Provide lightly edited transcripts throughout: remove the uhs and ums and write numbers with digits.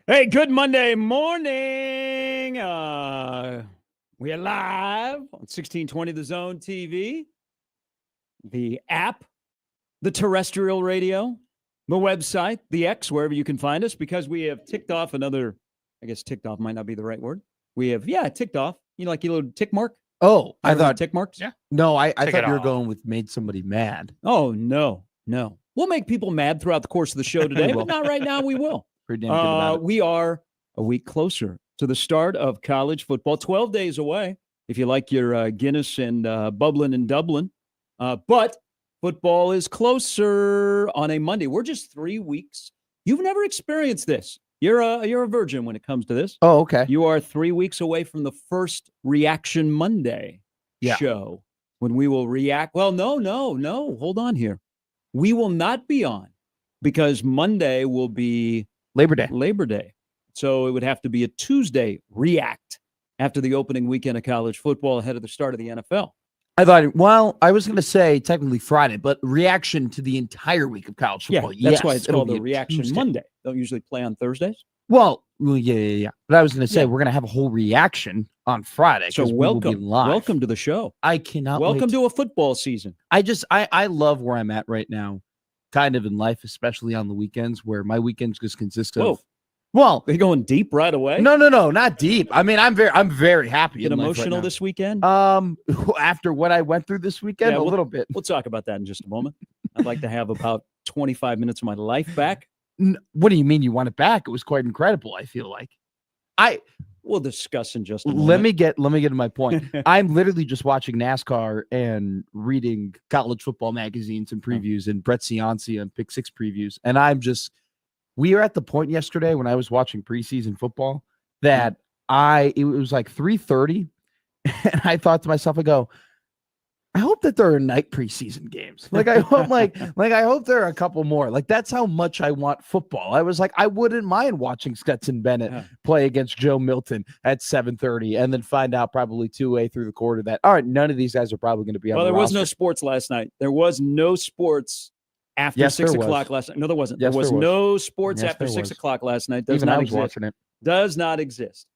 Hey, good Monday morning. We are live on 1620 The Zone TV, the app, the terrestrial radio, the website, the X, wherever you can find us, because we have ticked off another, I guess ticked off might not be the right word. We have, ticked off. You know, like your little tick mark? Oh, I Remember thought tick marks? Yeah. No, I Tick thought it you were off. going with made somebody mad. Oh, no. We'll make people mad throughout the course of the show today, but not right now. We will. Pretty damn good about it. We are a week closer to the start of college football, 12 days away, if you like your Guinness and bubbling in Dublin. But football is closer on a Monday. We're just 3 weeks. You've never experienced this. You're a virgin when it comes to this. Oh, okay. You are 3 weeks away from the first Reaction Monday show when we will react. Well, no. Hold on here. We will not be on because Monday will be Labor Day. So it would have to be a Tuesday react after the opening weekend of college football ahead of the start of the NFL. I was going to say technically Friday, but reaction to the entire week of college football. Yeah, that's why it's it'll called be a Reaction Tuesday. Monday. Don't usually play on Thursdays. Well, yeah. But I was going to say we're going to have a whole reaction on Friday. So We will be welcome live. to the show. I cannot Welcome wait. to a football season. I love where I'm at right now, kind of in life, especially on the weekends, where my weekends just consist of. Whoa. Well, Are you going deep right away? no, not deep. I mean, I'm very happy. Get in life emotional right this weekend? now. After what I went through this weekend, Yeah, a little bit. We'll talk about that in just a moment. I'd like to have about 25 minutes of my life back. What do you mean you want it back? It was quite incredible. I feel like. We'll discuss in just a moment. Let me get to my point. I'm literally just watching NASCAR and reading college football magazines and previews and Brett Ciancia and Pick Six previews. And we are at the point yesterday when I was watching preseason football that it was like 3:30 and I thought to myself, I hope that there are night preseason games. Like I hope I hope there are a couple more. Like that's how much I want football. I was like, I wouldn't mind watching Stetson Bennett play against Joe Milton at 7:30 and then find out probably 2A through the quarter that all right, none of these guys are probably going to be on Well, the there was no roster. sports last night. There was no sports after Yes, 6 there was. o'clock last night. No, there wasn't. Yes, there was there was. no sports Yes, after there 6 was. o'clock last night. Does Even not I was exist. watching it. Does not exist.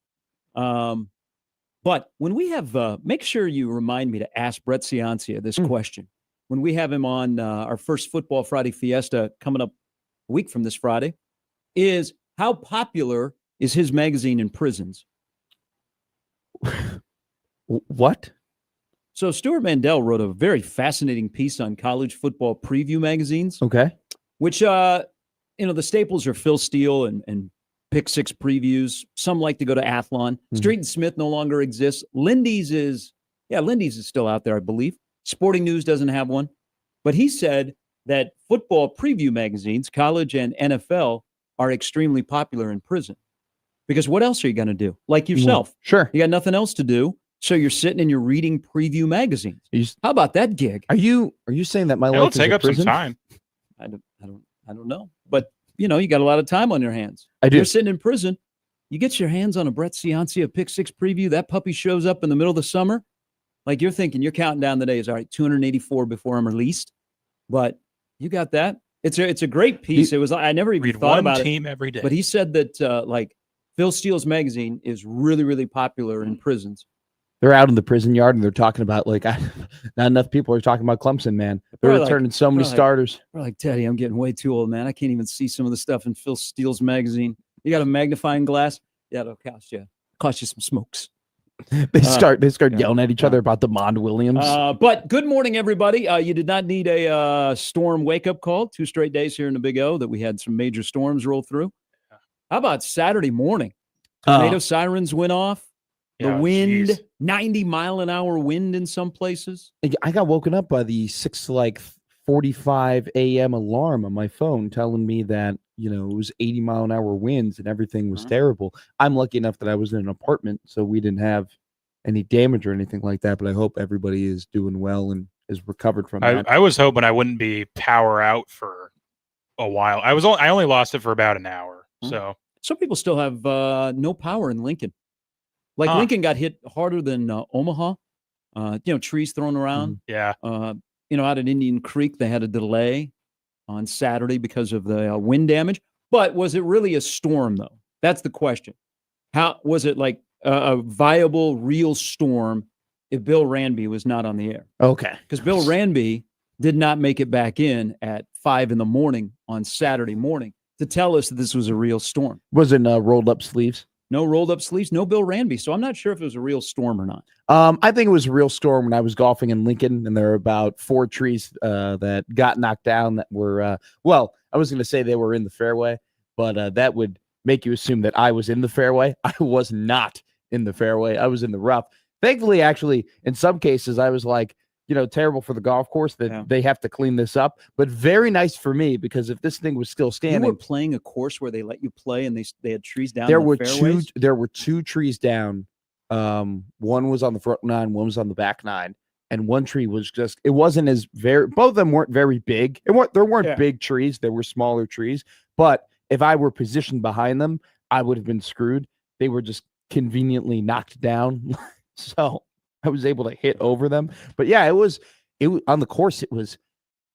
But when we have, make sure you remind me to ask Brett Ciancia this question. When we have him on our first Football Friday Fiesta coming up a week from this Friday, is how popular is his magazine in prisons? What? So Stuart Mandel wrote a very fascinating piece on college football preview magazines, Okay. which, the staples are Phil Steele and Pick Six previews. Some like to go to Athlon. Street and Smith no longer exists. Lindy's is still out there, I believe. Sporting News doesn't have one. But he said that football preview magazines, college and NFL, are extremely popular in prison. Because what else are you going to do? Like yourself. Sure. You got nothing else to do. So you're sitting and you're reading preview magazines. How about that gig? Are you saying that my It'll life is take a up some prison? time. I don't know. But you got a lot of time on your hands. I do. You're sitting in prison. You get your hands on a Brett Ciancia Pick Six preview. That puppy shows up in the middle of the summer. Like you're thinking, you're counting down the days. All right, 284 before I'm released. But you got that. It's a great piece. It was. I never even Read thought one about team every day. But he said that like Phil Steele's magazine is really, really popular in prisons. They're out in the prison yard and they're talking about not enough people are talking about Clemson, man. They're Probably returning so many starters. We're like, Teddy, I'm getting way too old, man. I can't even see some of the stuff in Phil Steele's magazine. You got a magnifying glass? Yeah, it'll cost you some smokes. They start yelling at each other about DeMond Williams. But good morning, everybody. You did not need a storm wake-up call. 2 straight days here in the Big O that we had some major storms roll through. How about Saturday morning? Tornado sirens went off. The wind, 90-mile-an-hour wind in some places. I got woken up by the 6:45 a.m. alarm on my phone telling me that it was 80-mile-an-hour winds and everything was terrible. I'm lucky enough that I was in an apartment, so we didn't have any damage or anything like that. But I hope everybody is doing well and is recovered from that. I was hoping I wouldn't be power out for a while. I only lost it for about an hour. So some people still have no power in Lincoln. Like Lincoln got hit harder than Omaha. Trees thrown around. Yeah. Out at Indian Creek, they had a delay on Saturday because of the wind damage. But was it really a storm, though? That's the question. How was it like a viable, real storm if Bill Ranby was not on the air? Okay. Because Bill Ranby did not make it back in at 5 a.m. on Saturday morning to tell us that this was a real storm. Wasn't rolled up sleeves. No rolled up sleeves, no Bill Ranby. So I'm not sure if it was a real storm or not. I think it was a real storm when I was golfing in Lincoln, and there were about 4 trees that got knocked down that were, well, I was going to say they were in the fairway, but that would make you assume that I was in the fairway. I was not in the fairway. I was in the rough. Thankfully, actually, in some cases, I was like, terrible for the golf course that they have to clean this up, but very nice for me because if this thing was still standing. You were playing a course where they let you play and they had trees down. There in were the fairways? there were 2 trees down. One was on the front 9, one was on the back 9, and one tree was just. It wasn't as both of them weren't very big. There weren't big trees. There were smaller trees, but if I were positioned behind them, I would have been screwed. They were just conveniently knocked down, so I was able to hit over them. But yeah, it was on the course. It was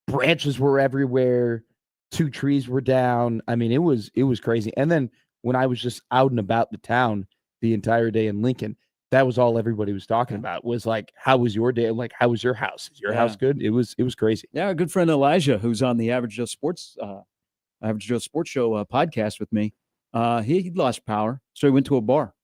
branches were everywhere. 2 trees were down. I mean, it was crazy. And then when I was just out and about the town the entire day in Lincoln, that was all everybody was talking about was like, how was your day? Like, how was your house? Is your house good? It was crazy. Yeah. Our good friend Elijah, who's on the Average Joe Sports Show podcast with me. He lost power. So he went to a bar.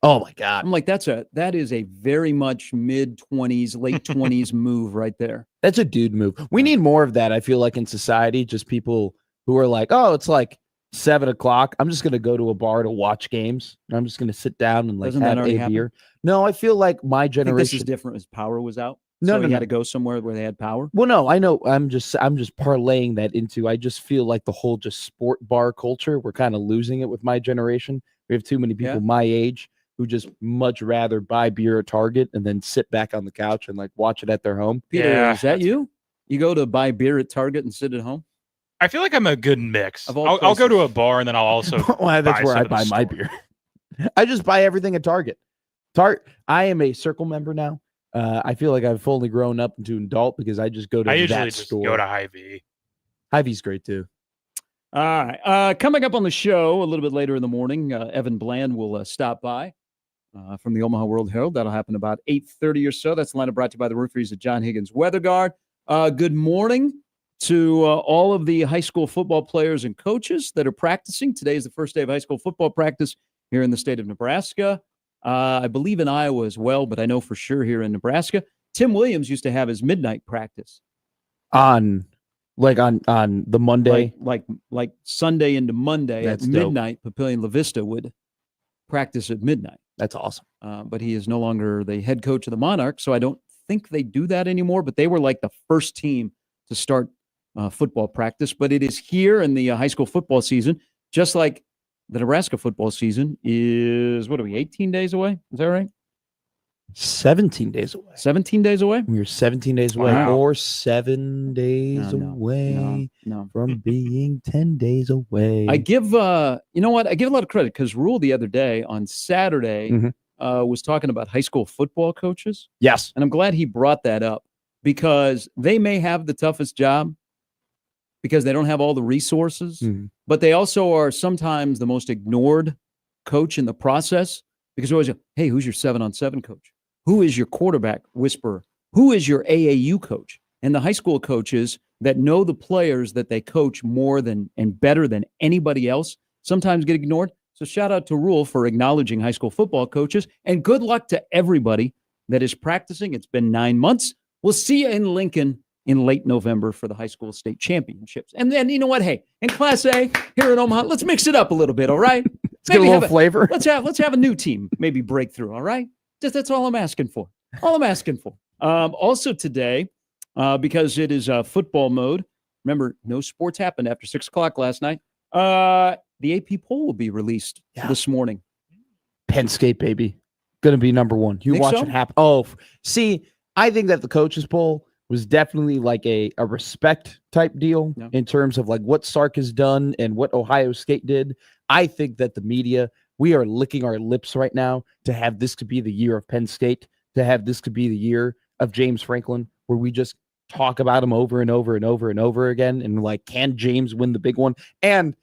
Oh my God. I'm like, that is a very much mid-20s, late 20s move right there. That's a dude move. We need more of that. I feel like in society, just people who are like, oh, it's like 7:00. I'm just going to go to a bar to watch games. I'm just going to sit down and Doesn't have that already a happen? beer. No, I feel like my I generation. think this is different as power was out. No, he had to go somewhere where they had power. Well, no, I know. I'm just parlaying that into. I just feel like the whole just sport bar culture. We're kind of losing it with my generation. We have too many people my age who just much rather buy beer at Target and then sit back on the couch and like watch it at their home. Peter, is that you? You go to buy beer at Target and sit at home? I feel like I'm a good mix. I'll go to a bar and then I'll also. Well, that's where I buy my beer. I just buy everything at Target. I am a Circle member now. I feel like I've fully grown up into an adult because I just go to that store. Go to Hy-Vee. Hy-Vee's great too. All right. Coming up on the show a little bit later in the morning, Evan Bland will stop by from the Omaha World Herald. That'll happen about 8:30 or so. That's the lineup brought to you by the roofers at John Higgins Weather Guard. Good morning to all of the high school football players and coaches that are practicing. Today is the first day of high school football practice here in the state of Nebraska. I believe in Iowa as well, but I know for sure here in Nebraska. Tim Williams used to have his midnight practice on the Monday, like Sunday into Monday. That's at midnight. Papillion La Vista would practice at midnight. That's awesome. But he is no longer the head coach of the Monarchs, so I don't think they do that anymore. But they were like the first team to start football practice. But it is here in the high school football season, just like the Nebraska football season is, 18 days away? Is that right? 17 days away. 17 days away? We're 17 days away, or 7 days away from being 10 days away. I give, you know what? I give a lot of credit because Rhule the other day on Saturday was talking about high school football coaches. Yes. And I'm glad he brought that up because they may have the toughest job because they don't have all the resources, but they also are sometimes the most ignored coach in the process because always, hey, who's your 7-on-7 coach? Who is your quarterback whisperer? Who is your AAU coach? And the high school coaches that know the players that they coach more than and better than anybody else sometimes get ignored. So shout out to Rhule for acknowledging high school football coaches, and good luck to everybody that is practicing. It's been 9 months. We'll see you in Lincoln in late November for the high school state championships. And then, you know what? Hey, in Class A here in Omaha, let's mix it up a little bit, all right? Let's get a little flavor. Let's have a new team maybe break through, all right? That's all I'm asking for. Also today, because it is football mode, remember, no sports happened after 6 o'clock last night. The AP poll will be released this morning. Penn State, baby. Going to be number 1. You watch it happen. Oh, see, I think that the coaches poll was definitely like a respect type deal in terms of like what Sark has done and what Ohio State did. I think that the media, we are licking our lips right now to have this could be the year of Penn State, to have this could be the year of James Franklin, where we just talk about him over and over and over and over again. And like, can James win the big one? And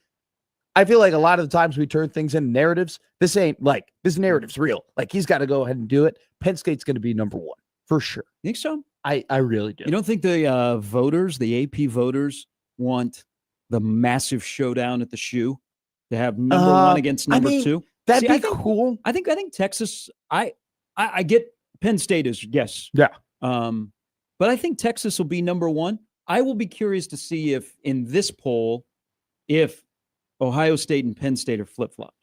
I feel like a lot of the times we turn things into narratives. This narrative's real. Like he's got to go ahead and do it. Penn State's going to be number one for sure. Think so? I really do. You don't think the voters, the AP voters, want the massive showdown at the shoe to have number one against number two? That'd be cool. I think Texas. I get Penn State is yes. Yeah. But I think Texas will be number one. I will be curious to see if in this poll, if Ohio State and Penn State are flip-flopped.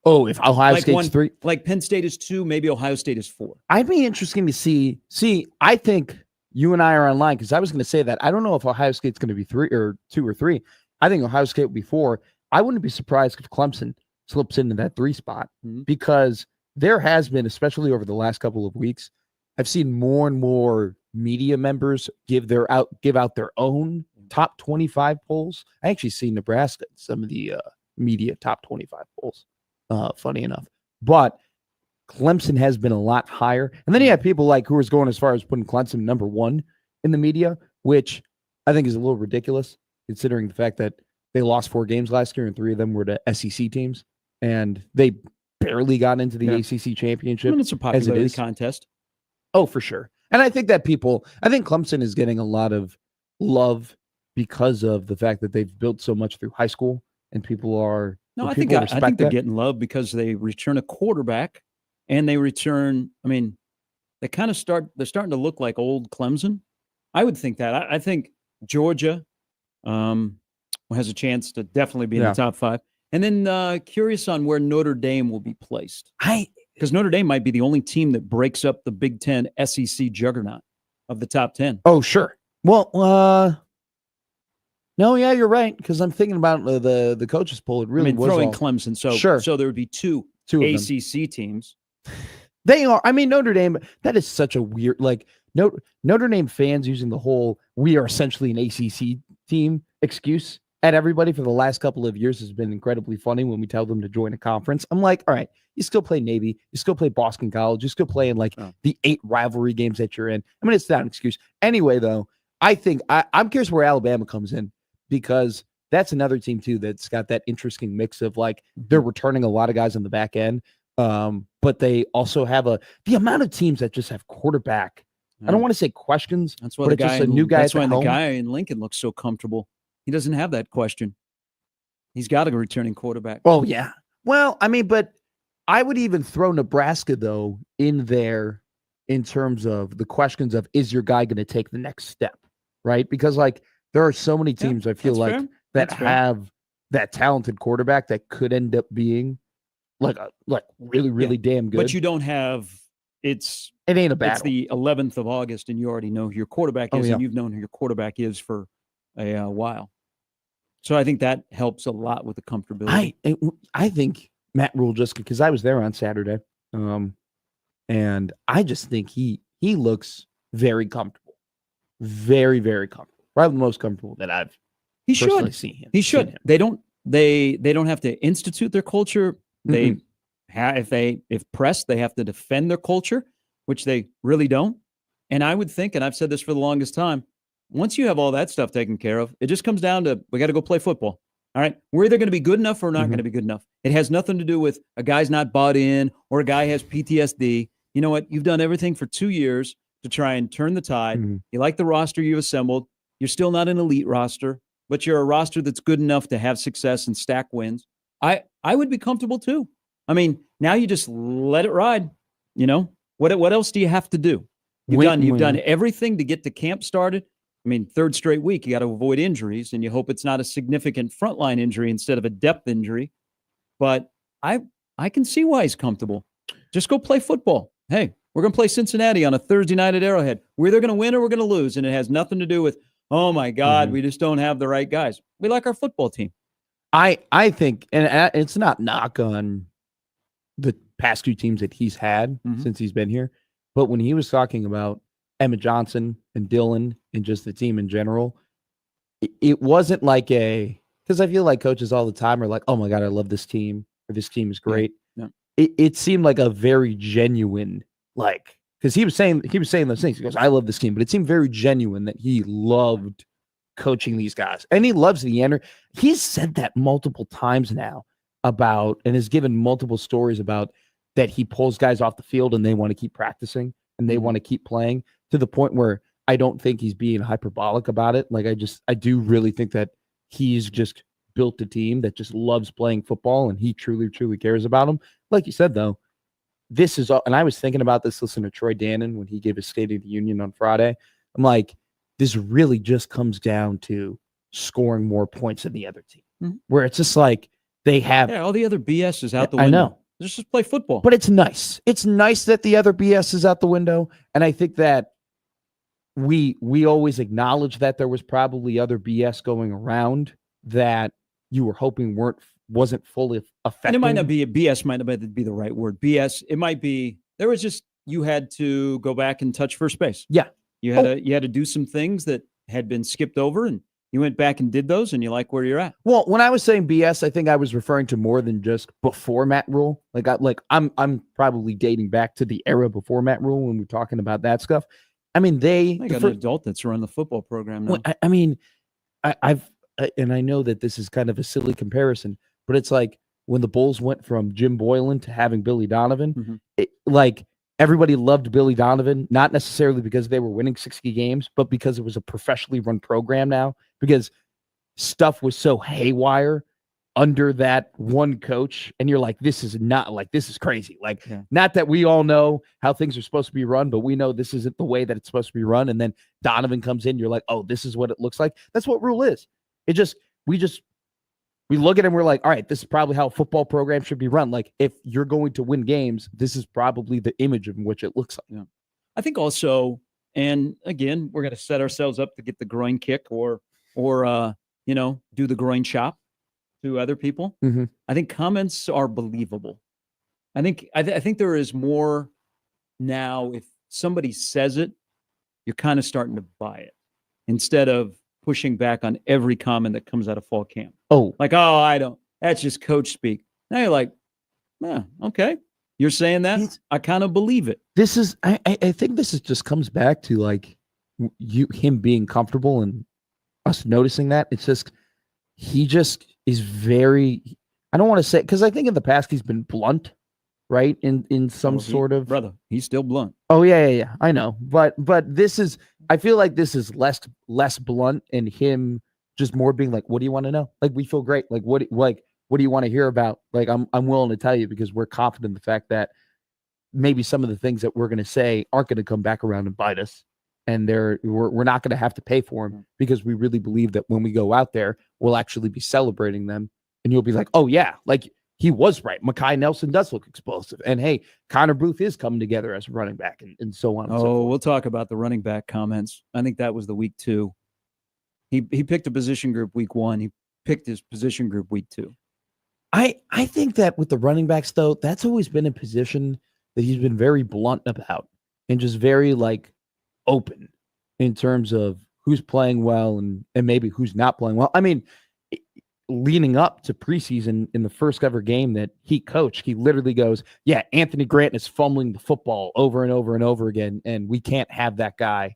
Oh, if Ohio State's 3. Like Penn State is 2, maybe Ohio State is 4. I'd be interesting to see. See, I think you and I are online because I was going to say that. I don't know if Ohio State's going to be 3 or 2 or 3. I think Ohio State will be 4. I wouldn't be surprised if Clemson slips into that 3 spot because there has been, especially over the last couple of weeks, I've seen more and more media members give out their own top 25 polls. I actually see Nebraska in some of the media top 25 polls. Funny enough, but Clemson has been a lot higher. And then you have people like who is going as far as putting Clemson number 1 in the media, which I think is a little ridiculous considering the fact that they lost 4 games last year and 3 of them were to SEC teams, and they barely got into the ACC championship. I mean, it's a popularity contest. Oh, for sure. And I think that I think Clemson is getting a lot of love because of the fact that they've built so much through high school, and people are. No, I think they're getting love because they return a quarterback, and they return. I mean, they're starting to look like old Clemson. I would think that. I think Georgia has a chance to definitely be in the top 5. And then curious on where Notre Dame will be placed. Because Notre Dame might be the only team that breaks up the Big Ten SEC juggernaut of the top 10. Oh, sure. Well, no, yeah, you're right. Because I'm thinking about the coaches poll. It really was throwing Clemson. So there would be two ACC teams. They are. I mean, Notre Dame. That is such a weird. Like Notre Dame fans using the whole "we are essentially an ACC team" excuse at everybody for the last couple of years has been incredibly funny when we tell them to join a conference. I'm like, all right, you still play Navy, you still play Boston College, you still play in like the 8 rivalry games that you're in. I mean, it's not an excuse. Anyway, though, I think I'm curious where Alabama comes in because that's another team too that's got that interesting mix of like they're returning a lot of guys on the back end, but they also have the amount of teams that just have quarterback. I don't want to say questions. That's why the guy in Lincoln looks so comfortable. He doesn't have that question. He's got a returning quarterback. Oh, yeah. Well, I mean, but I would even throw Nebraska, though, in there in terms of the questions of, is your guy going to take the next step, right? Because, like, there are so many teams, I feel like, that have that talented quarterback that could end up being, like really, really damn good. But you don't have it ain't a battle. It's the 11th of August, and you already know who your quarterback is, and you've known who your quarterback is for a while. So I think that helps a lot with the comfortability. I think Matt Rhule, just because I was there on Saturday, and I just think he looks very comfortable, very, very comfortable. Probably the most comfortable that I've personally seen him. He should. They don't have to institute their culture. They if pressed, they have to defend their culture, which they really don't. And I would think, and I've said this for the longest time, once you have all that stuff taken care of, it just comes down to we got to go play football. All right. We're either going to be good enough or not going to be good enough. It has nothing to do with a guy's not bought in or a guy has PTSD. You know what? You've done everything for 2 years to try and turn the tide. You like the roster you've assembled. You're still not an elite roster, but you're a roster that's good enough to have success and stack wins. I would be comfortable too. I mean, now you just let it ride. You know, what else do you have to do? You've done everything to get the camp started. I mean, 3rd straight week, you got to avoid injuries, and you hope it's not a significant frontline injury instead of a depth injury. But I can see why he's comfortable. Just go play football. Hey, we're going to play Cincinnati on a Thursday night at Arrowhead. We're either going to win or we're going to lose, and it has nothing to do with, oh, my God, we just don't have the right guys. We like our football team. I think, and it's not knock on the past 2 teams that he's had since he's been here, but when he was talking about Emmett Johnson and Dylan and just the team in general, it wasn't like because I feel like coaches all the time are like, oh my God, I love this team, or this team is great. Yeah. It seemed like a very genuine, like, because he was saying those things. He goes, I love this team, but it seemed very genuine that he loved coaching these guys, and he loves the energy. He's said that multiple times now about, and has given multiple stories about that he pulls guys off the field and they want to keep practicing and they want to keep playing, to the point where I don't think he's being hyperbolic about it. Like, I do really think that he's just built a team that just loves playing football, and he truly, truly cares about them. Like you said, though, this is all, and I was thinking about this listening to Troy Dannon when he gave his State of the Union on Friday. I'm like, this really just comes down to scoring more points than the other team, where it's just like they have. Yeah, all the other BS is out the window. I know. Just play football. But it's nice. It's nice that the other BS is out the window. And I think that we always acknowledge that there was probably other BS going around that you were hoping wasn't fully affecting. And it might not be BS, might not be the right word. BS, it might be there was just, you had to go back and touch first base. Yeah. You had to do some things that had been skipped over, and you went back and did those, and you like where you're at. Well, when I was saying BS, I think I was referring to more than just before Matt Rhule. I'm probably dating back to the era before Matt Rhule when we're talking about that stuff. I mean, I got an adult that's run the football program now. Well, I mean, and I know that this is kind of a silly comparison, but it's like when the Bulls went from Jim Boylan to having Billy Donovan, like everybody loved Billy Donovan, not necessarily because they were winning 60 games, but because it was a professionally run program now, because stuff was so haywire under that one coach. And you're like, this is crazy. Like, not that we all know how things are supposed to be run, but we know this isn't the way that it's supposed to be run. And then Donovan comes in, you're like, oh, this is what it looks like. That's what Rhule is. We look at him, we're like, all right, this is probably how a football program should be run. Like, if you're going to win games, this is probably the image of which it looks like. Yeah. I think also, and again, we're going to set ourselves up to get the groin kick or do the groin chop to other people. I think comments are believable. I think there is more now. If somebody says it, you're kind of starting to buy it instead of pushing back on every comment that comes out of fall camp. Oh, like, oh, that's just coach speak. Now you're like, yeah, okay. You're saying that? I kind of believe it. This is, I think this is just comes back to like him being comfortable and us noticing that. It's just, he just is very, I don't want to say, because I think in the past he's been blunt, right? In some sort of. Brother, he's still blunt. Oh, yeah. I know. But this is, I feel like this is less blunt, and him just more being like, what do you want to know? Like, we feel great. Like, what do you want to hear about? Like, I'm willing to tell you because we're confident in the fact that maybe some of the things that we're going to say aren't going to come back around and bite us. And we're not going to have to pay for them because we really believe that when we go out there, we'll actually be celebrating them. And you'll be like, oh, yeah, like he was right. Mekhi Nelson does look explosive. And hey, Connor Booth is coming together as a running back and so on. And so forth. We'll talk about the running back comments. I think that was the week 2. He picked a position group week 1. He picked his position group week 2. I think that with the running backs, though, that's always been a position that he's been very blunt about and just very like open in terms of who's playing well and maybe who's not playing well. I mean, leading up to preseason in the first ever game that he coached, he literally goes, yeah, Anthony Grant is fumbling the football over and over and over again. And we can't have that guy,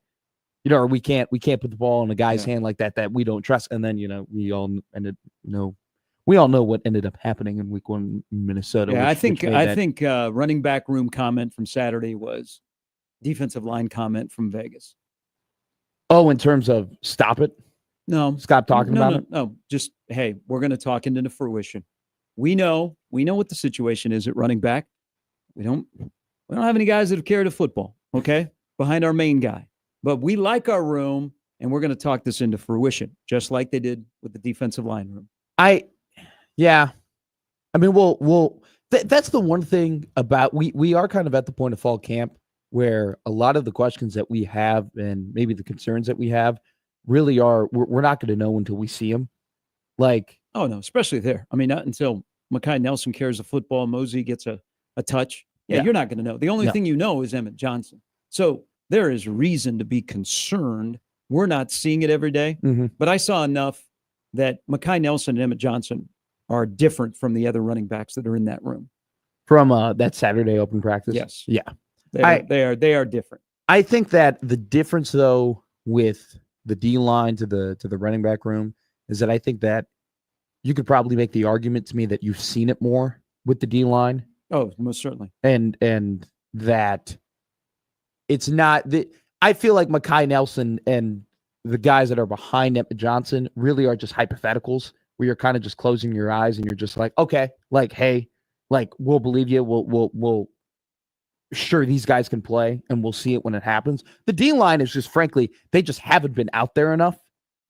or we can't put the ball in a guy's hand like that we don't trust. And then, we all know what ended up happening in week 1 in Minnesota. Yeah, I think running back room comment from Saturday was defensive line comment from Vegas. Oh, in terms of stop it? No. Stop talking about it? No, just, hey, we're going to talk into fruition. We know what the situation is at running back. We don't have any guys that have carried a football, okay, behind our main guy. But we like our room, and we're going to talk this into fruition, just like they did with the defensive line room. Yeah. I mean, that's the one thing about, we are kind of at the point of fall camp where a lot of the questions that we have and maybe the concerns that we have really are, we're not going to know until we see them. Like, oh no, especially there. I mean, not until Mekhi Nelson carries a football, Mosey gets a touch. Yeah, you're not going to know. The only thing you know is Emmett Johnson. So there is reason to be concerned. We're not seeing it every day, but I saw enough that Mekhi Nelson and Emmett Johnson are different from the other running backs that are in that room. From that Saturday open practice? Yes. Yeah. They are different. I think that the difference, though, with the D line to the running back room is that I think that you could probably make the argument to me that you've seen it more with the D line. Oh, most certainly. And that it's not the I feel like Mekhi Nelson and the guys that are behind Emmett Johnson really are just hypotheticals where you're kind of just closing your eyes and you're just like, okay, like, hey, like we'll believe you. We'll sure these guys can play and we'll see it when it happens. The D line is just frankly, they just haven't been out there enough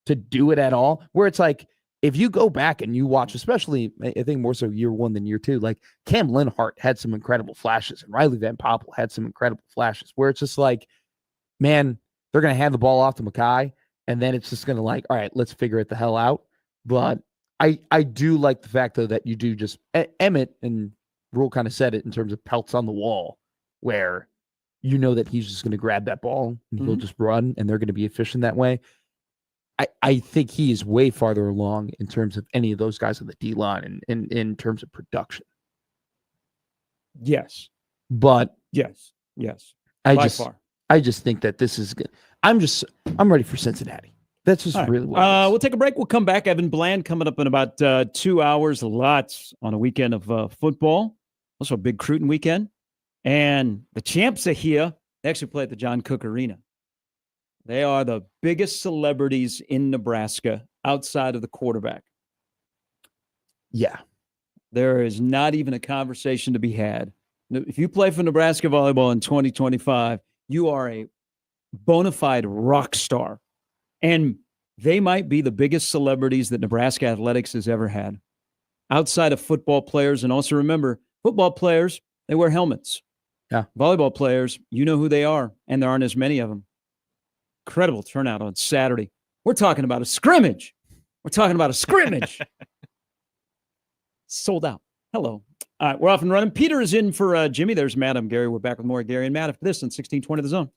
to do it at all. Where it's like, if you go back and you watch, especially I think more so year one than year two, like Cam Linhart had some incredible flashes and Riley Van Poppel had some incredible flashes where it's just like, man, they're going to hand the ball off to Mekhi and then it's just going to like, all right, let's figure it the hell out. But I do like the fact though that you do just Emmett and Rhule kind of said it in terms of pelts on the wall where you know that he's just going to grab that ball and he'll just run and they're going to be efficient that way. I think he is way farther along in terms of any of those guys on the D line and in terms of production. Yes. But yes. I By just far. I just think that this is good. I'm ready for Cincinnati. That's just Right. really what it is. We'll take a break. We'll come back. Evan Bland coming up in about 2 hours. Lots on a weekend of football. Also a big Cruton weekend. And the champs are here. They actually play at the John Cook Arena. They are the biggest celebrities in Nebraska outside of the quarterback. Yeah. There is not even a conversation to be had. If you play for Nebraska volleyball in 2025, you are a bona fide rock star. And they might be the biggest celebrities that Nebraska athletics has ever had outside of football players. And also remember, football players, they wear helmets. Yeah. Volleyball players, you know who they are, and there aren't as many of them. Incredible turnout on Saturday. We're talking about a scrimmage. Sold out. Hello. All right, we're off and running. Peter is in for Jimmy. There's Matt. I'm Gary. We're back with more Gary and Matt after this on 1620 The Zone.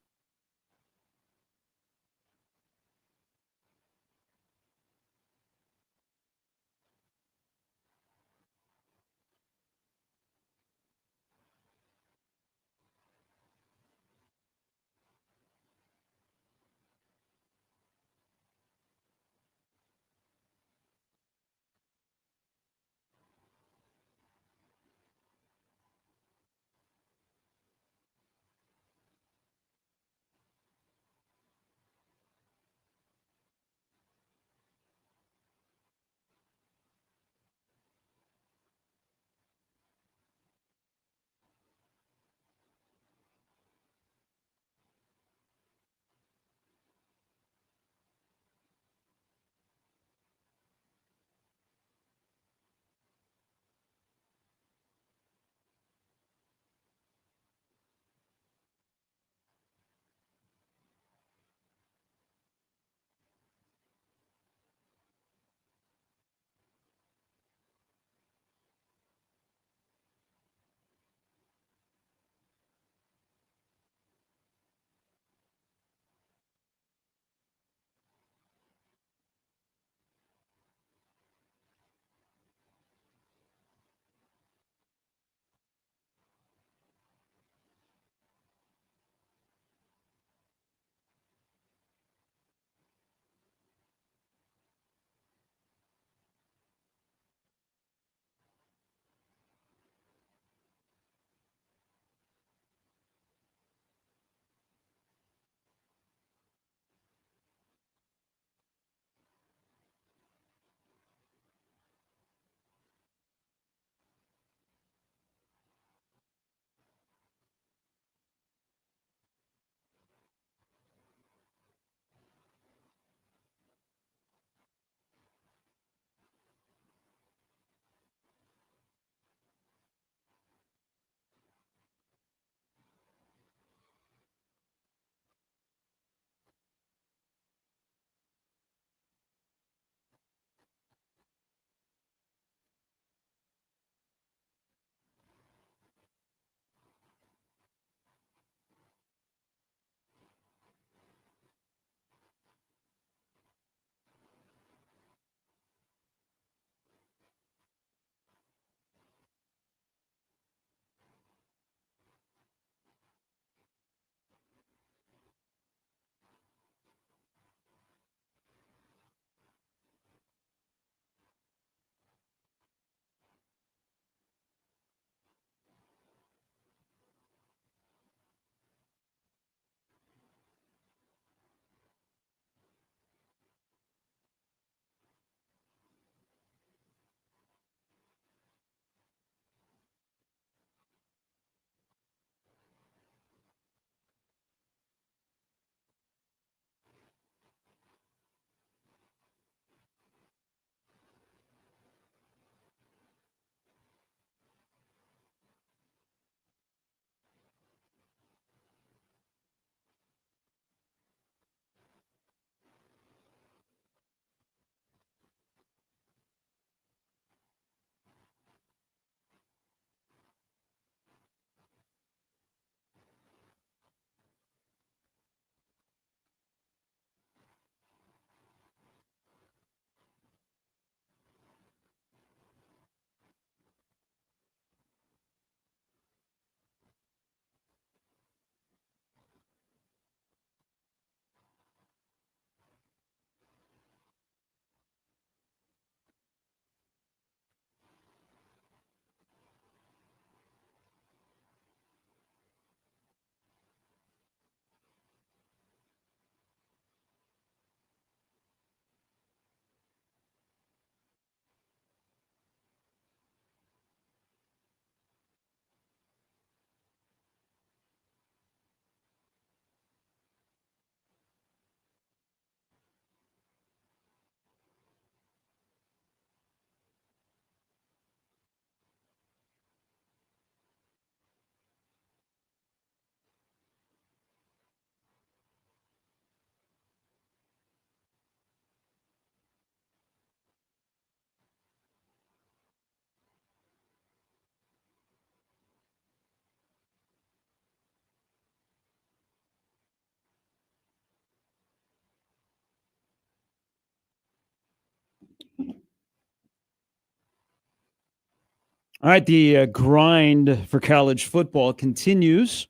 All right, the grind for college football continues.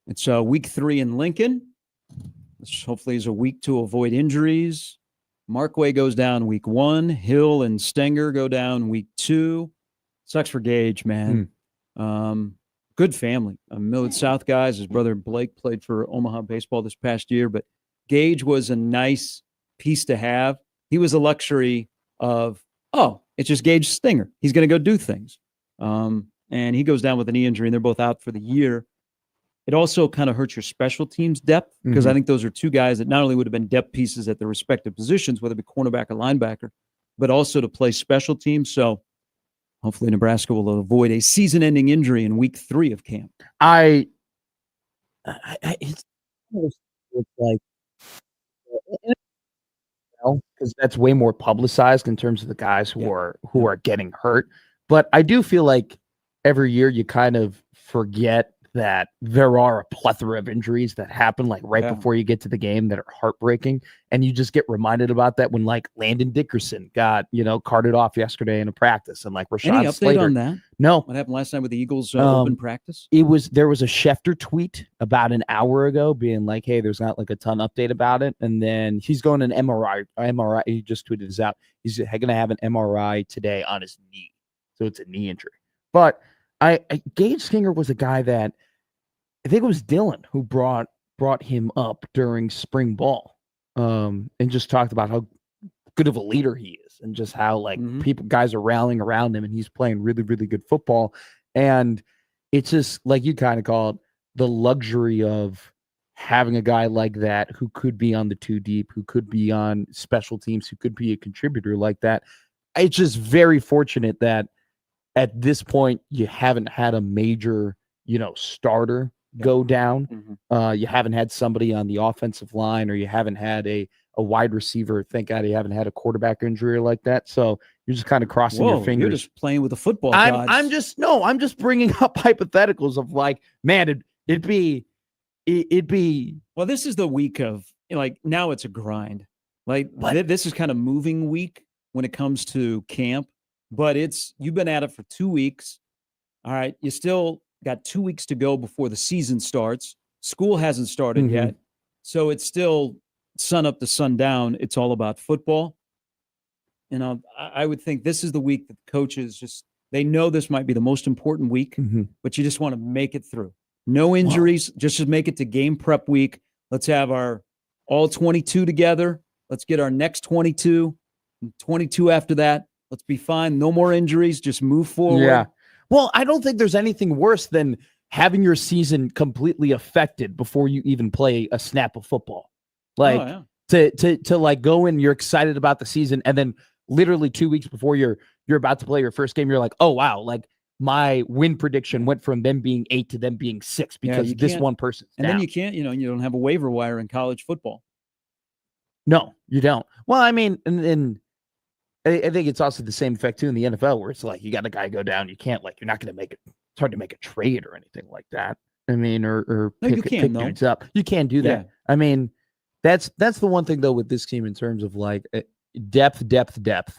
It's week 3 in Lincoln. This hopefully is a week to avoid injuries. Markway goes down week 1. Hill and Stenger go down week 2. Sucks for Gage, man. Good family. Millard South guys. His brother Blake played for Omaha baseball this past year, but Gage was a nice piece to have. He was a luxury of, it's just Gage Stenger. He's going to go do things. And he goes down with a knee injury, and they're both out for the year. It also kind of hurts your special teams depth because I think those are two guys that not only would have been depth pieces at their respective positions, whether it be cornerback or linebacker, but also to play special teams. So hopefully Nebraska will avoid a season-ending injury in week 3 of camp. It's like, because that's way more publicized in terms of the guys who are getting hurt. But I do feel like every year you kind of forget that there are a plethora of injuries that happen like before you get to the game that are heartbreaking. And you just get reminded about that when like Landon Dickerson got, carted off yesterday in a practice, and like Rashawn Any update Slater. on that? No. What happened last night with the Eagles open practice? There was a Schefter tweet about an hour ago being like, hey, there's not like a ton update about it. And then he's going an MRI. He just tweeted this out. He's going to have an MRI today on his knee. So it's a knee injury. But Gage Stenger was a guy that I think it was Dylan who brought him up during spring ball, and just talked about how good of a leader he is, and just how like guys are rallying around him, and he's playing really, really good football. And it's just like you kind of call it, the luxury of having a guy like that who could be on the 2 deep, who could be on special teams, who could be a contributor like that. It's just very fortunate that at this point you haven't had a major, starter go down. You haven't had somebody on the offensive line, or you haven't had a wide receiver. Thank God you haven't had a quarterback injury like that. So you're just kind of crossing your fingers. You're just playing with the football gods. I'm just bringing up hypotheticals of like, man, it'd be. Well, this is the week of now it's a grind. This is kind of moving week when it comes to camp, but you've been at it for 2 weeks. All right. You still got 2 weeks to go before the season starts. School hasn't started yet. So it's still sun up to sundown. It's all about football. I would think this is the week that the coaches they know this might be the most important week, but you just want to make it through. No injuries, just make it to game prep week. Let's have our all 22 together. Let's get our next 22, 22 after that. Let's be fine. No more injuries. Just move forward. Yeah. Well, I don't think there's anything worse than having your season completely affected before you even play a snap of football. To like go in, you're excited about the season, and then literally 2 weeks before you're about to play your first game, you're like, oh wow, like my win prediction went from them being 8 to them being 6 because this one person. And then you can't, you don't have a waiver wire in college football. No, you don't. Well, I mean, and I think it's also the same effect too in the NFL, where it's like you got a guy go down, you can't you're not going to make it. It's hard to make a trade or anything like that. I mean, or pick dudes up. You can do that. Yeah. I mean, that's the one thing though with this team in terms of like depth,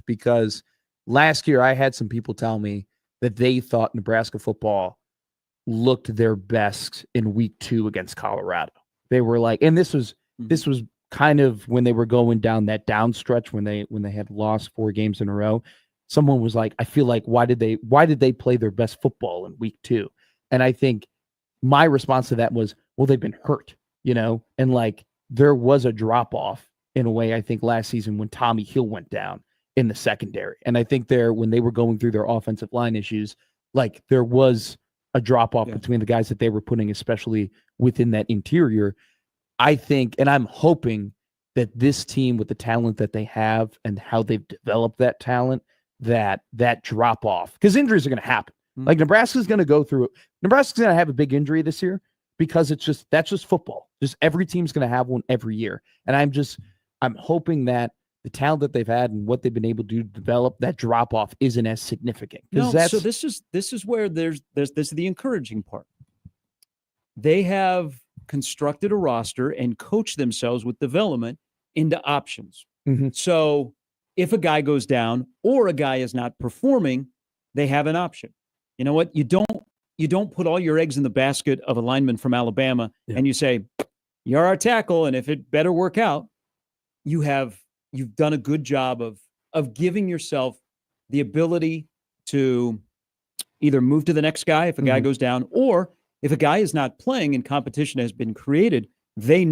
because last year I had some people tell me that they thought Nebraska football looked their best in week 2 against Colorado. They were like, and this was kind of when they were going down that down stretch when they had lost 4 games in a row. Someone was like, I feel like why did they play their best football in week 2? And I think my response to that was, well, they've been hurt, and like there was a drop off in a way, I think last season when Tommy Hill went down in the secondary. And I think when they were going through their offensive line issues, like there was a drop off between the guys that they were putting, especially within that interior. I think, and I'm hoping that this team with the talent that they have and how they've developed that talent, that drop off, because injuries are going to happen. Like Nebraska's going to go through it. Nebraska's going to have a big injury this year because that's just football. Just every team's going to have one every year. And I'm hoping that the talent that they've had and what they've been able to develop, that drop off isn't as significant. So this is where this is the encouraging part. They have constructed a roster and coached themselves with development into options. So if a guy goes down or a guy is not performing, they have an option. you know what? You don't put all your eggs in the basket of a lineman from Alabama and you say, you're our tackle, and if it better work out, you've done a good job of giving yourself the ability to either move to the next guy if a guy goes down, or if a guy is not playing and competition has been created, they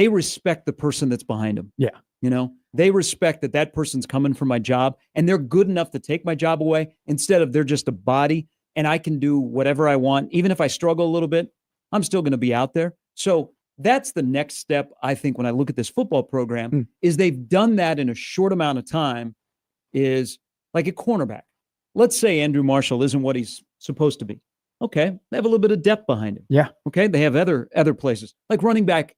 respect the person that's behind him. Yeah. You know, they respect that person's coming for my job, and they're good enough to take my job away instead of they're just a body and I can do whatever I want. Even if I struggle a little bit, I'm still going to be out there. So that's the next step, I think, when I look at this football program, is they've done that in a short amount of time, is like a cornerback. Let's say Andrew Marshall isn't what he's supposed to be. Okay, they have a little bit of depth behind him. Yeah. Okay, they have other places. Like running back,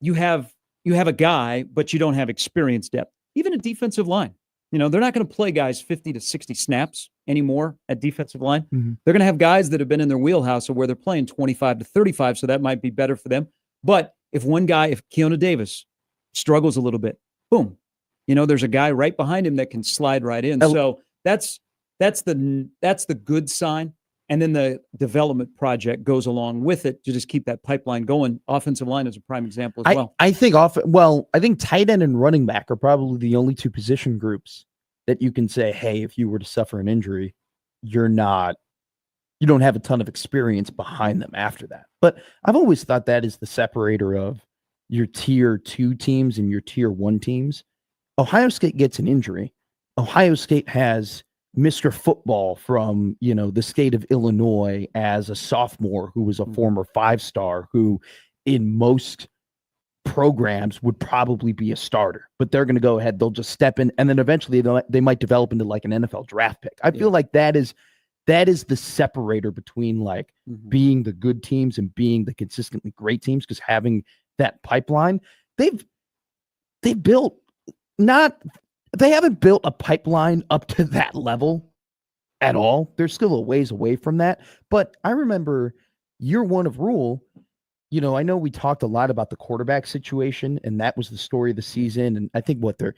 you have a guy, but you don't have experience depth. Even a defensive line. You know, they're not going to play guys 50 to 60 snaps anymore at defensive line. They're going to have guys that have been in their wheelhouse of where they're playing 25 to 35, so that might be better for them. But if Keona Davis struggles a little bit, boom, you know, there's a guy right behind him that can slide right in. So that's the good sign. And then the development project goes along with it to just keep that pipeline going. Offensive line is a prime example as well. I think tight end and running back are probably the only two position groups that you can say, hey, if you were to suffer an injury, you don't have a ton of experience behind them after that. But I've always thought that is the separator of your tier 2 teams and your tier 1 teams. Ohio State gets an injury. Ohio State has Mr. Football from, the state of Illinois as a sophomore who was a former 5-star who in most programs would probably be a starter, but they're going to go ahead. They'll just step in, and then eventually they might develop into like an NFL draft pick. I feel like that is the separator between like being the good teams and being the consistently great teams, because having that pipeline, they haven't built a pipeline up to that level at all. They're still a ways away from that. But I remember year 1 of Rhule, I know we talked a lot about the quarterback situation, and that was the story of the season. And I think their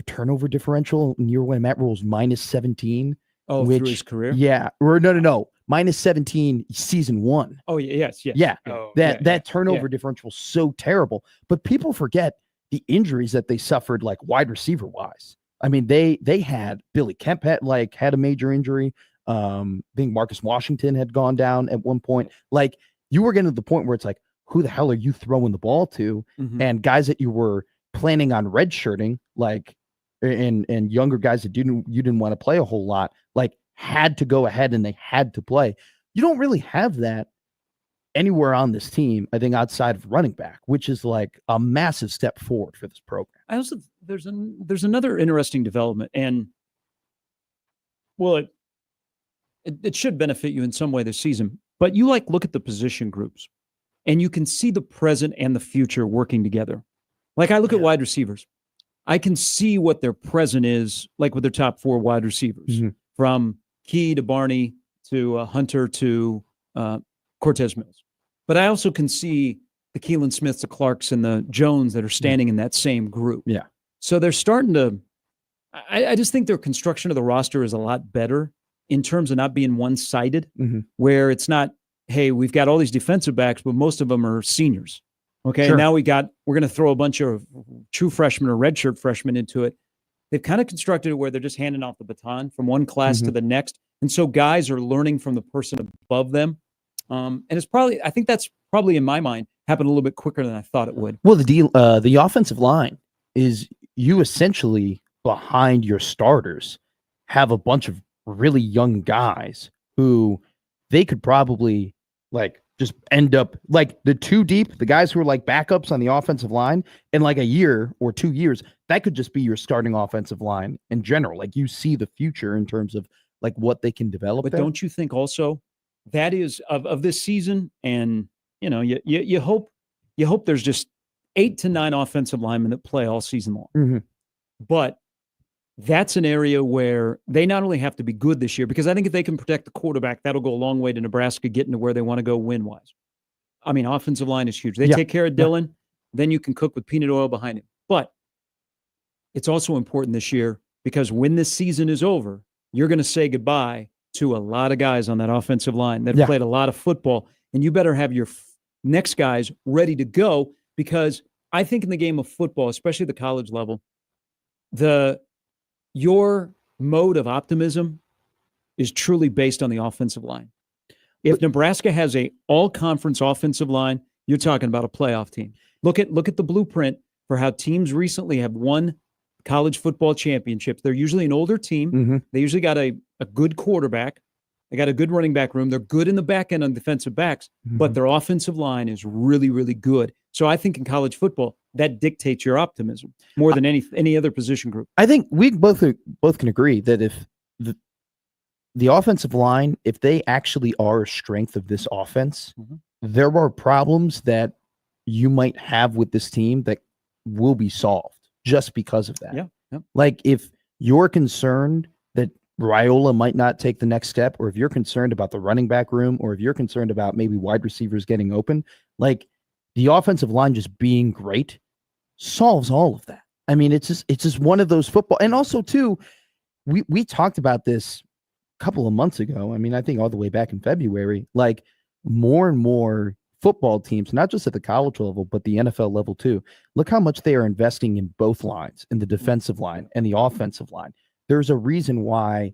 turnover differential in year 1, Matt Rhule's minus 17. Oh, through his career? Yeah. Or no. Minus 17 season 1. Oh, yes. Yeah. Oh, that turnover differential is so terrible. But people forget the injuries that they suffered, like wide receiver wise. I mean, they had Billy Kemp had a major injury. I think Marcus Washington had gone down at one point. Like, you were getting to the point where it's like, who the hell are you throwing the ball to? And guys that you were planning on redshirting, like, and younger guys that you didn't want to play a whole lot, like, had to go ahead and they had to play. You don't really have that anywhere on this team, I think, outside of running back, which is like a massive step forward for this program. I also, there's another interesting development, and it should benefit you in some way this season, but you look at the position groups and you can see the present and the future working together. Like, I look at wide receivers. I can see what their present is, like with their top 4 wide receivers, from Key to Barney to Hunter to Cortez Mills. But I also can see the Keelan Smiths, the Clarks, and the Jones that are standing in that same group. Yeah. So they're starting to, I just think their construction of the roster is a lot better in terms of not being one-sided, where it's not, hey, we've got all these defensive backs, but most of them are seniors. Okay. Sure. And now we're going to throw a bunch of true freshmen or redshirt freshmen into it. They've kind of constructed it where they're just handing off the baton from one class to the next. And so guys are learning from the person above them. And I think that's probably, in my mind, happened a little bit quicker than I thought it would. Well, the offensive line is, you essentially, behind your starters, have a bunch of really young guys who they could probably just end up like the 2 deep, the guys who are like backups on the offensive line in like a year or 2 years, that could just be your starting offensive line in general. Like, you see the future in terms of like what they can develop. But there. Don't you think also that is of this season? And you hope there's just 8 to 9 offensive linemen that play all season long. But that's an area where they not only have to be good this year, because I think if they can protect the quarterback, that'll go a long way to Nebraska getting to where they want to go win-wise. I mean, offensive line is huge. They take care of Dylan, then you can cook with peanut oil behind him. But it's also important this year, because when this season is over, you're going to say goodbye to a lot of guys on that offensive line that Yeah. played a lot of football, and you better have your next guys ready to go, because I think in the game of football, especially the college level, your mode of optimism is truly based on the offensive line. If Nebraska has a all-conference offensive line, you're talking about a playoff team. Look at the blueprint for how teams recently have won college football championships. They're usually an older team. Mm-hmm. They usually got a good quarterback. They got a good running back room. They're good in the back end on defensive backs, but their offensive line is really, really good. So I think in college football, that dictates your optimism more than any other position group. I think we both can agree that if the offensive line, if they actually are a strength of this offense, there are problems that you might have with this team that will be solved just because of that. Yeah. Like if you're concerned that Rhule might not take the next step, or if you're concerned about the running back room, or if you're concerned about maybe wide receivers getting open, like the offensive line just being great solves all of that. I mean, it's just one of those football. And also too, we talked about this a couple of months ago. I mean, I think all the way back in February, like more and more football teams, not just at the college level, but the NFL level too. Look how much they are investing in both lines, in the defensive line and the offensive line. There's a reason why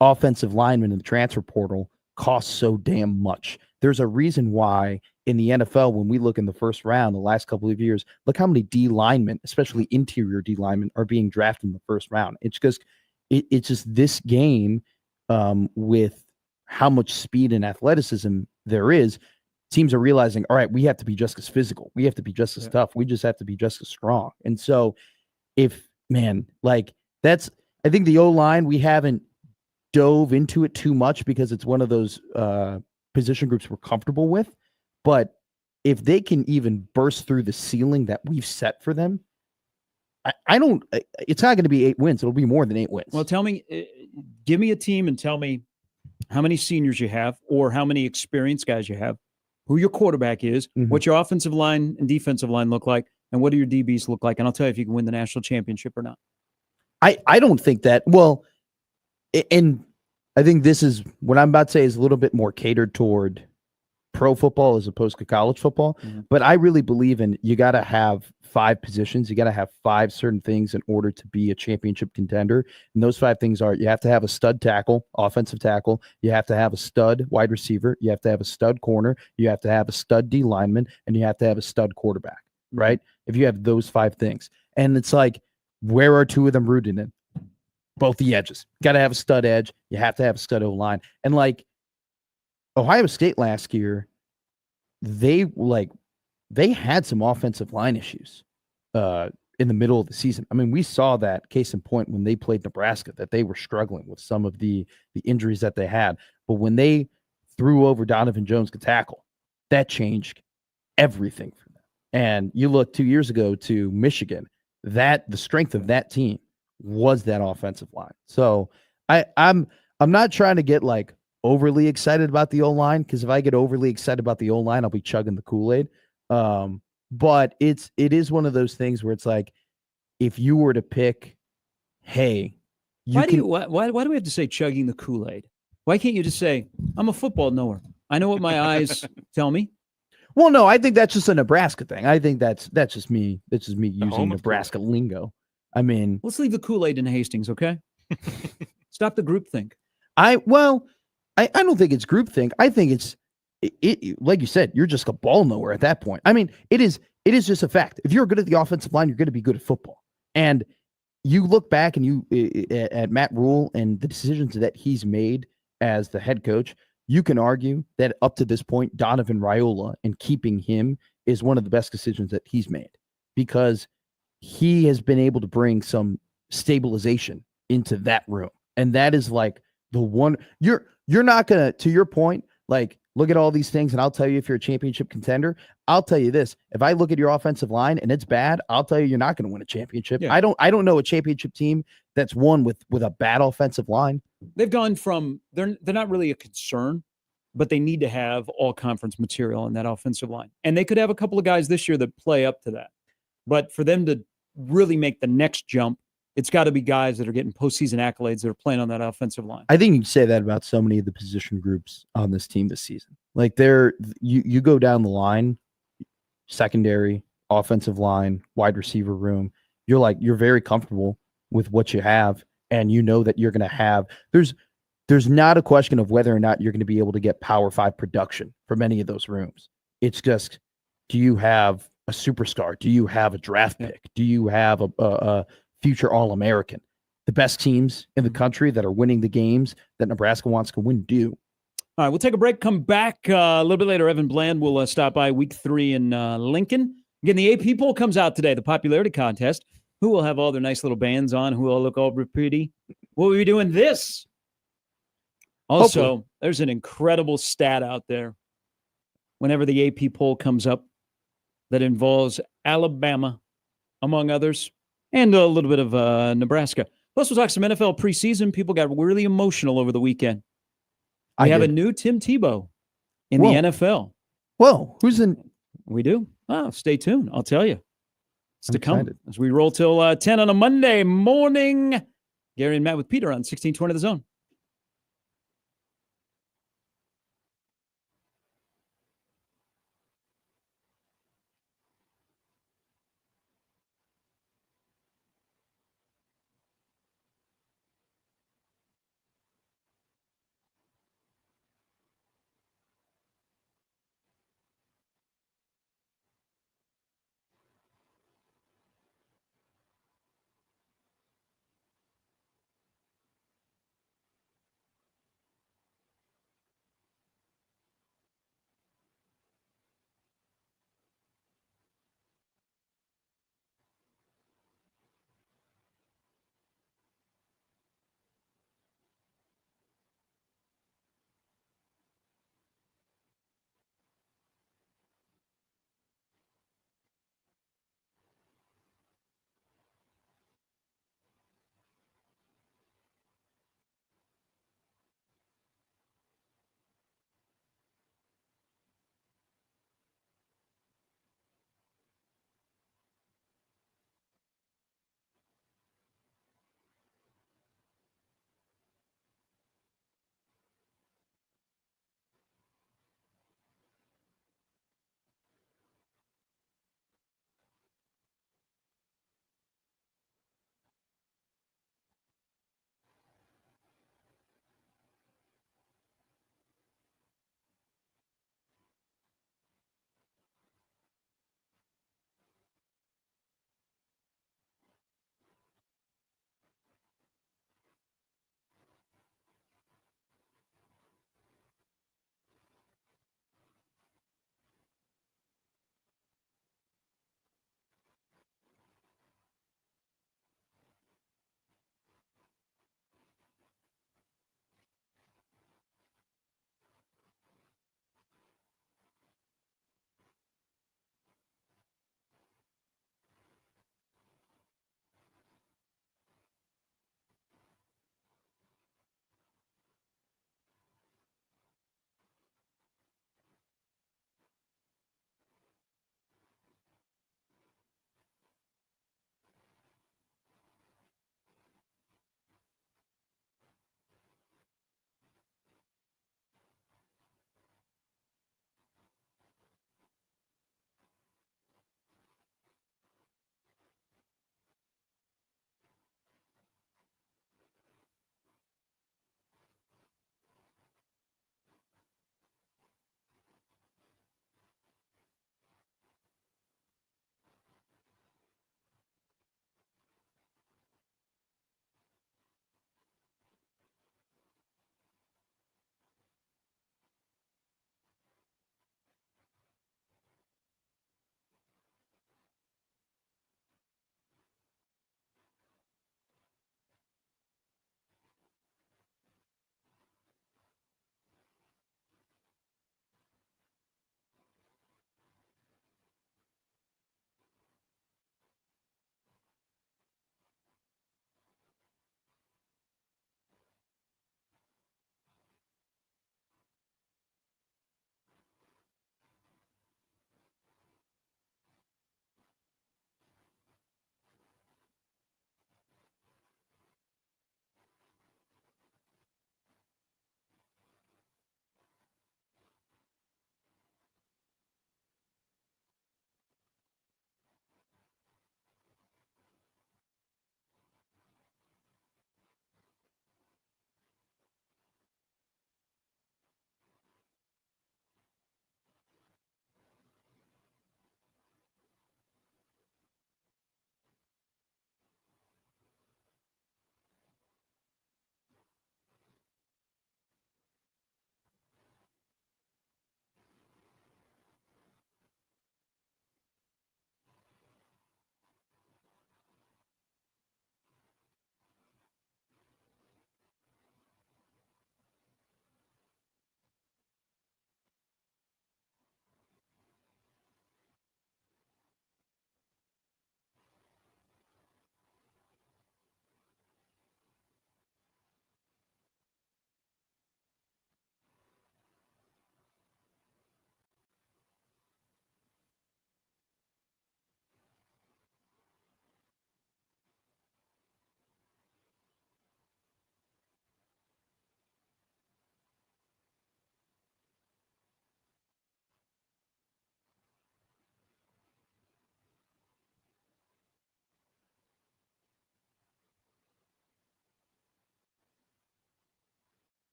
offensive linemen in the transfer portal cost so damn much. There's a reason why in the NFL, when we look in the first round, the last couple of years, look how many D linemen, especially interior D linemen, are being drafted in the first round. It's just, it's just this game with how much speed and athleticism there is. Teams are realizing, all right, we have to be just as physical. We have to be just as tough. We just have to be just as strong. And so I think the O-line, we haven't dove into it too much because it's one of those position groups we're comfortable with. But if they can even burst through the ceiling that we've set for them, it's not going to be 8 wins. It'll be more than 8 wins. Well, give me a team and tell me how many seniors you have or how many experienced guys you have, who your quarterback is, what your offensive line and defensive line look like, and what do your DBs look like. And I'll tell you if you can win the national championship or not. I don't think that. Well, and I think this is what I'm about to say is a little bit more catered toward pro football as opposed to college football. But I really believe in you got to have 5 positions. You got to have 5 certain things in order to be a championship contender. And those 5 things are you have to have a stud tackle, offensive tackle. You have to have a stud wide receiver. You have to have a stud corner. You have to have a stud D lineman, and you have to have a stud quarterback, right? If you have those 5 things. And it's like, where are 2 of them rooted in? Both the edges. Got to have a stud edge. You have to have a stud O-line. And like Ohio State last year, they had some offensive line issues in the middle of the season. I mean, we saw that case in point when they played Nebraska, that they were struggling with some of the injuries that they had. But when they threw over Donovan Jones to tackle, that changed everything for them. And you look 2 years ago to Michigan, that the strength of that team was that offensive line. So I'm not trying to get like overly excited about the O-line, because if I get overly excited about the O-line, I'll be chugging the Kool-Aid. But it is one of those things where it's like, if you were to pick, hey, why do we have to say chugging the Kool-Aid? Why can't you just say, I'm a football knower. I know what my eyes tell me. Well, no, I think that's just a Nebraska thing. I think that's just me. That's just me using Nebraska lingo. I mean, let's leave the Kool-Aid in Hastings, okay? Stop the groupthink. I don't think it's groupthink. I think it's like you said, you're just a ball knower at that point. I mean, it is just a fact. If you're good at the offensive line, you're going to be good at football. And you look back and you at Matt Rhule and the decisions that he's made as the head coach, you can argue that up to this point, Donovan Rhule and keeping him is one of the best decisions that he's made, because he has been able to bring some stabilization into that room. And that is like the one you're not going to your point, like look at all these things and I'll tell you if you're a championship contender. I'll tell you this, if I look at your offensive line and it's bad, I'll tell you you're not going to win a championship. Yeah. I don't know a championship team that's won with a bad offensive line. They've gone from they're not really a concern, but they need to have all conference material in that offensive line. And they could have a couple of guys this year that play up to that. But for them to really make the next jump, it's got to be guys that are getting postseason accolades that are playing on that offensive line. I think you can say that about so many of the position groups on this team this season. Like you go down the line, secondary, offensive line, wide receiver room. You're very comfortable with what you have, and you know that you're going to have. There's not a question of whether or not you're going to be able to get Power 5 production from any of those rooms. It's just, do you have a superstar? Do you have a draft pick? Do you have a future All-American? The best teams in the country that are winning the games that Nebraska wants to win do. All right, we'll take a break, come back a little bit later. Evan Bland will stop by week 3 in Lincoln. Again, the AP poll comes out today, the popularity contest. Who will have all their nice little bands on? Who will look all pretty? Will we be doing this? Also, Hopefully. There's an incredible stat out there whenever the AP poll comes up that involves Alabama, among others, and a little bit of Nebraska. Plus, we'll talk some NFL preseason. People got really emotional over the weekend. We have a new Tim Tebow in the NFL. Whoa, who's in? We do? Oh, stay tuned. I'll tell you. It's to come excited. as we roll till 10 on a Monday morning. Gary and Matt with Peter on 1620 The Zone.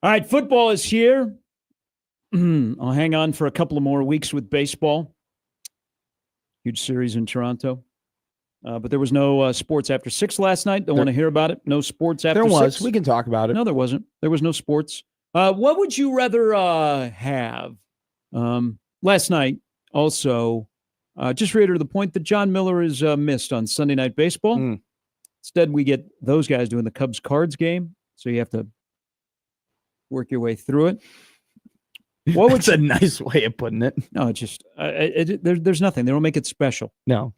All right, football is here. I'll hang on for a couple of more weeks with baseball. Huge series in Toronto. But there was no sports after 6 last night. Don't want to hear about it. No sports after 6. There was. We can talk about it. No, there wasn't. There was no sports. What would you rather have? Last night, also, just reiterate the point that John Miller is missed on Sunday Night Baseball. Instead, we get those guys doing the Cubs-Cards game. So you have to work your way through it. What would a nice way of putting it. No, it's just there's nothing. They don't make it special. No,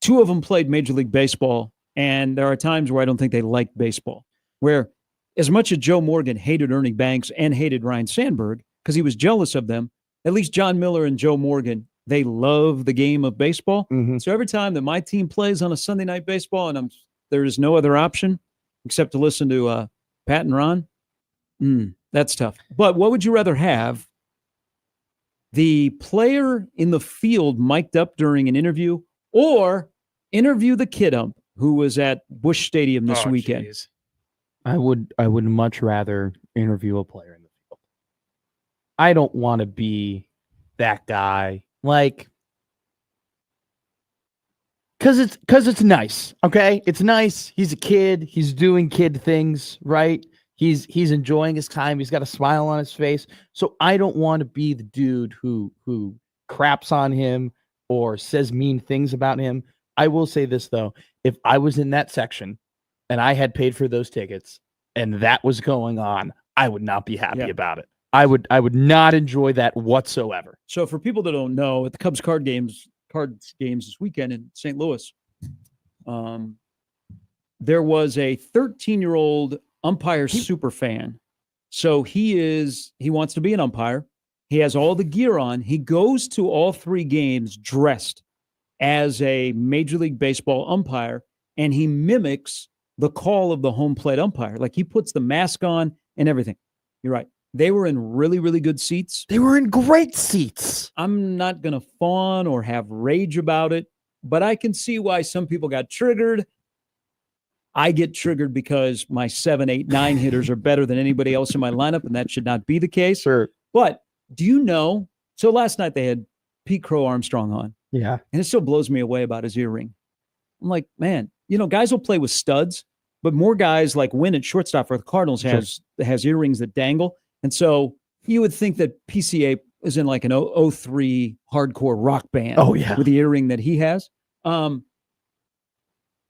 two of them played Major League Baseball, and there are times where I don't think they like baseball. Where, as much as Joe Morgan hated Ernie Banks and hated Ryan Sandberg because he was jealous of them, at least John Miller and Joe Morgan, they love the game of baseball. So every time that my team plays on a Sunday Night Baseball, and there is no other option except to listen to Pat and Ron. That's tough. But what would you rather have? The player in the field mic'd up during an interview, or interview the kid ump who was at Busch Stadium this weekend? Geez. I would much rather interview a player in the field. I don't want to be that guy. Like, because it's nice. Okay, it's nice. He's a kid. He's doing kid things, right? He's enjoying his time. He's got a smile on his face. So I don't want to be the dude who craps on him or says mean things about him. I will say this, though. If I was in that section and I had paid for those tickets and that was going on, I would not be happy about it. I would not enjoy that whatsoever. So for people that don't know, at the Cubs cards games this weekend in St. Louis, there was a 13-year-old umpire super fan. So he wants to be an umpire. He has all the gear on. He goes to all 3 games dressed as a Major League Baseball umpire, and he mimics the call of the home plate umpire. Like, he puts the mask on and everything. You're right. They were in really, really good seats. They were in great seats. I'm not going to fawn or have rage about it, but I can see why some people got triggered. I get triggered because my 7, 8, 9 hitters are better than anybody else in my lineup, and that should not be the case. Sure. But do you know, so last night they had Pete Crow Armstrong on. Yeah. And it still blows me away about his earring. I'm like, man, guys will play with studs, but more guys like Wynn at shortstop for the Cardinals has earrings that dangle. And so you would think that PCA is in like an 03 hardcore rock band. Oh, yeah. With the earring that he has.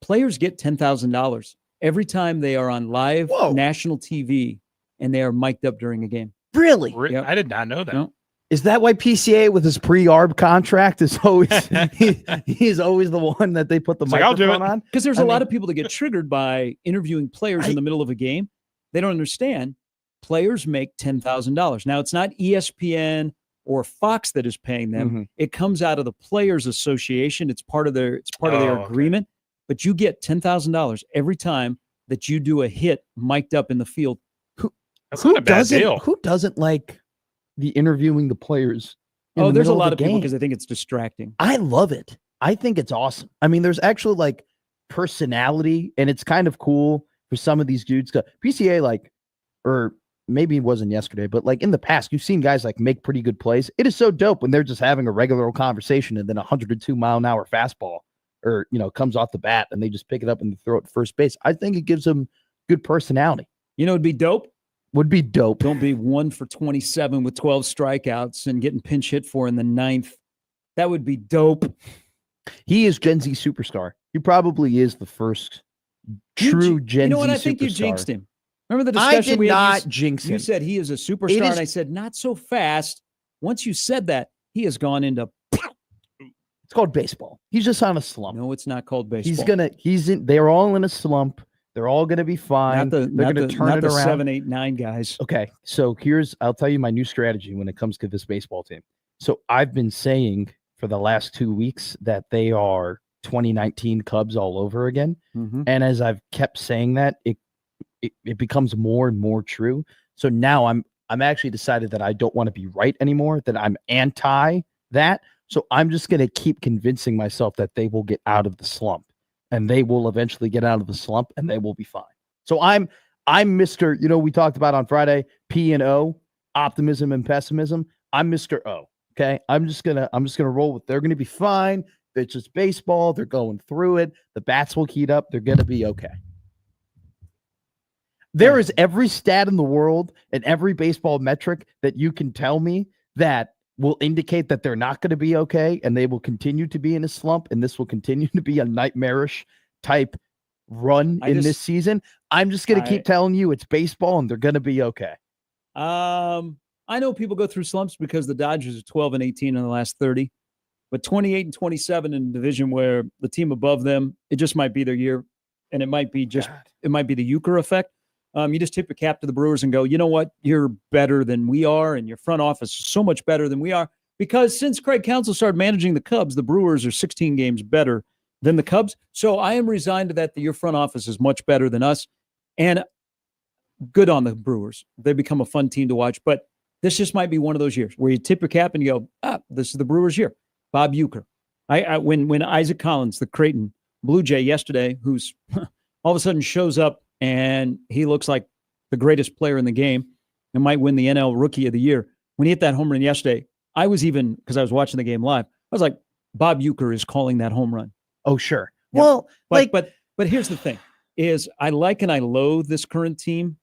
Players get $10,000 every time they are on live national TV and they are mic'd up during a game. Really? Yep. I did not know that. No. Is that why PCA with his pre-ARB contract is always he's always the one that they put the microphone on? Because there's a lot of people that get triggered by interviewing players in the middle of a game. They don't understand. Players make $10,000. Now, it's not ESPN or Fox that is paying them. It comes out of the Players Association. It's part of their agreement. But you get $10,000 every time that you do a hit mic'd up in the field. That's not a bad deal. Who doesn't like the interviewing the players? There's a lot of people because I think it's distracting. I love it. I think it's awesome. I mean, there's actually like personality, and it's kind of cool for some of these dudes. PCA, or maybe it wasn't yesterday, but like in the past, you've seen guys like make pretty good plays. It is so dope when they're just having a regular old conversation and then 102-mile-an-hour fastball or, comes off the bat and they just pick it up and throw it to first base. I think it gives them good personality. It'd be dope. Would be dope. Don't be 1 for 27 with 12 strikeouts and getting pinch hit for in the 9th. That would be dope. He is Gen Z superstar. He probably is the first true Gen Z superstar. You know what? I think you jinxed him. Remember the discussion we had? I did not jinx him. You said he is a superstar, and I said, not so fast. Once you said that, he has gone into... It's called baseball. He's just on a slump. No, it's not called baseball. They're all in a slump. They're all going to be fine. They're going to turn it around. 7, 8, 9 guys. Okay. So I'll tell you my new strategy when it comes to this baseball team. So I've been saying for the last 2 weeks that they are 2019 Cubs all over again. And as I've kept saying that, it becomes more and more true. So now I'm actually decided that I don't want to be right anymore, that I'm anti that. So I'm just going to keep convincing myself that they will get out of the slump, and they will eventually get out of the slump and they will be fine. So I'm I'm Mr. We talked about on Friday, P and O, optimism and pessimism. I'm Mr. O. Okay. I'm just gonna roll with they're gonna be fine. It's just baseball. They're going through it. The bats will heat up. They're gonna be okay. There is every stat in the world and every baseball metric that you can tell me that will indicate that they're not going to be okay and they will continue to be in a slump and this will continue to be a nightmarish type run this season. I'm just going to keep telling you it's baseball and they're going to be okay. I know people go through slumps because the Dodgers are 12-18 in the last 30, but 28-27 in a division where the team above them, it just might be their year, and it might be it might be the Euchre effect. You just tip your cap to the Brewers and go, you know what? You're better than we are, and your front office is so much better than we are. Because since Craig Counsell started managing the Cubs, the Brewers are 16 games better than the Cubs. So I am resigned to that your front office is much better than us. And good on the Brewers. They become a fun team to watch. But this just might be one of those years where you tip your cap and you go, this is the Brewers' year. Bob Uecker. When Isaac Collins, the Creighton Blue Jay yesterday, who's all of a sudden shows up, and he looks like the greatest player in the game and might win the NL Rookie of the Year. When he hit that home run yesterday, I was even, because I was watching the game live, I was like, Bob Uecker is calling that home run. Oh, sure. Yep. Well, but here's the thing, is I like and I loathe this current team.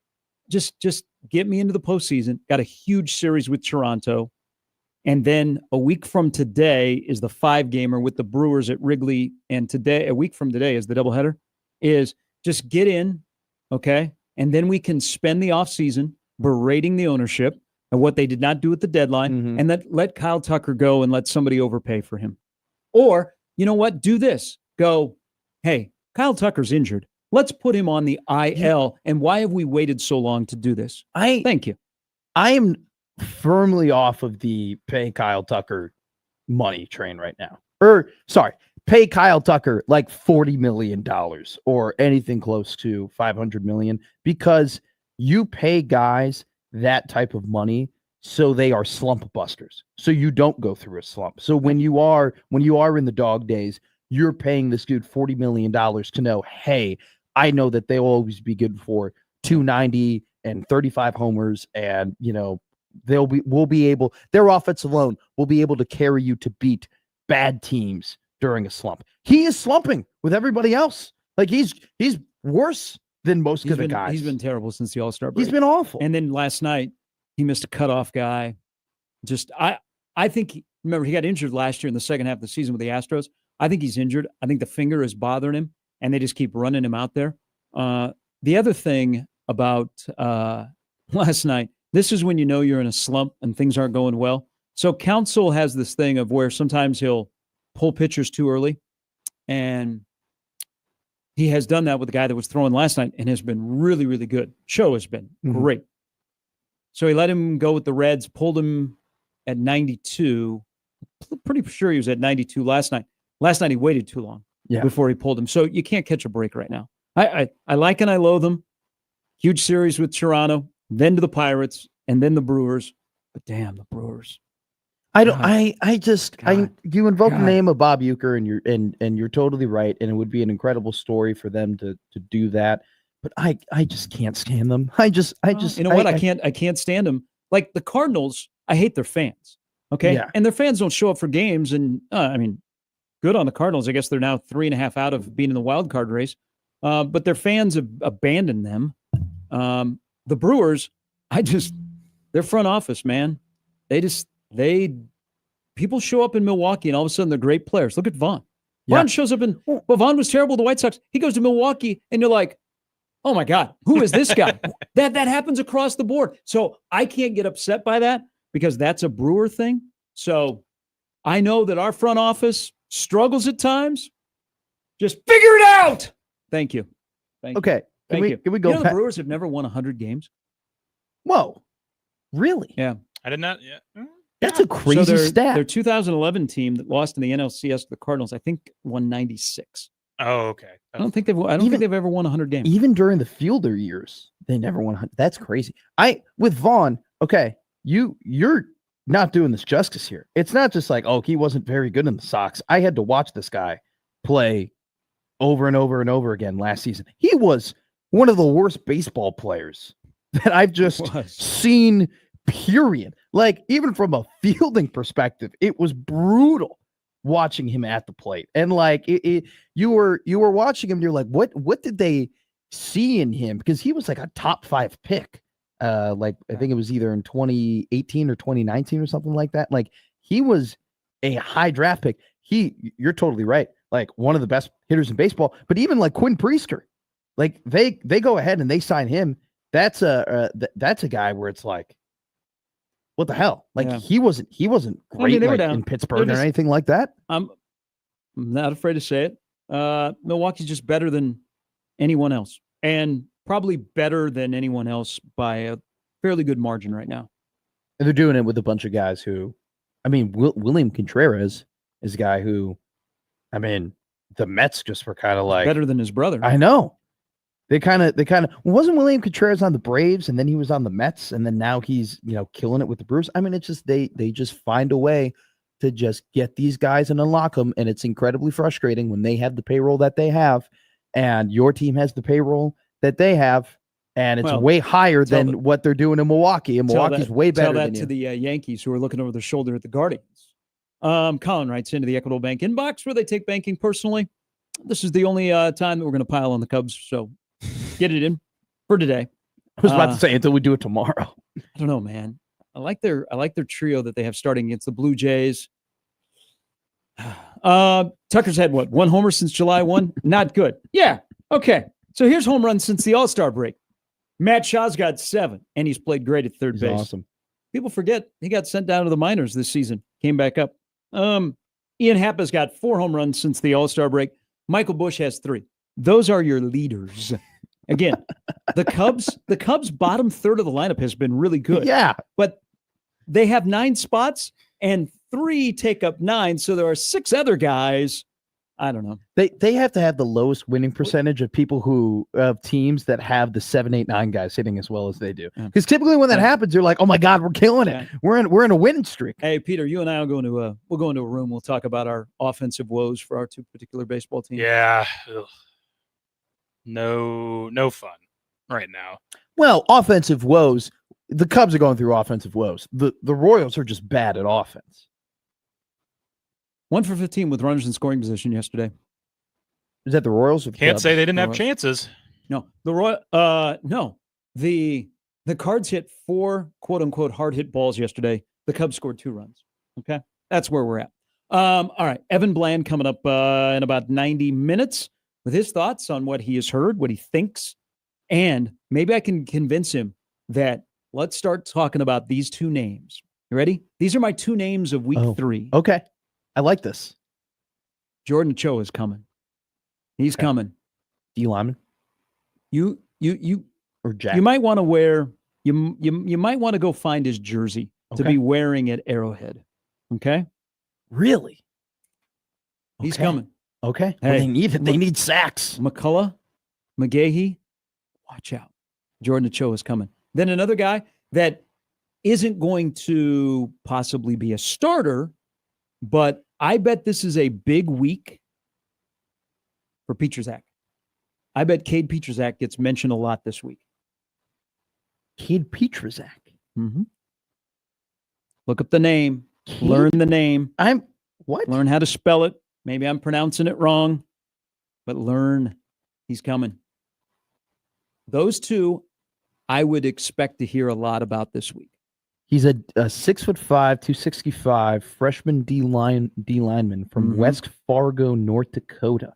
Just get me into the postseason. Got a huge series with Toronto. And then a week from today is the 5-gamer with the Brewers at Wrigley. And a week from today is the doubleheader. Is just get in. Okay. And then we can spend the offseason berating the ownership and what they did not do at the deadline, and let Kyle Tucker go and let somebody overpay for him. Or, you know what? Do this. Go, hey, Kyle Tucker's injured. Let's put him on the IL. And why have we waited so long to do this? Thank you. I am firmly off of the pay Kyle Tucker money train right now. Pay Kyle Tucker like $40 million or anything close to $500 million, because you pay guys that type of money so they are slump busters. So you don't go through a slump. So when you are in the dog days, you're paying this dude $40 million to know, hey, I know that they'll always be good for 290 and 35 homers, and we'll be able, their offense alone will be able to carry you to beat bad teams during a slump. He is slumping with everybody else. Like he's worse than most of the guys. He's been terrible since the All-Star break. He's been awful. And then last night he missed a cutoff guy. I think remember he got injured last year in the second half of the season with the Astros. I think he's injured. I think the finger is bothering him, and they just keep running him out there. The other thing about last night, this is when you know you're in a slump and things aren't going well. So Counsell has this thing of where sometimes he'll pull pitchers too early, and he has done that with the guy that was throwing last night and has been really, really good. Show has been great. So he let him go with the Reds, pulled him at 92. Pretty sure he was at 92 last night. Last night he waited too long before he pulled him. So you can't catch a break right now. I like and I loathe him. Huge series with Toronto, then to the Pirates, and then the Brewers. But damn, the Brewers. You invoke the name of Bob Uecker, and you're totally right, and it would be an incredible story for them to do that. But I just can't stand them. I can't stand them. Like the Cardinals, I hate their fans. Okay. Yeah. And their fans don't show up for games. And good on the Cardinals. I guess they're now 3.5 out of being in the wild card race. But their fans have abandoned them. The Brewers, their front office, man, people show up in Milwaukee and all of a sudden they're great players. Look at Vaughn. Vaughn shows up Vaughn was terrible with the White Sox. He goes to Milwaukee and you're like, oh my God, who is this guy? that happens across the board. So I can't get upset by that because that's a Brewer thing. So I know that our front office struggles at times. Just figure it out. Thank you. Okay. Can we go the Brewers have never won 100 games. Whoa. Really? Yeah. I did not. Yeah. That's a crazy stat. Their 2011 team that lost in the NLCS to the Cardinals, I think, won 96. Oh, okay. I don't think they've ever won 100 games. Even during the Fielder years, they never won 100. That's crazy. With Vaughn, okay, you're not doing this justice here. It's not just like, he wasn't very good in the Sox. I had to watch this guy play over and over and over again last season. He was one of the worst baseball players that I've just Was. seen, period. Like, even from a fielding perspective, it was brutal watching him at the plate. And like you were watching him and you're like, what did they see in him? Because he was like a top 5 pick. Like I think it was either in 2018 or 2019 or something like that. Like, he was a high draft pick. You're totally right. Like, one of the best hitters in baseball. But even like Quinn Priester, like they go ahead and they sign him. That's a guy where it's like, what the hell? Like, Yeah. he wasn't great they were like, down. in Pittsburgh They're or anything like that. I'm not afraid to say it. Milwaukee's just better than anyone else, and probably better than anyone else by a fairly good margin right now. And they're doing it with a bunch of guys who, I mean, William Contreras is a guy who, I mean, the Mets just were kind of like Better than his brother. I know. They kind of wasn't William Contreras on the Braves and then he was on the Mets and then now he's, killing it with the Brewers. I mean, it's just they just find a way to just get these guys and unlock them, and it's incredibly frustrating when they have the payroll that they have and your team has the payroll that they have, and it's way higher than what they're doing in Milwaukee. And Milwaukee's way better tell than that you. to the Yankees who are looking over their shoulder at the Guardians. Colin writes into the Equitable Bank inbox where they take banking personally. This is the only time that we're going to pile on the Cubs, so get it in for today. I was about to say until we do it tomorrow. I don't know, man. I like their trio that they have starting against the Blue Jays. Tucker's had what? 1 homer since July 1? Not good. Yeah. Okay. So here's home runs since the All-Star break. Matt Shaw's got 7, and he's played great at third base. Awesome. People forget he got sent down to the minors this season. Came back up. Ian Happ has got 4 home runs since the All-Star break. Michael Busch has 3. Those are your leaders. Again, the Cubs bottom third of the lineup has been really good. Yeah. But they have 9 spots and 3 take up 9. So there are 6 other guys. I don't know. They have to have the lowest winning percentage of people of teams that have the 7, 8, 9 guys hitting as well as they do. Because typically when that happens, you're like, oh my God, we're killing it. We're in a winning streak. Hey, Peter, you and I will go into a room. We'll talk about our offensive woes for our 2 particular baseball teams. Yeah. Ugh. No fun right now. Well, offensive woes. The Cubs are going through offensive woes. The Royals are just bad at offense. 1 for 15 with runners in scoring position yesterday. Is that the Royals? Or the Can't Cubs? say they didn't have chances. No, the Cards hit 4 quote unquote hard hit balls yesterday. The Cubs scored 2 runs. Okay, that's where we're at. All right, Evan Bland coming up in about 90 minutes with his thoughts on what he has heard, what he thinks, and maybe I can convince him that let's start talking about these 2 names. You ready? These are my 2 names of week 3. Okay. I like this. Jordan Ochoa is coming. He's coming. D lineman. You or Jack. You might want to wear. You might want to go find his jersey to be wearing at Arrowhead. Okay. Really? He's coming. Okay. Hey, well, they need it. They need sacks. McCullough, McGahee, watch out. Jordan Ochoa is coming. Then another guy that isn't going to possibly be a starter, but I bet this is a big week for Pietrzak. I bet Cade Pietrzak gets mentioned a lot this week. Cade Pietrzak. Mm-hmm. Look up the name. Learn the name. Learn how to spell it. Maybe I'm pronouncing it wrong, but learn. He's coming. Those 2, I would expect to hear a lot about this week. He's a 6'5", 265 freshman D lineman from West Fargo, North Dakota.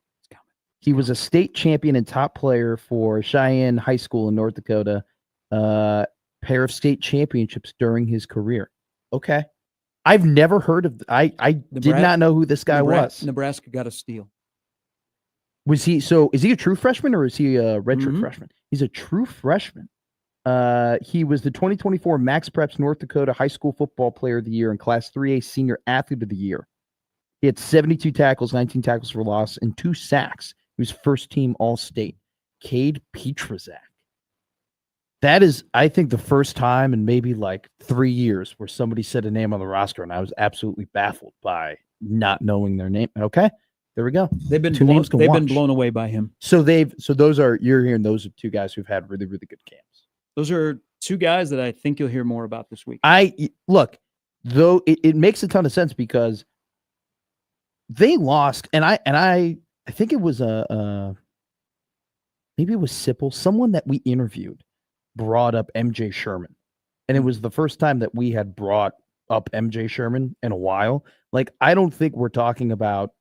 He was a state champion and top player for Cheyenne High School in North Dakota. Pair of state championships during his career. Okay. I've never heard of. I did not know who this guy was. Nebraska got a steal. Was he? So is he a true freshman or is he a redshirt freshman? He's a true freshman. He was the 2024 Max Preps North Dakota High School Football Player of the Year and Class 3A Senior Athlete of the Year. He had 72 tackles, 19 tackles for loss, and 2 sacks. He was first team All-State. Cade Pietrzak. That is, I think, the first time in maybe like 3 years where somebody said a name on the roster, and I was absolutely baffled by not knowing their name. Okay, There we go. They've been Two names to they've been watch. blown away by him. So you're hearing those are two guys who've had really, really good camps. Those are two guys that I think you'll hear more about this week. Look, though it makes a ton of sense because they lost, and I think it was maybe it was Sipple, someone that we interviewed brought up MJ Sherman. And it was the first time that we had brought up MJ Sherman in a while. Like, I don't think we're talking about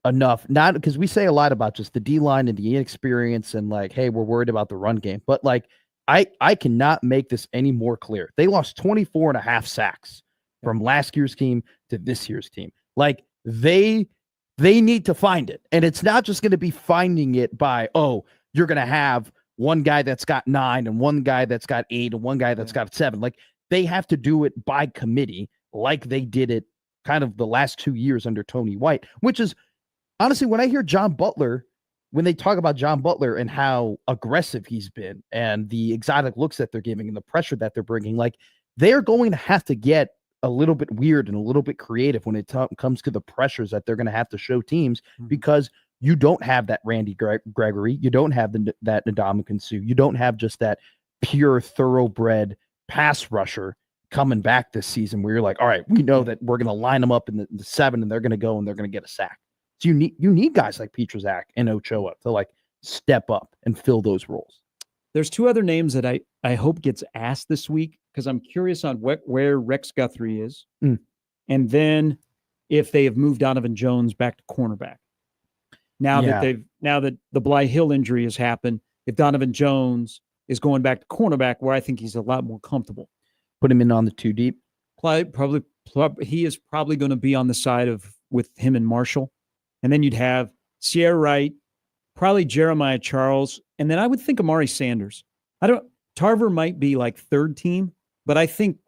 enough, not because we say a lot about just the D-line and the inexperience and like, hey, we're worried about the run game. But like, I cannot make this any more clear. They lost 24 and a half sacks from last year's team to this year's team. Like, they need to find it. And it's not just going to be finding it by, oh, you're going to have one guy that's got 9 and one guy that's got 8 and one guy that's got 7. Like, they have to do it by committee like they did it kind of the last 2 years under Tony White, which is honestly, when I hear John Butler, when they talk about John Butler and how aggressive he's been and the exotic looks that they're giving and the pressure that they're bringing, like, they're going to have to get a little bit weird and a little bit creative when it comes to the pressures that they're going to have to show teams, because you don't have that Randy Gregory. You don't have that Ndamukong Suh. You don't have just that pure thoroughbred pass rusher coming back this season where you're like, all right, we know that we're going to line them up in the 7 and they're going to go and they're going to get a sack. So you need guys like Petrozak and Ochoa to like step up and fill those roles. There's two other names that I hope gets asked this week because I'm curious on where Rex Guthrie is. And then if they have moved Donovan Jones back to cornerback. Now that the Bly Hill injury has happened, if Donovan Jones is going back to cornerback, where I think he's a lot more comfortable. Put him in on the 2 deep. He is probably going to be on the side with him and Marshall. And then you'd have Sierra Wright, probably Jeremiah Charles, and then I would think Amari Sanders. Tarver might be like third team, but I think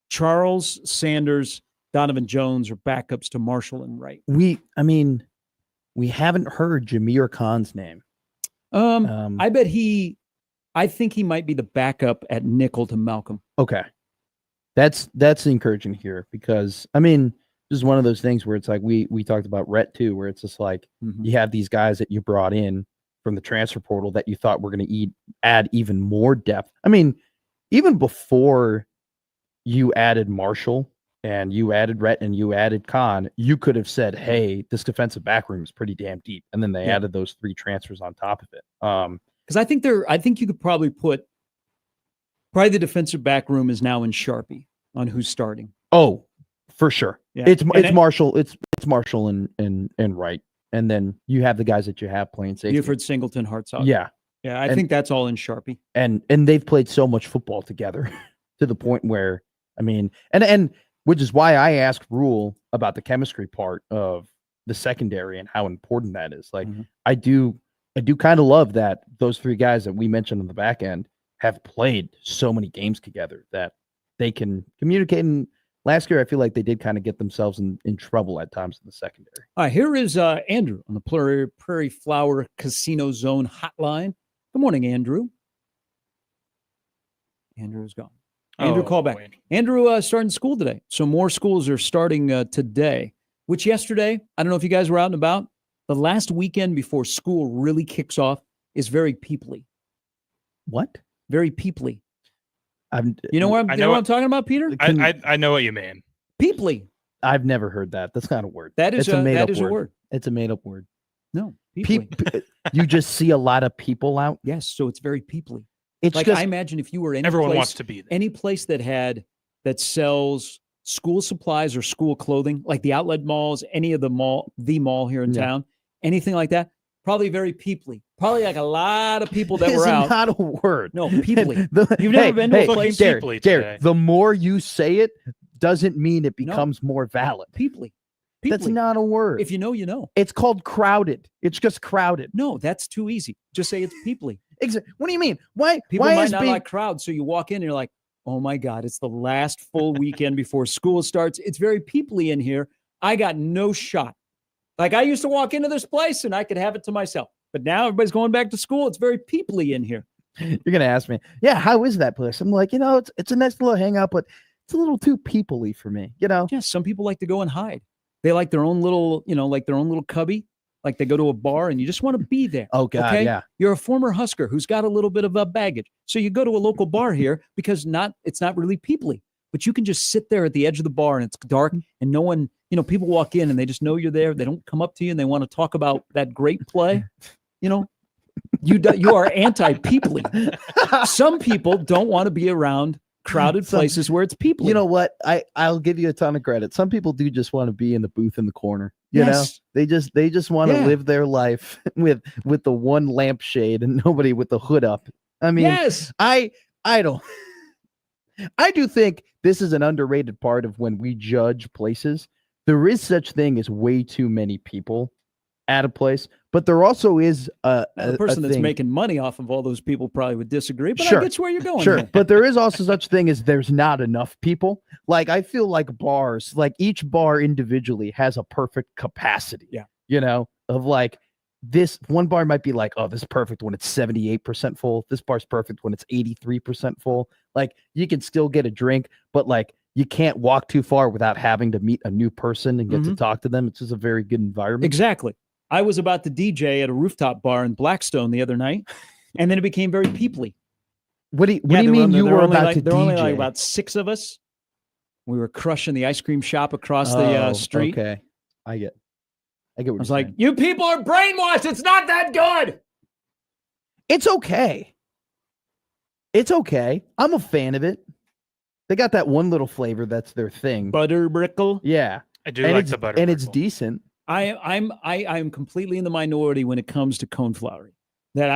Charles, Sanders, Donovan Jones are backups to Marshall and Wright. We haven't heard Jameer Khan's name. I think he might be the backup at nickel to Malcolm. Okay. That's encouraging here because, I mean, this is one of those things where it's like we talked about Rhett too, where it's just like you have these guys that you brought in from the transfer portal that you thought were going to add even more depth. I mean, even before you added Marshall and you added Rhett and you added Khan, you could have said, hey, this defensive back room is pretty damn deep. And then they added those 3 transfers on top of it. Because I think you could probably put the defensive back room is now in Sharpie on who's starting. Oh, for sure. Yeah. It's Marshall. It's Marshall and Wright. And then you have the guys that you have playing safety. Buford, Singleton, Hartzog. Yeah. Yeah. I think that's all in Sharpie. And they've played so much football together to the point where, I mean, and which is why I asked Rhule about the chemistry part of the secondary and how important that is. Like, I do kind of love that those 3 guys that we mentioned on the back end have played so many games together that they can communicate. And last year, I feel like they did kind of get themselves in trouble at times in the secondary. All right, here is Andrew on the Prairie Flower Casino Zone hotline. Good morning, Andrew. Andrew is gone. Andrew, call back. Wait. Andrew starting school today. So more schools are starting today, which yesterday, I don't know if you guys were out and about, the last weekend before school really kicks off is very peoply. What? Very peoply. You know what I'm talking about, Peter? I know what you mean. Peoply. I've never heard that. That's not a word. It's a word. It's a made-up word. No, peoply. You just see a lot of people out. Yes, so it's very peoply. It's like, just, I imagine if you were Everyone wants to be there. Any place that sells school supplies or school clothing, like the outlet malls, any of the mall here in town, anything like that, probably very peoply. Probably like a lot of people that were out. It's not a word. No, peoply. You've never been to a place. Derek, the more you say it, doesn't mean it becomes more valid. Peoply. That's not a word. If you know, you know. It's called crowded. It's just crowded. No, that's too easy. Just say it's peoply. Exactly. What do you mean? Why? People why might is not like crowd, so you walk in and you're like, oh my God, it's the last full weekend before school starts. It's very peoply in here. I got no shot. Like, I used to walk into this place and I could have it to myself. But now everybody's going back to school. It's very peoply in here. You're going to ask me, yeah, how is that place? I'm like, it's a nice little hangout, but it's a little too peoply for me, Yeah, some people like to go and hide. They like their own little, like their own little cubby. Like they go to a bar and you just want to be there. Oh God, okay? yeah. You're a former Husker who's got a little bit of a baggage. So you go to a local bar here because it's not really peoply, but you can just sit there at the edge of the bar and it's dark and no one, people walk in and they just know you're there. They don't come up to you and they want to talk about that great play. You are anti-peoply. Some people don't want to be around crowded places where it's peoply. You know what? I'll give you a ton of credit. Some people do just want to be in the booth in the corner. You know, they just want to live their life with the one lampshade and nobody with the hood up. I mean, I don't. I do think this is an underrated part of when we judge places. There is such thing as way too many people at a place, but there also is the person that's thing. making money off of all those people probably would disagree, but Sure. I get where you're going. Sure, here. but there is also such thing as there's not enough people. Like I feel like bars, like each bar individually has a perfect capacity. Yeah. Of like this one bar might be like, oh, this is perfect when it's 78% full. This bar's perfect when it's 83% full. Like you can still get a drink, but like you can't walk too far without having to meet a new person and get to talk to them. It's just a very good environment. Exactly. I was about to DJ at a rooftop bar in Blackstone the other night, and then it became very peoply. What do you mean you were about to DJ? There were only like about 6 of us. We were crushing the ice cream shop across the street. Okay, I get what I was like, you people are brainwashed. It's not that good. It's okay. It's okay. I'm a fan of it. They got that one little flavor that's their thing. Butter brickle. Yeah. I do like the butter. And it's decent. I'm completely in the minority when it comes to coneflouring. That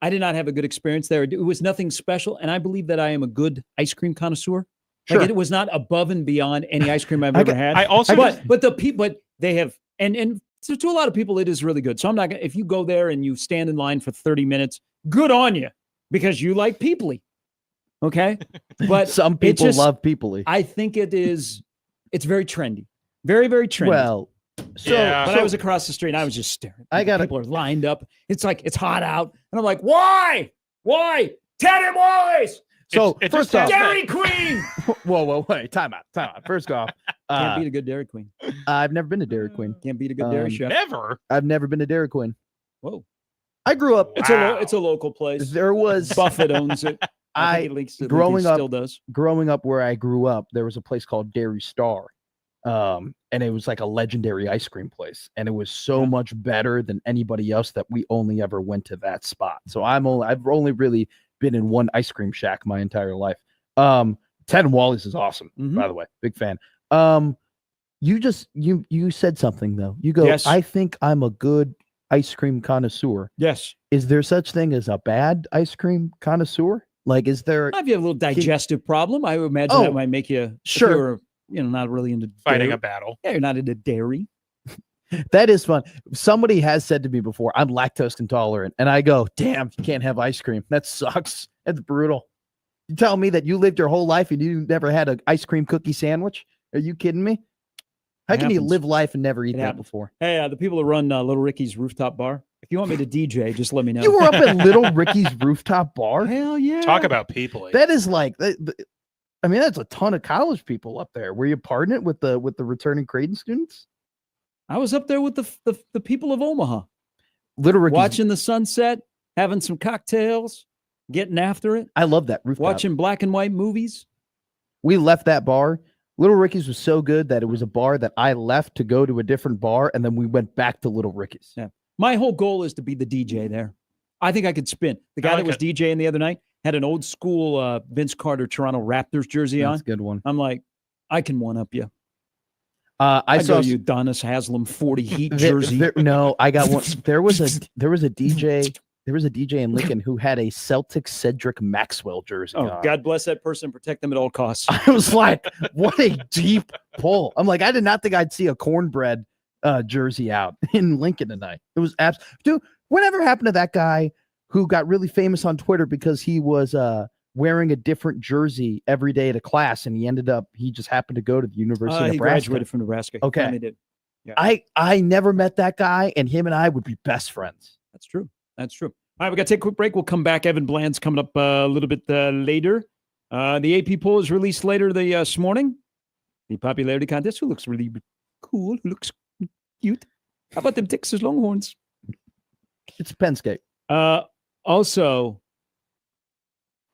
I did not have a good experience there. It was nothing special, and I believe that I am a good ice cream connoisseur. Sure. Like it was not above and beyond any ice cream I've ever had. I also but they have and so to a lot of people it is really good. So I'm not gonna, if you go there and you stand in line for 30 minutes, good on you because you like peoply. Okay, but some people love peoply. I think it's very trendy, very very trendy. Well. But I was across the street and I was just staring. People are lined up. It's like it's hot out, and I'm like, why? Ted and Wally's. So first off, Dairy Queen. Whoa, wait, time out. First off, can't beat a good Dairy Queen. I've never been to Dairy Queen. Can't beat a good Dairy Chef. Never. I've never been to Dairy Queen. Whoa. I grew up. It's a local place. There was Buffett owns it. Still does. Growing up where I grew up, there was a place called Dairy Star. And it was like a legendary ice cream place, and it was so much better than anybody else that we only ever went to that spot. So I've only really been in one ice cream shack my entire life. Ted and Wally's is awesome, by the way, big fan. You said something though. You go, yes. I think I'm a good ice cream connoisseur. Yes. Is there such thing as a bad ice cream connoisseur? Like, is there? If you have a little digestive problem, I would imagine that might make you sure. Not really into fighting dairy. A battle. Yeah, you're not into dairy. That is fun. Somebody has said to me before, I'm lactose intolerant. And I go, damn, you can't have ice cream. That sucks. That's brutal. You tell me that you lived your whole life and you never had an ice cream cookie sandwich? Are you kidding me? How can you live life and never eat that before? Hey, the people who run Little Ricky's rooftop bar, if you want me to DJ, just let me know. You were up at Little Ricky's rooftop bar? Hell yeah. Talk about people. That is like... I mean, that's a ton of college people up there. Were you partying it with the returning Creighton students? I was up there with the people of Omaha. Little Ricky's, watching the sunset, having some cocktails, getting after it. I love that rooftop. Watching black and white movies. We left that bar. Little Ricky's was so good that it was a bar that I left to go to a different bar, and then we went back to Little Ricky's. Yeah. My whole goal is to be the DJ there. I think I could spin. The guy that was DJing the other night had an old school Vince Carter Toronto Raptors jersey on. That's a good one. I'm like, I can one-up you. I saw you Donis Haslam 40 Heat jersey. No, I got one. There was a DJ. There was a DJ in Lincoln who had a Celtic Cedric Maxwell jersey. Oh, on. God bless that person. Protect them at all costs. I was like, what a deep pull. I'm like, I did not think I'd see a cornbread jersey out in Lincoln tonight. It was dude. Whatever happened to that guy who got really famous on Twitter because he was wearing a different jersey every day to class, and he just happened to go to the University of Nebraska. He graduated from Nebraska. Okay. He did. Yeah. I never met that guy, and him and I would be best friends. That's true. That's true. All right, we got to take a quick break. We'll come back. Evan Bland's coming up a little bit later. The AP poll is released later this morning. The popularity contest. Who looks really cool? Who looks cute? How about them Texas Longhorns? It's Penske. Also,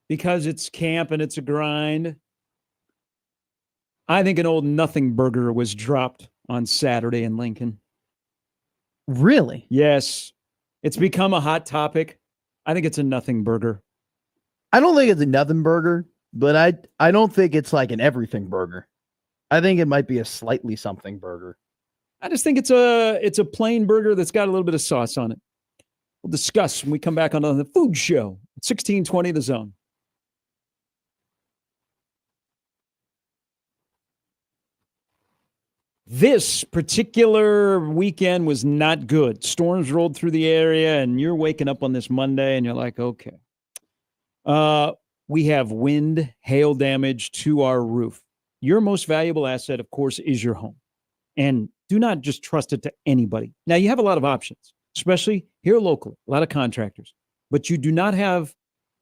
because it's camp and it's a grind, I think an old nothing burger was dropped on Saturday in Lincoln. Really? Yes. It's become a hot topic. I think it's a nothing burger. I don't think it's a nothing burger, but I don't think it's like an everything burger. I think it might be a slightly something burger. I just think it's a plain burger that's got a little bit of sauce on it. We'll discuss when we come back on the food show. 1620 The Zone. This particular weekend was not good. Storms rolled through the area, and you're waking up on this Monday, and you're like, okay. We have wind, hail damage to our roof. Your most valuable asset, of course, is your home. And do not just trust it to anybody. Now, you have a lot of options, especially here locally, a lot of contractors. But you do not have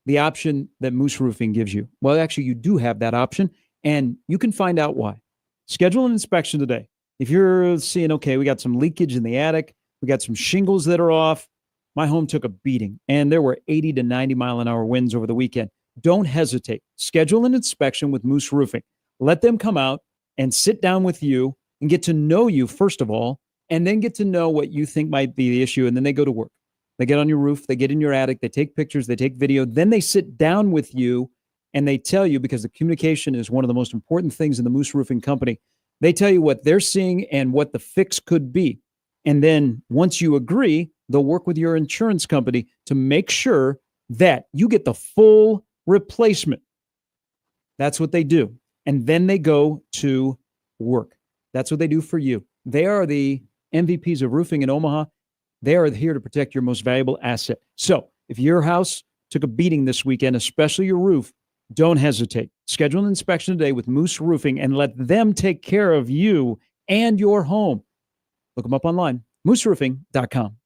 the option that Moose Roofing gives you. Well, actually, you do have that option, and you can find out why. Schedule an inspection today. If you're seeing, okay, we got some leakage in the attic, we got some shingles that are off, my home took a beating, and there were 80 to 90 mile an hour winds over the weekend. Don't hesitate. Schedule an inspection with Moose Roofing. Let them come out and sit down with you and get to know you, first of all, and then get to know what you think might be the issue, and then they go to work. They get on your roof, they get in your attic, they take pictures, they take video, then they sit down with you, and they tell you, because the communication is one of the most important things in the Moose Roofing Company, they tell you what they're seeing and what the fix could be. And then once you agree, they'll work with your insurance company to make sure that you get the full replacement. That's what they do. And then they go to work. That's what they do for you. They are the MVPs of roofing in Omaha. They are here to protect your most valuable asset. So if your house took a beating this weekend, especially your roof, don't hesitate. Schedule an inspection today with Moose Roofing and let them take care of you and your home. Look them up online, mooseroofing.com.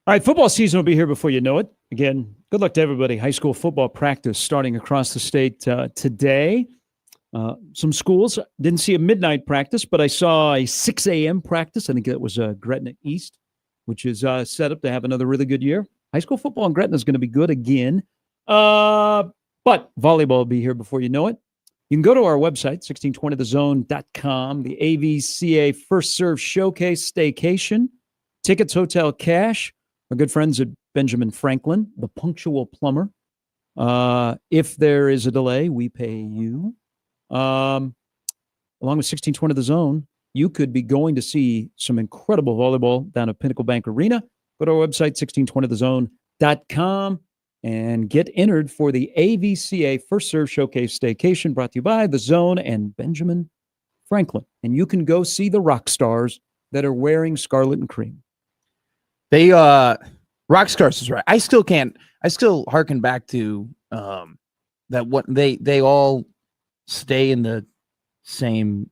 All right, football season will be here before you know it. Again, good luck to everybody. High school football practice starting across the state today. Some schools didn't see a midnight practice, but I saw a 6 a.m. practice. I think it was Gretna East, which is set up to have another really good year. High school football in Gretna is going to be good again. But volleyball will be here before you know it. You can go to our website, 1620thezone.com, the AVCA First Serve Showcase Staycation, tickets, hotel, cash. Our good friends at Benjamin Franklin, the punctual plumber. If there is a delay, we pay you. Along with 1620 The Zone, you could be going to see some incredible volleyball down at Pinnacle Bank Arena. Go to our website, 1620thezone.com, and get entered for the AVCA First Serve Showcase Staycation, brought to you by The Zone and Benjamin Franklin. And you can go see the rock stars that are wearing scarlet and cream. They Rockstars is right. I still harken back to that what they all stay in the same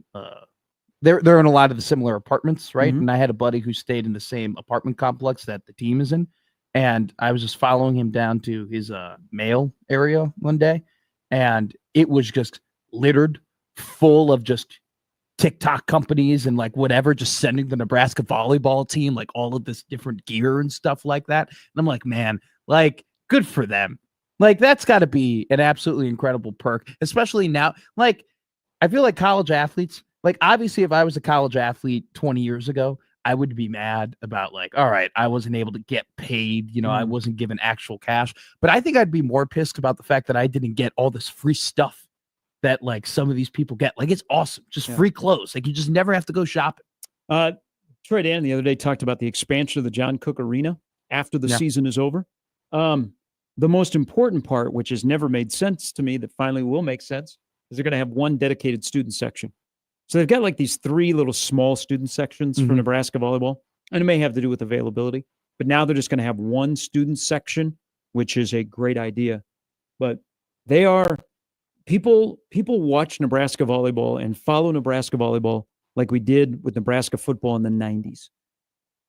they're in a lot of the similar apartments, right? Mhm. And I had a buddy who stayed in the same apartment complex that the team is in, and I was just following him down to his mail area one day, and it was just littered full of just TikTok companies and like whatever, just sending the Nebraska volleyball team like all of this different gear and stuff like that. And I'm like, man, like good for them. Like that's got to be an absolutely incredible perk, especially now. Like I feel like college athletes, like obviously if I was a college athlete 20 years ago, I would be mad about like, all right, I wasn't able to get paid. You know, I wasn't given actual cash, but I think I'd be more pissed about the fact that I didn't get all this free stuff that like some of these people get. Like it's awesome. Just free clothes. Like you just never have to go shopping. Troy Dan the other day talked about the expansion of the John Cook Arena after the season is over. The most important part, which has never made sense to me that finally will make sense, is they're going to have one dedicated student section. So they've got like these 3 little small student sections for Nebraska volleyball, and it may have to do with availability, but now they're just going to have one student section, which is a great idea. But they are people watch Nebraska volleyball and follow Nebraska volleyball like we did with Nebraska football in the 90s.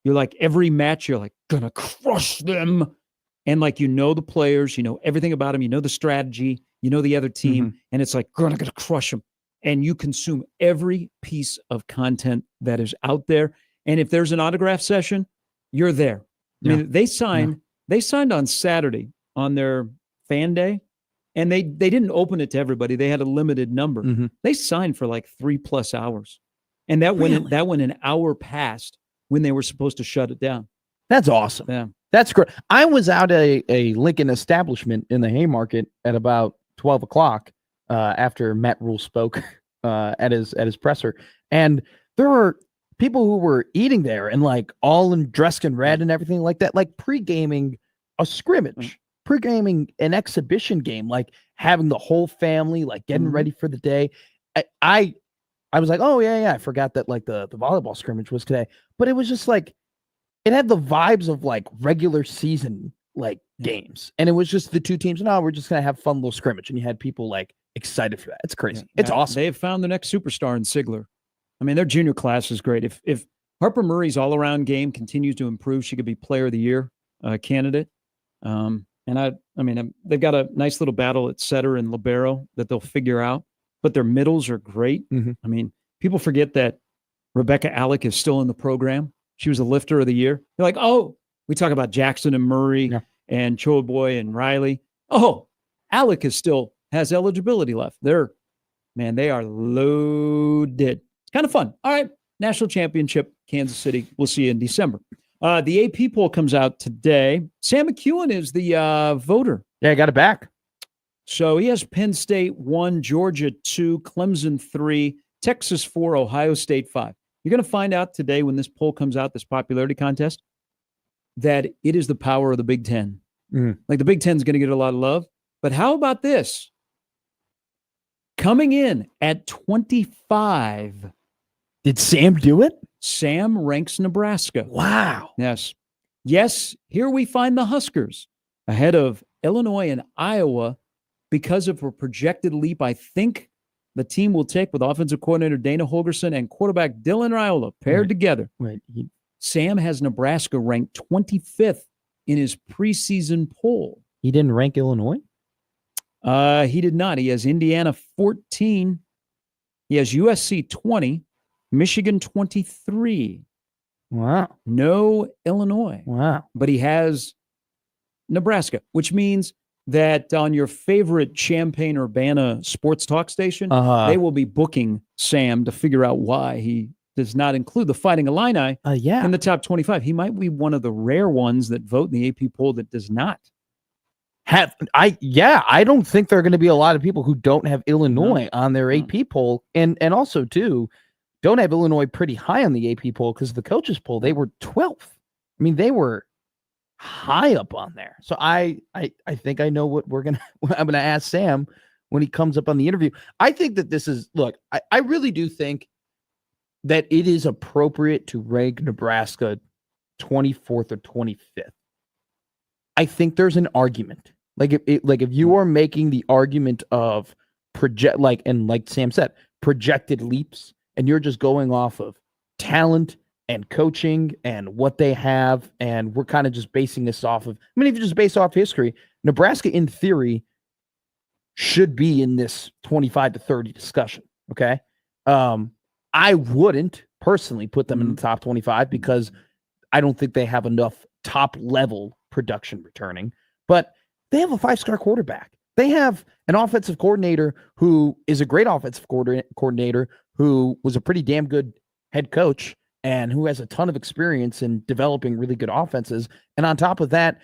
You're like, every match, you're like, gonna crush them. And like, you know the players, you know everything about them, you know the strategy, you know the other team, and it's like, gonna crush them. And you consume every piece of content that is out there. And if there's an autograph session, you're there. I mean, they signed on Saturday on their fan day. And they didn't open it to everybody. They had a limited number. They signed for like 3+ hours. And that went an hour past when they were supposed to shut it down. That's awesome. Yeah. That's great. I was out at a Lincoln establishment in the Haymarket at about 12 o'clock after Matt Rhule spoke at his presser. And there were people who were eating there and like all dressed in red and everything like that, like pre-gaming a scrimmage. Pre-gaming an exhibition game, like having the whole family like getting ready for the day. I was like, oh yeah, I forgot that like the volleyball scrimmage was today, but it was just like it had the vibes of like regular season like games, and it was just the two teams. No, we're just gonna have fun little scrimmage, and you had people like excited for that. It's crazy. It's awesome. They have found the next superstar in Sigler. I mean, their junior class is great. If Harper Murray's all-around game continues to improve, she could be Player of the Year candidate. And I mean, they've got a nice little battle at setter and libero that they'll figure out, but their middles are great. I mean, people forget that Rebecca Alec is still in the program. She was a lifter of the year. They're like, oh, we talk about Jackson and Murray and Choboy and Riley. Oh, Alec still has eligibility left. They are loaded. It's kind of fun. All right. National championship, Kansas City. We'll see you in December. The AP poll comes out today. Sam McEwen is the voter. Yeah, I got it back. So he has Penn State 1, Georgia 2, Clemson 3, Texas 4, Ohio State 5. You're going to find out today when this poll comes out, this popularity contest, that it is the power of the Big Ten. Like the Big Ten is going to get a lot of love. But how about this? Coming in at 25. Did Sam do it? Sam ranks Nebraska. Wow. Yes, here we find the Huskers ahead of Illinois and Iowa because of a projected leap I think the team will take with offensive coordinator Dana Holgerson and quarterback Dylan Riola paired together. Sam has Nebraska ranked 25th in his preseason poll. He didn't rank Illinois? He did not. He has Indiana 14. He has USC 20, Michigan 23. Wow. No Illinois. Wow. But he has Nebraska, which means that on your favorite Champaign-Urbana sports talk station, they will be booking Sam to figure out why he does not include the Fighting Illini in the top 25. He might be one of the rare ones that vote in the AP poll that does not. I don't think there are going to be a lot of people who don't have Illinois on their AP poll, and also too don't have Illinois pretty high on the AP poll because the coaches poll they were 12th. I mean, they were high up on there. So I think I know what I'm gonna ask Sam when he comes up on the interview. I think that this is I really do think that it is appropriate to rank Nebraska 24th or 25th. I think there's an argument. If you are making the argument of like Sam said, projected leaps, and you're just going off of talent and coaching and what they have, and we're kind of just basing this off of, if you just base off history, Nebraska in theory should be in this 25 to 30 discussion. Okay. I wouldn't personally put them in the top 25 because I don't think they have enough top level production returning, but they have a 5-star quarterback. They have an offensive coordinator who is a great offensive coordinator who was a pretty damn good head coach and who has a ton of experience in developing really good offenses. And on top of that,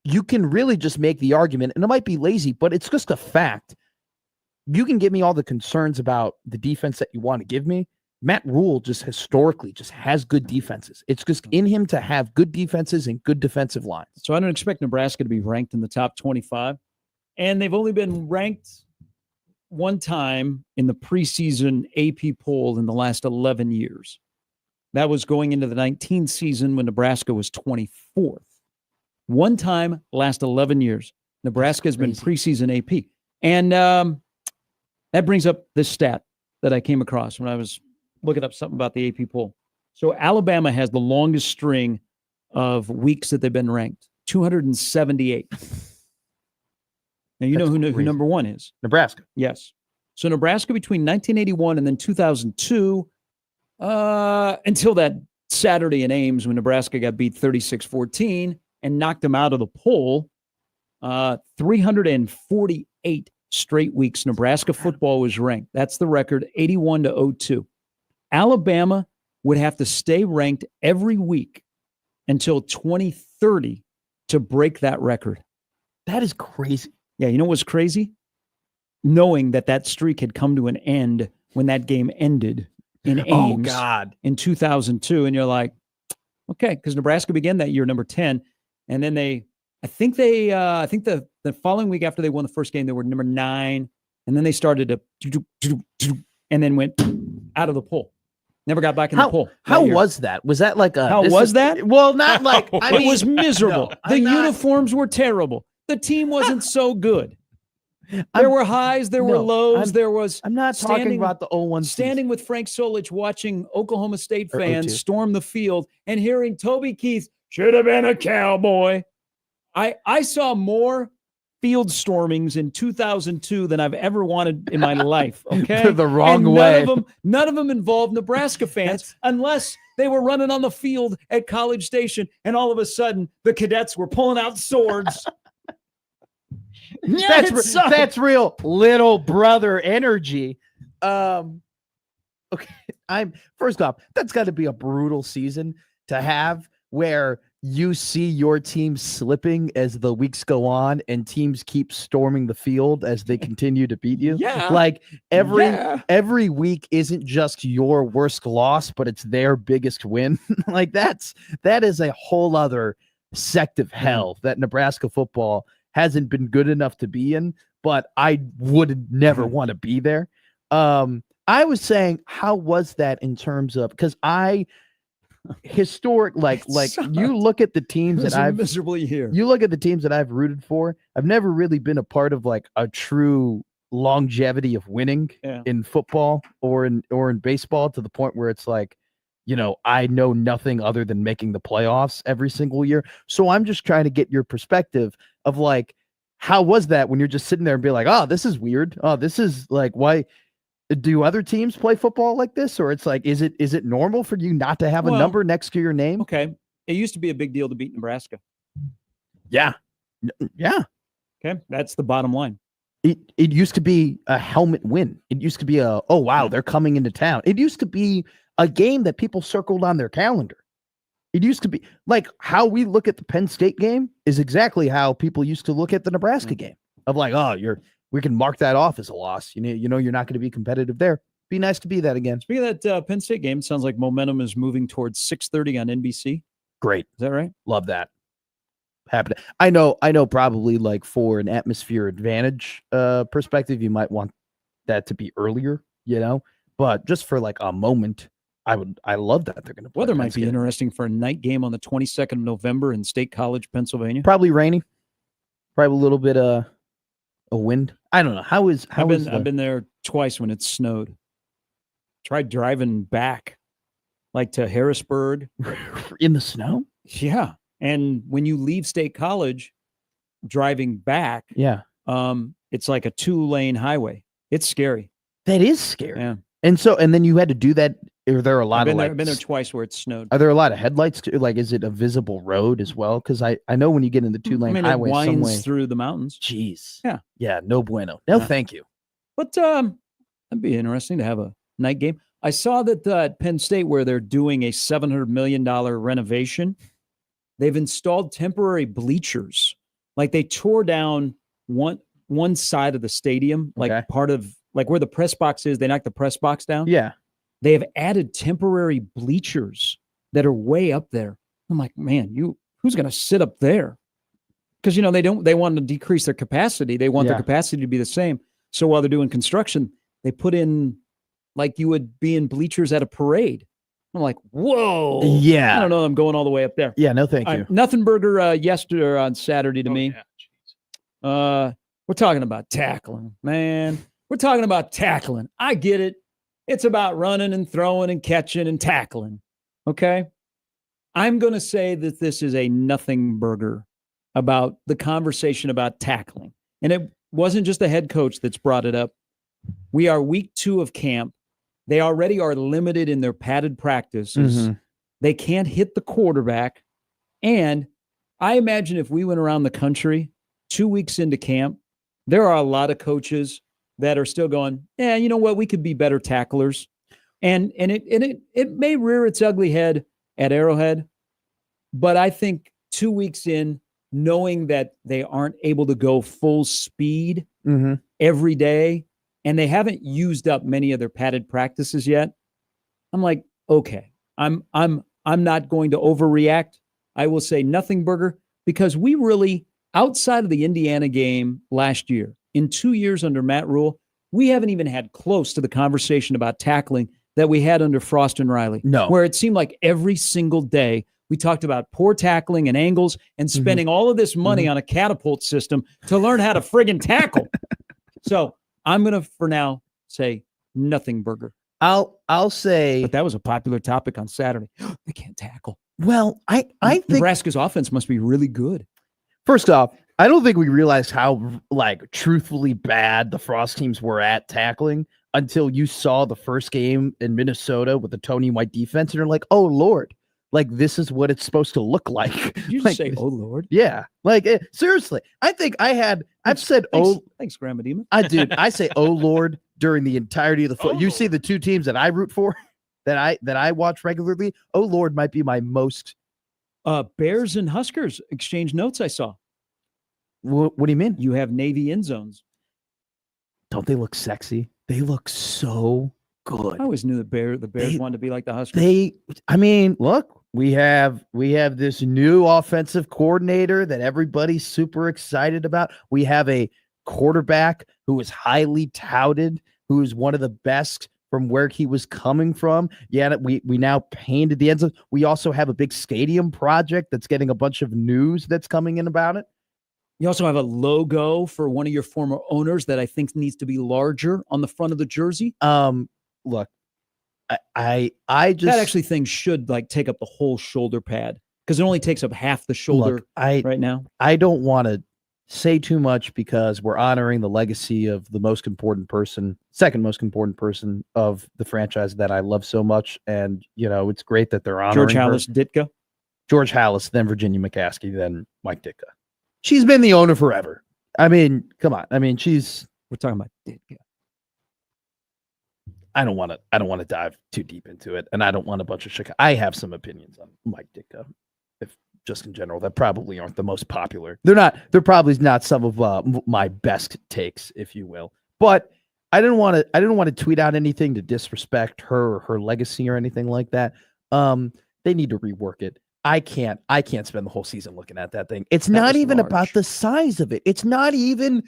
you can really just make the argument, and it might be lazy, but it's just a fact. You can give me all the concerns about the defense that you want to give me. Matt Rhule just historically just has good defenses. It's just in him to have good defenses and good defensive lines. So I don't expect Nebraska to be ranked in the top 25. And they've only been ranked one time in the preseason AP poll in the last 11 years. That was going into the 19th season when Nebraska was 24th. One time, last 11 years, Nebraska has been preseason AP. And that brings up this stat that I came across when I was looking up something about the AP poll. So Alabama has the longest string of weeks that they've been ranked, 278. Now, you know who number one is. Nebraska. Yes. So Nebraska between 1981 and then 2002, until that Saturday in Ames when Nebraska got beat 36-14 and knocked them out of the poll, 348 straight weeks Nebraska football was ranked. That's the record, 81-02. Alabama would have to stay ranked every week until 2030 to break that record. That is crazy. Yeah, you know what's crazy? Knowing that streak had come to an end when that game ended in Ames in 2002. And you're like, okay, because Nebraska began that year number 10. And then I think the following week after they won the first game, they were number 9. And then they started to, and then went out of the poll. Never got back in the poll. How was that? Was that like a... How was that? Well, not like... I mean, it was miserable. No, uniforms were terrible. The team wasn't so good. There were highs, there were lows, I'm not talking about the 0-1 standing with Frank Solich watching Oklahoma State fans storm the field and hearing Toby Keith should have been a Cowboy. I saw more field stormings in 2002 than I've ever wanted in my life. Okay, the wrong way. None of them involved Nebraska fans, unless they were running on the field at College Station, and all of a sudden the cadets were pulling out swords. That's real little brother energy. Okay, first off, that's got to be a brutal season to have where you see your team slipping as the weeks go on and teams keep storming the field as they continue to beat you. Yeah. Like every week isn't just your worst loss, but it's their biggest win. Like that is a whole other sect of hell that Nebraska football hasn't been good enough to be in, but I would never want to be there. I was saying, how was that in terms of, because you look at the teams that I've miserably here. You look at the teams that I've rooted for. I've never really been a part of like a true longevity of winning in football or in baseball to the point where it's like I know nothing other than making the playoffs every single year. So I'm just trying to get your perspective of like, how was that when you're just sitting there and be like, oh, this is weird. Oh, this is like, why do other teams play football like this? Or it's like, is it normal for you not to have a number next to your name? Okay. It used to be a big deal to beat Nebraska. Yeah. Yeah. Okay. That's the bottom line. It used to be a helmet win. It used to be oh, wow, they're coming into town. It used to be a game that people circled on their calendar. It used to be like how we look at the Penn State game is exactly how people used to look at the Nebraska game of like, oh, we can mark that off as a loss. You're not going to be competitive there. Be nice to be that again. Speaking of that Penn State game, it sounds like momentum is moving towards 6:30 on NBC. Great. Is that right? Love that. Happen. I know probably like for an atmosphere advantage perspective, you might want that to be earlier, but just for like a moment, I love that they're going to play. Weather might be interesting for a night game on the 22nd of November in State College, Pennsylvania. Probably rainy. Probably a little bit a wind. I don't know. I've been there twice when it snowed. Tried driving back like to Harrisburg in the snow. Yeah. And when you leave State College, driving back, it's like a 2-lane highway. It's scary. That is scary. Yeah. And then you had to do that. Are there a lot I've been there twice where it snowed. Are there a lot of headlights? Like, is it a visible road as well? Because I know when you get in the 2-lane highway, it winds through the mountains. Jeez. Yeah. Yeah. No bueno. No, thank you. But that'd be interesting to have a night game. I saw that at Penn State where they're doing a $700 million renovation. They've installed temporary bleachers. Like they tore down one side of the stadium, like part of like where the press box is. They knocked the press box down. Yeah. They have added temporary bleachers that are way up there. I'm like, man, who's going to sit up there? Because they want to decrease their capacity. They want their capacity to be the same. So while they're doing construction, they put in like you would be in bleachers at a parade. I'm like, whoa. Yeah. I don't know. I'm going all the way up there. Yeah, no, thank you. Nothing burger yesterday or on Saturday to me. Yeah, we're talking about tackling, man. We're talking about tackling. I get it. It's about running and throwing and catching and tackling. Okay. I'm going to say that this is a nothing burger about the conversation about tackling. And it wasn't just the head coach that's brought it up. We are week 2 of camp. They already are limited in their padded practices. Mm-hmm. They can't hit the quarterback. And I imagine if we went around the country 2 weeks into camp, there are a lot of coaches that are still going, yeah, you know what? We could be better tacklers. And it may rear its ugly head at Arrowhead. But I think 2 weeks in, knowing that they aren't able to go full speed every day, and they haven't used up many of their padded practices yet, I'm like, okay, I'm not going to overreact. I will say nothing burger, because we really, outside of the Indiana game last year, in 2 years under Matt Rhule, we haven't even had close to the conversation about tackling that we had under Frost and Riley. No. Where it seemed like every single day we talked about poor tackling and angles and spending all of this money on a catapult system to learn how to friggin' tackle. So I'm going to, for now, say nothing burger. I'll say. But that was a popular topic on Saturday. They can't tackle. Well, I think Nebraska's offense must be really good. First off, I don't think we realized how truthfully bad the Frost teams were at tackling until you saw the first game in Minnesota with the Tony White defense, and you're like, oh Lord, this is what it's supposed to look like. Did you just say, oh Lord? Yeah. Seriously, I think I've said, thanks, Grandma Dima. I say, oh Lord, during the entirety of the foot. You see the two teams that I root for, that I watch regularly. Oh Lord might be my most. Bears and Huskers exchange notes I saw. What do you mean? You have Navy end zones. Don't they look sexy? They look so good. I always knew the Bears wanted to be like the Huskers. Look, we have this new offensive coordinator that everybody's super excited about. We have a quarterback who is highly touted, who is one of the best from where he was coming from. Yeah, we now painted the end zone. We also have a big stadium project that's getting a bunch of news that's coming in about it. You also have a logo for one of your former owners that I think needs to be larger on the front of the jersey. Look, I just That actually thing should like take up the whole shoulder pad because it only takes up half the shoulder look, I right now. I don't want to say too much because we're honoring the legacy of the most important person, second most important person of the franchise that I love so much. And, it's great that they're honoring George her. Hallis Ditka. George Hallis, then Virginia McCaskey, then Mike Ditka. She's been the owner forever. I mean, come on. I mean, We're talking about Ditka. I don't want to dive too deep into it. And I don't want a bunch of Chicago. I have some opinions on Mike Ditka. Just in general, that probably aren't the most popular. They're probably not some of my best takes, if you will. But I didn't want to tweet out anything to disrespect her or her legacy or anything like that. They need to rework it. I can't spend the whole season looking at that thing. It's not even large. about the size of it. It's ugly.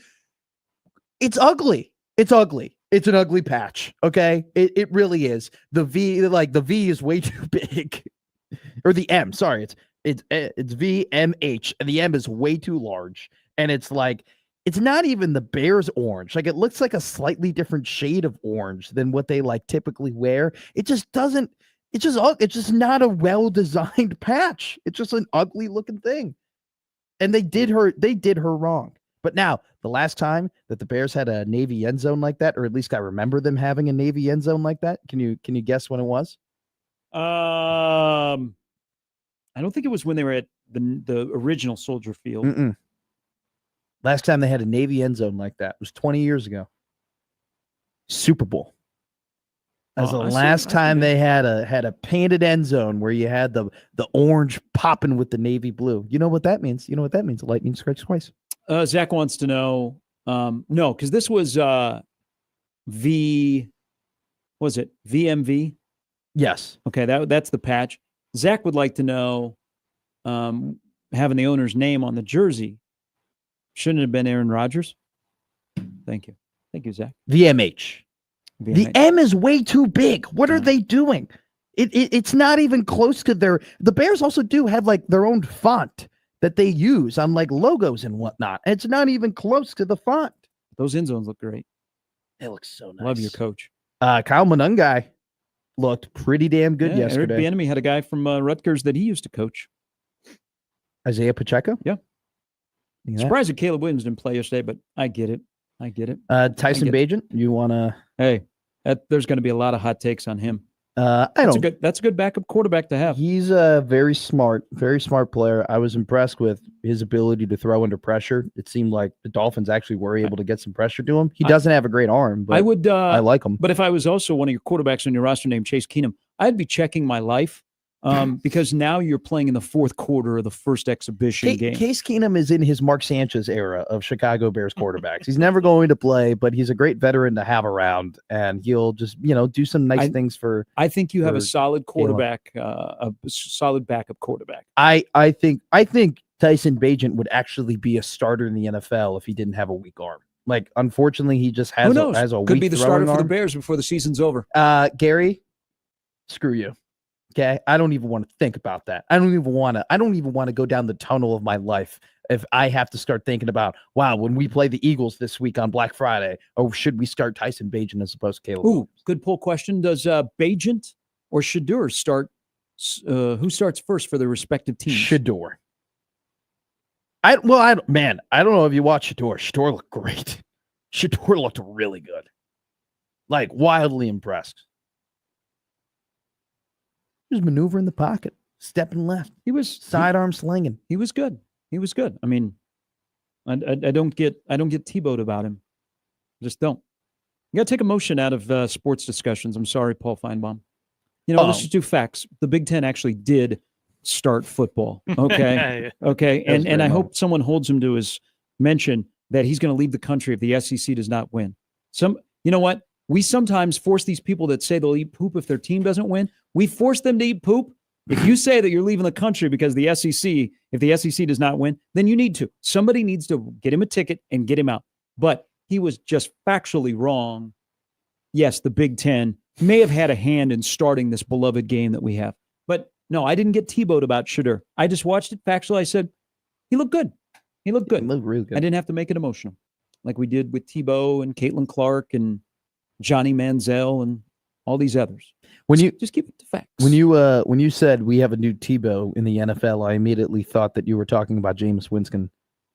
It's ugly. It's an ugly patch. Okay. It really is. The V is way too big. Or the M, sorry. It's VMH, and the M is way too large. And it's not even the Bears orange. Like, it looks like a slightly different shade of orange than what they typically wear. It's just not a well-designed patch. It's just an ugly looking thing. And they did her wrong. But now, the last time that the Bears had a Navy end zone like that, or at least I remember them having a Navy end zone like that. Can you guess when it was? I don't think it was when they were at the original Soldier Field. Mm-mm. Last time they had a Navy end zone like that was 20 years ago. Super Bowl. As the last time they had a painted end zone where you had the orange popping with the navy blue. You know what that means? The lightning strikes twice. Zach wants to know. No, because this was VMV? Yes. Okay, that's the patch. Zach would like to know, having the owner's name on the jersey, shouldn't it have been Aaron Rodgers? Thank you, Zach. VMH. The M is way too big. What are they doing? It's not even close to the Bears also do have their own font that they use on logos and whatnot. And it's not even close to the font. Those end zones look great. They look so nice. Love your coach. Kyle Monungai looked pretty damn good yesterday. Eric Bieniemy had a guy from Rutgers that he used to coach. Isaiah Pacheco? Yeah. Surprised that Caleb Williams didn't play yesterday, but I get it. Tyson Bagent, you want to... Hey, there's going to be a lot of hot takes on him. That's a good backup quarterback to have. He's a very smart player. I was impressed with his ability to throw under pressure. It seemed like the Dolphins actually were able to get some pressure to him. He doesn't have a great arm, but I like him. But if I was also one of your quarterbacks on your roster named Chase Keenum, I'd be checking my life because now you're playing in the fourth quarter of the first exhibition game. Case Keenum is in his Mark Sanchez era of Chicago Bears quarterbacks. He's never going to play, but he's a great veteran to have around, and he'll just do some nice things for. I think you have a solid quarterback, a solid backup quarterback. I think Tyson Bagent would actually be a starter in the NFL if he didn't have a weak arm. Unfortunately, he just has a weak Could be the starter arm. for the Bears before the season's over. Gary, screw you. Okay, I don't even want to think about that. I don't even want to go down the tunnel of my life if I have to start thinking about, wow, when we play the Eagles this week on Black Friday, or should we start Tyson Bagent as opposed to Caleb? Ooh, good poll question. Does Bagent or Shedeur start? Who starts first for their respective teams? Shedeur. I don't know if you watched Shedeur. Shedeur looked great. Shedeur looked really good. Wildly impressed. He was maneuvering the pocket, stepping left. He was sidearm slinging. He was good. I mean, I don't get T-bowed about him. Just don't. You got to take emotion out of sports discussions. I'm sorry, Paul Feinbaum. Let's just do facts. The Big Ten actually did start football. Okay, okay, and I hope someone holds him to his mention that he's going to leave the country if the SEC does not win. You know what? We sometimes force these people that say they'll eat poop if their team doesn't win. We force them to eat poop. If you say that you're leaving the country because the SEC, if the SEC does not win, then you need to. Somebody needs to get him a ticket and get him out. But he was just factually wrong. Yes, the Big Ten may have had a hand in starting this beloved game that we have. But no, I didn't get T-bowed about Shedeur. I just watched it factually. I said, he looked good. He looked good. He looked really good. I didn't have to make it emotional like we did with Tebow and Caitlin Clark and Johnny Manziel and all these others. When you Just keep it to facts. when you said we have a new Tebow in the NFL, I immediately thought that you were talking about Jameis Winston.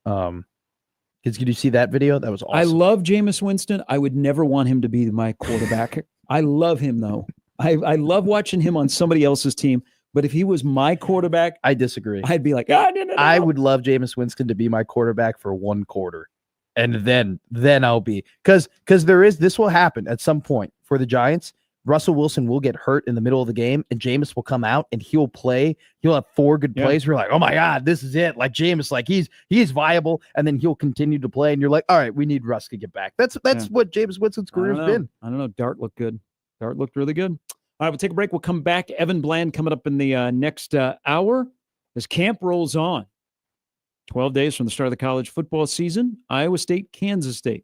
Did you see that video? That was awesome. I love Jameis Winston. I would never want him to be my quarterback. I love him though. I love watching him on somebody else's team. But if he was my quarterback, I disagree. I'd be like, no. I would love Jameis Winston to be my quarterback for one quarter, and then I'll be because this will happen at some point for the Giants. Russell Wilson will get hurt in the middle of the game, and Jameis will come out and he'll play. He'll have 4 good plays. We're like, oh my God, this is it. Like Jameis, like he's viable, and then he'll continue to play. And you're like, all right, we need Russ to get back. That's what Jameis Winston's career has been. I don't know. Dart looked good. Dart looked really good. All right, we'll take a break. We'll come back. Evan Bland coming up in the next hour as camp rolls on. 12 days from the start of the college football season. Iowa State, Kansas State.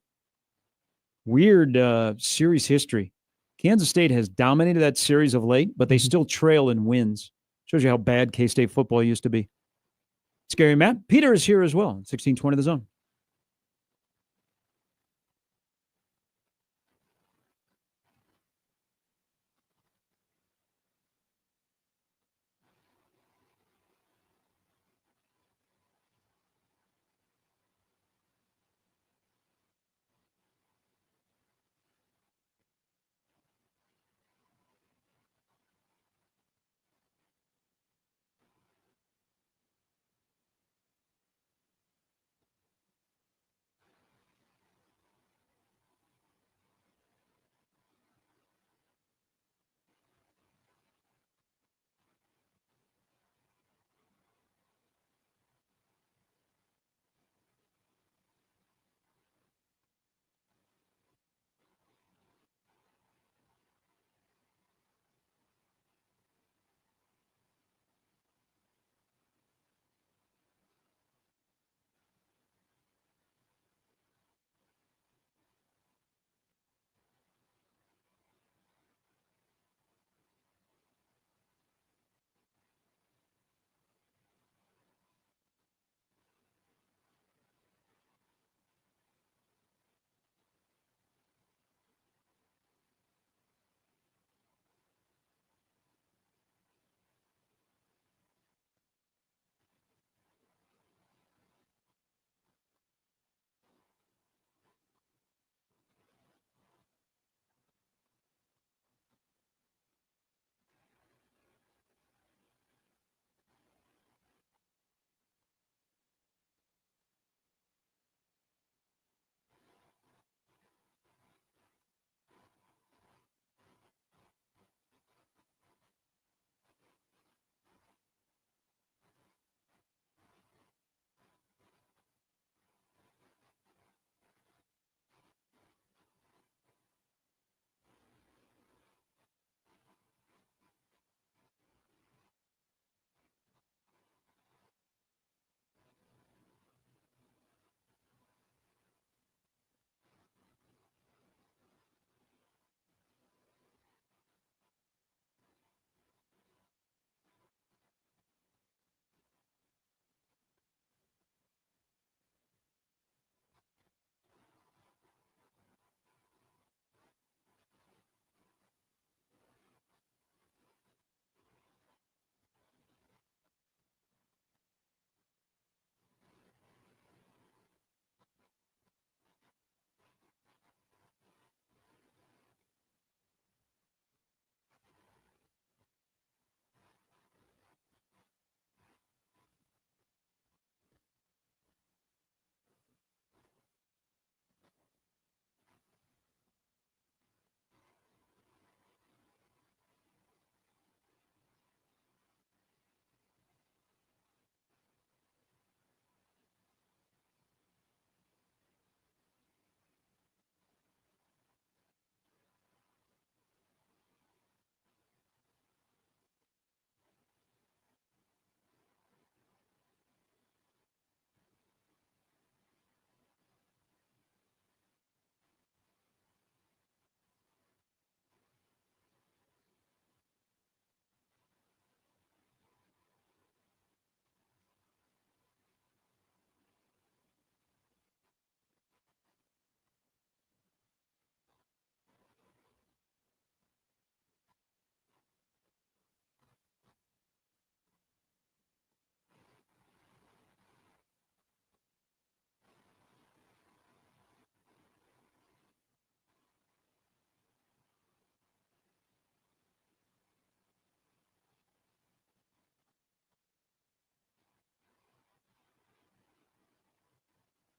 Weird series history. Kansas State has dominated that series of late, but they still trail in wins. Shows you how bad K-State football used to be. Scary Matt. Peter is here as well. 1620 The Zone.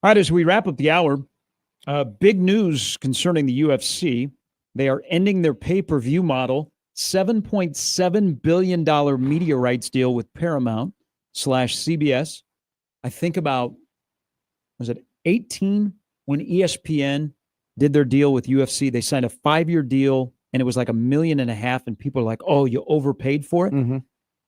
All right, as we wrap up the hour, big news concerning the UFC. They are ending their pay-per-view model, $7.7 billion media rights deal with Paramount/CBS. I think about, was it 18 when ESPN did their deal with UFC? They signed a 5-year deal, and it was like $1.5 million, and people are like, oh, you overpaid for it? Mm-hmm.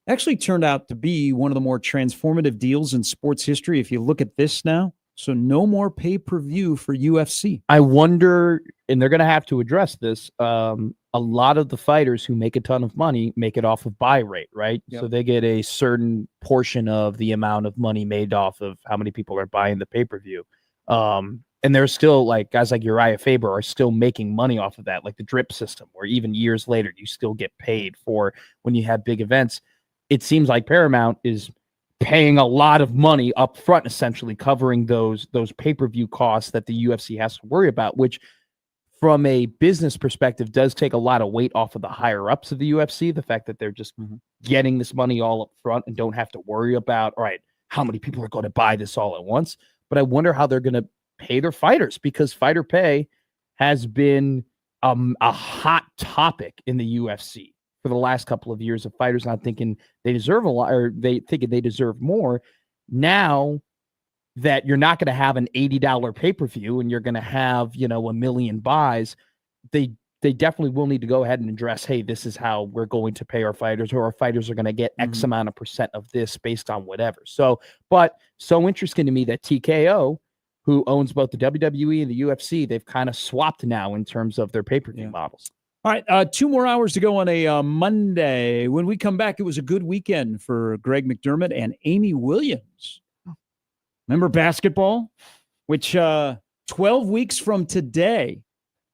Actually turned out to be one of the more transformative deals in sports history if you look at this now. So no more pay-per-view for UFC. I wonder, and they're going to have to address this, a lot of the fighters who make a ton of money make it off of buy rate, right? Yep. So they get a certain portion of the amount of money made off of how many people are buying the pay-per-view. And there's still, like, guys like Uriah Faber are still making money off of that, like the drip system, where even years later, you still get paid for when you have big events. It seems like Paramount is paying a lot of money up front, essentially covering those pay-per-view costs that the UFC has to worry about, which from a business perspective does take a lot of weight off of the higher ups of the UFC. The fact that they're just getting this money all up front and don't have to worry about, all right, how many people are going to buy this all at once. But I wonder how they're going to pay their fighters, because fighter pay has been a hot topic in the UFC for the last couple of years, of fighters not thinking they deserve a lot, or they thinking they deserve more. Now that you're not going to have an $80 pay-per-view and you're going to have, 1 million buys, they definitely will need to go ahead and address, hey, this is how we're going to pay our fighters, or our fighters are going to get X amount of percent of this based on whatever. So, but so interesting to me that TKO, who owns both the WWE and the UFC, they've kind of swapped now in terms of their pay-per-view models. All right, 2 more hours to go on a Monday. When we come back, it was a good weekend for Greg McDermott and Amy Williams. Remember basketball? Which 12 weeks from today,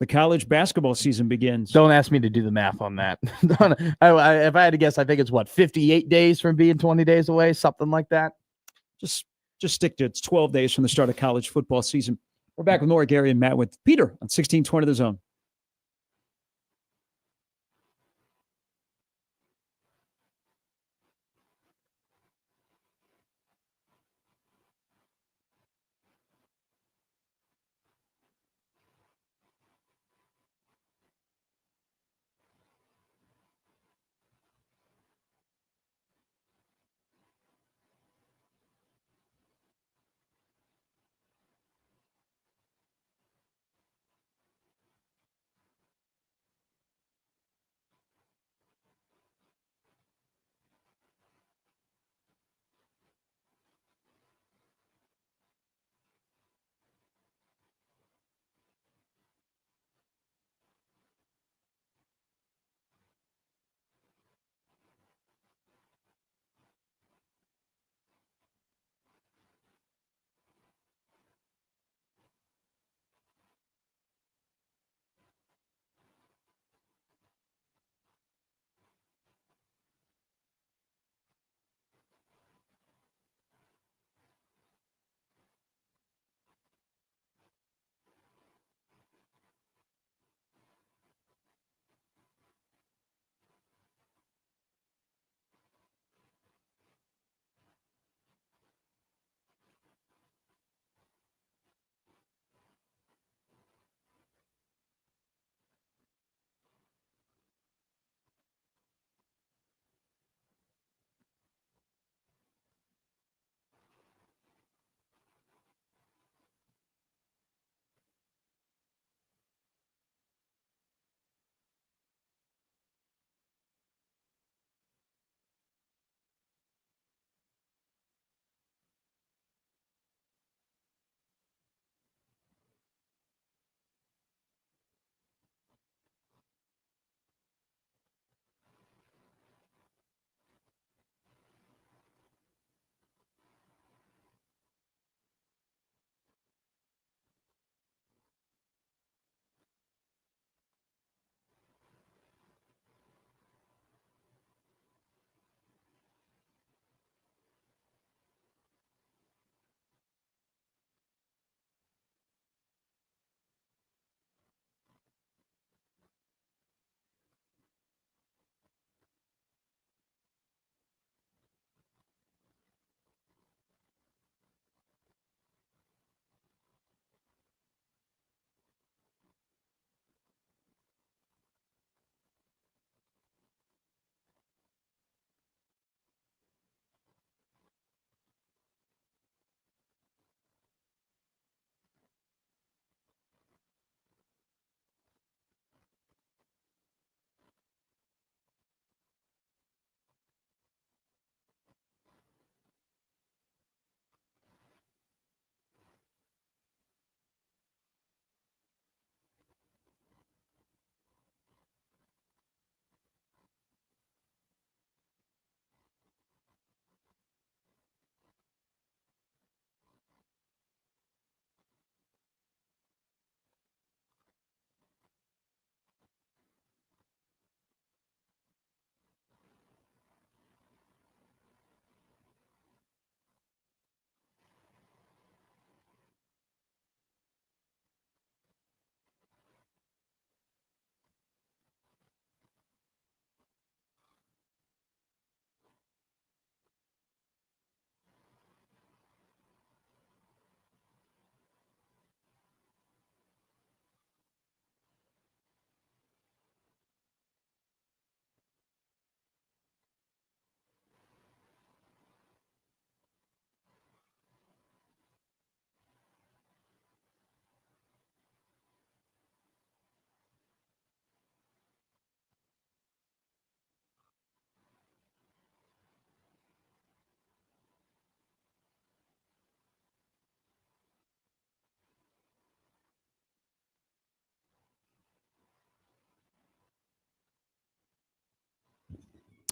the college basketball season begins. Don't ask me to do the math on that. If I had to guess, I think it's 58 days from being 20 days away, something like that. Just stick to it. It's 12 days from the start of college football season. We're back with more Gary and Matt with Peter on 1620 The Zone.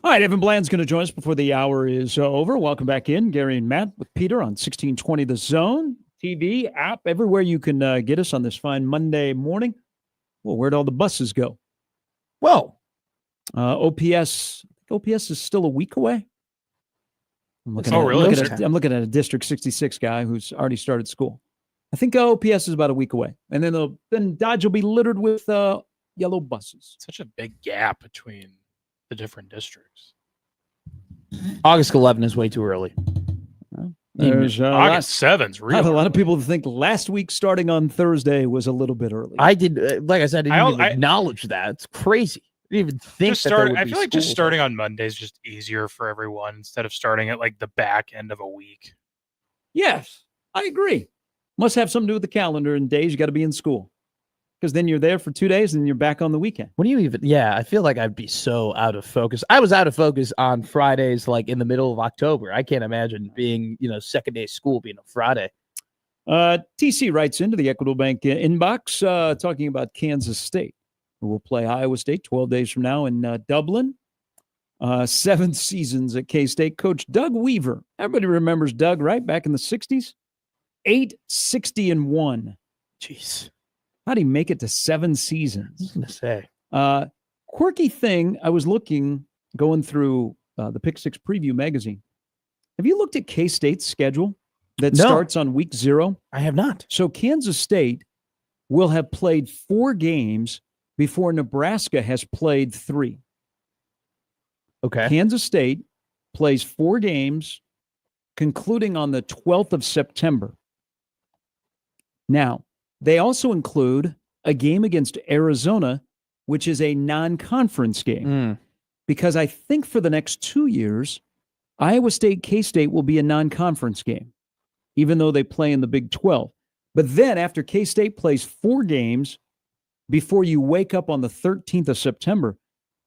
All right, Evan Bland's going to join us before the hour is over. Welcome back in, Gary and Matt with Peter on 1620 The Zone, TV, app, everywhere you can get us on this fine Monday morning. Well, where'd all the buses go? Well, OPS is still a week away. I'm looking, really? I'm looking at a District 66 guy who's already started school. I think OPS is about a week away. And then Dodge will be littered with yellow buses. Such a big gap between the different districts. August 11 is way too early. There's August 7's a real. lot of people think last week starting on Thursday was a little bit early. I did, like I said, I didn't even acknowledge that. It's crazy. I didn't even think Just start, I be feel like just schools. starting on Monday is just easier for everyone instead of starting at like the back end of a week. Yes, I agree. Must have something to do with the calendar and days you got to be in school. Because then you're there for 2 days and you're back on the weekend. What do you even? Yeah, I feel like I'd be so out of focus. I was out of focus on Fridays, like in the middle of October. I can't imagine being, second day school being a Friday. TC writes into the Equitable Bank inbox talking about Kansas State, who will play Iowa State 12 days from now in Dublin. 7 seasons at K-State. Coach Doug Weaver. Everybody remembers Doug, right? Back in the 60s. 8-60-1. Jeez. How'd he make it to 7 seasons? I was going to say. Quirky thing, I was going through the Pick Six Preview magazine. Have you looked at K-State's schedule that starts on week 0? I have not. So Kansas State will have played 4 games before Nebraska has played 3. Okay. Kansas State plays 4 games, concluding on the 12th of September. Now, they also include a game against Arizona, which is a non-conference game. Because I think for the next 2 years, Iowa State, K-State will be a non-conference game, even though they play in the Big 12. But then after K-State plays 4 games, before you wake up on the 13th of September,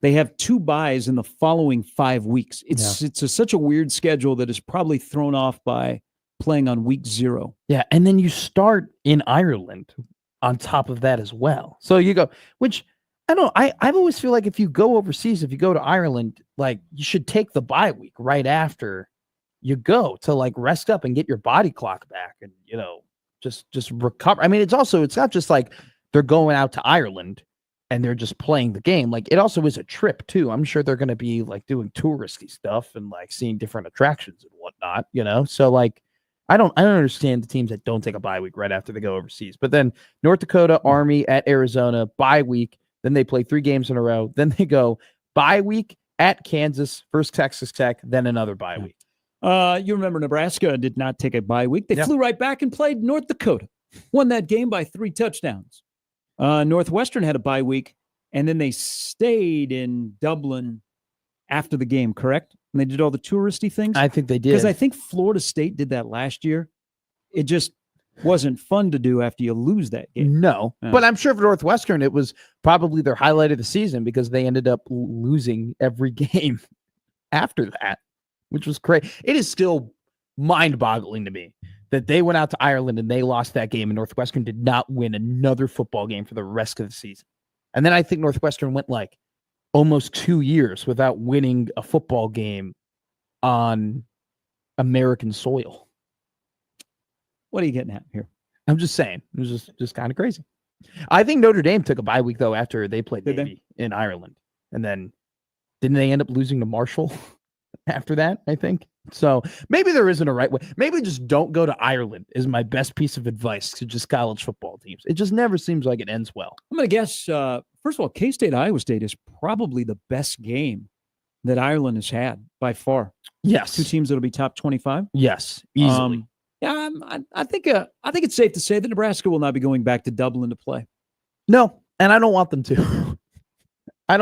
they have 2 byes in the following 5 weeks. It's such a weird schedule that is probably thrown off by playing on week 0. Yeah, and then you start in Ireland on top of that as well. So you go, which I don't know, I've always feel like if you go overseas, if you go to Ireland, like you should take the bye week right after you go to like rest up and get your body clock back and just recover. I mean, it's not just like they're going out to Ireland and they're just playing the game. Like it also is a trip too. I'm sure they're going to be like doing touristy stuff and like seeing different attractions and whatnot, So like, I don't understand the teams that don't take a bye week right after they go overseas. But then North Dakota, Army at Arizona, bye week. Then they play 3 games in a row. Then they go bye week at Kansas, first Texas Tech, then another bye week. You remember Nebraska did not take a bye week. They flew right back and played North Dakota. Won that game by 3 touchdowns. Northwestern had a bye week, and then they stayed in Dublin after the game, correct? And they did all the touristy things? I think they did. Because I think Florida State did that last year. It just wasn't fun to do after you lose that game. No, Yeah. but I'm sure for Northwestern, it was probably their highlight of the season because they ended up losing every game after that, which was crazy. It is still mind-boggling to me that they went out to Ireland and they lost that game, and Northwestern did not win another football game for the rest of the season. And then I think Northwestern went like almost 2 years without winning a football game on American soil. What are you getting at here? I'm just saying. It was just kind of crazy. I think Notre Dame took a bye week, though, after they played Navy in Ireland. And then didn't they end up losing to Marshall after that, I think? So maybe there isn't a right way. Maybe just don't go to Ireland is my best piece of advice to just college football teams. It just never seems like it ends well. I'm going to guess, first of all, K-State, Iowa State is probably the best game that Ireland has had by far. Yes. 2 teams that'll be top 25. Yes, easily. I think it's safe to say that Nebraska will not be going back to Dublin to play. No, and I don't want them to. I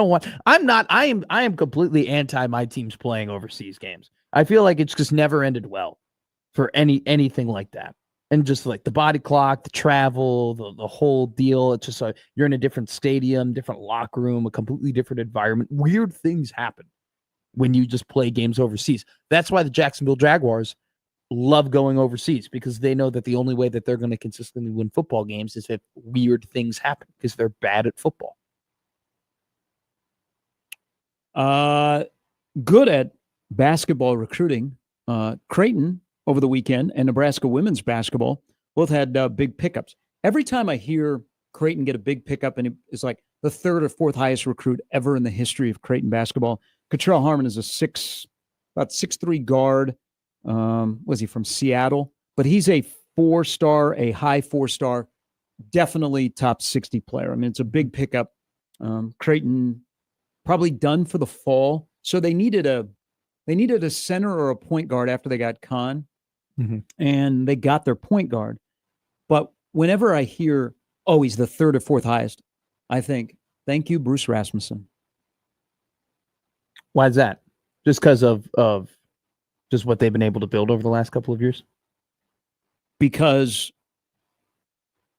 am completely anti my teams playing overseas games. I feel like it's just never ended well for anything like that. And just like the body clock, the travel, the whole deal. It's just you're in a different stadium, different locker room, a completely different environment. Weird things happen when you just play games overseas. That's why the Jacksonville Jaguars love going overseas, because they know that the only way that they're going to consistently win football games is if weird things happen, because they're bad at football. good at basketball recruiting. Creighton over the weekend and Nebraska women's basketball both had big pickups. Every time I hear Creighton get a big pickup, and it's like the third or fourth highest recruit ever in the history of Creighton basketball. Cottrell Harmon is about 6'3" guard. Was he from Seattle? But he's a 4-star, a high 4-star, definitely top 60 player. I mean, it's a big pickup. Creighton probably done for the fall. So they needed a center or a point guard after they got Kahn, and they got their point guard. But whenever I hear, oh, he's the third or fourth highest, I think, thank you, Bruce Rasmussen. Why is that? Just because of just what they've been able to build over the last couple of years? Because